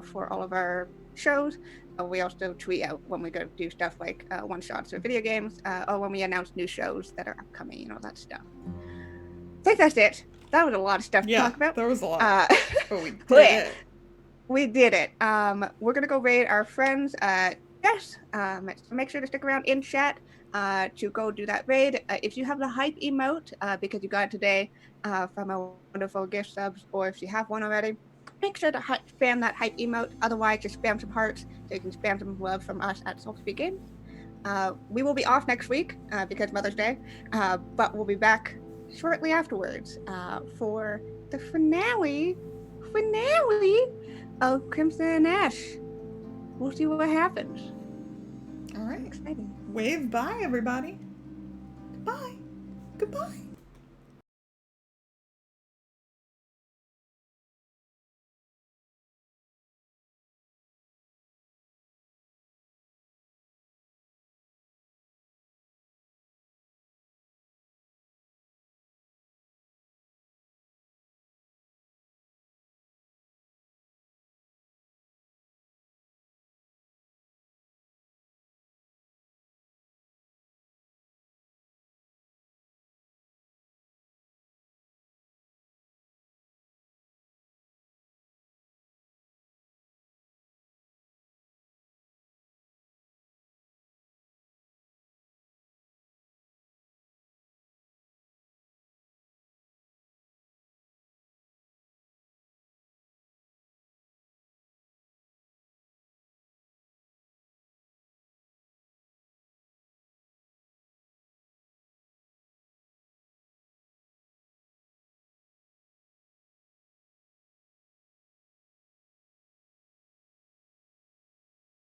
for all of our shows. We also tweet out when we go do stuff like one-shots or video games, or when we announce new shows that are upcoming and all that stuff. I think that's it. That was a lot of stuff to talk about. There was a lot. But we did it. We did it. We're going to go raid our friends. Yes. So make sure to stick around in chat to go do that raid. If you have the hype emote, because you got it today from our wonderful gift subs, or if you have one already, make sure to spam that hype emote. Otherwise, just spam some hearts so you can spam some love from us at Soul Speak Games. We will be off next week because Mother's Day, but we'll be back shortly afterwards for the finale of Crimson and Ash. We'll see what happens. All right. Exciting. Wave bye, everybody. Goodbye. Goodbye.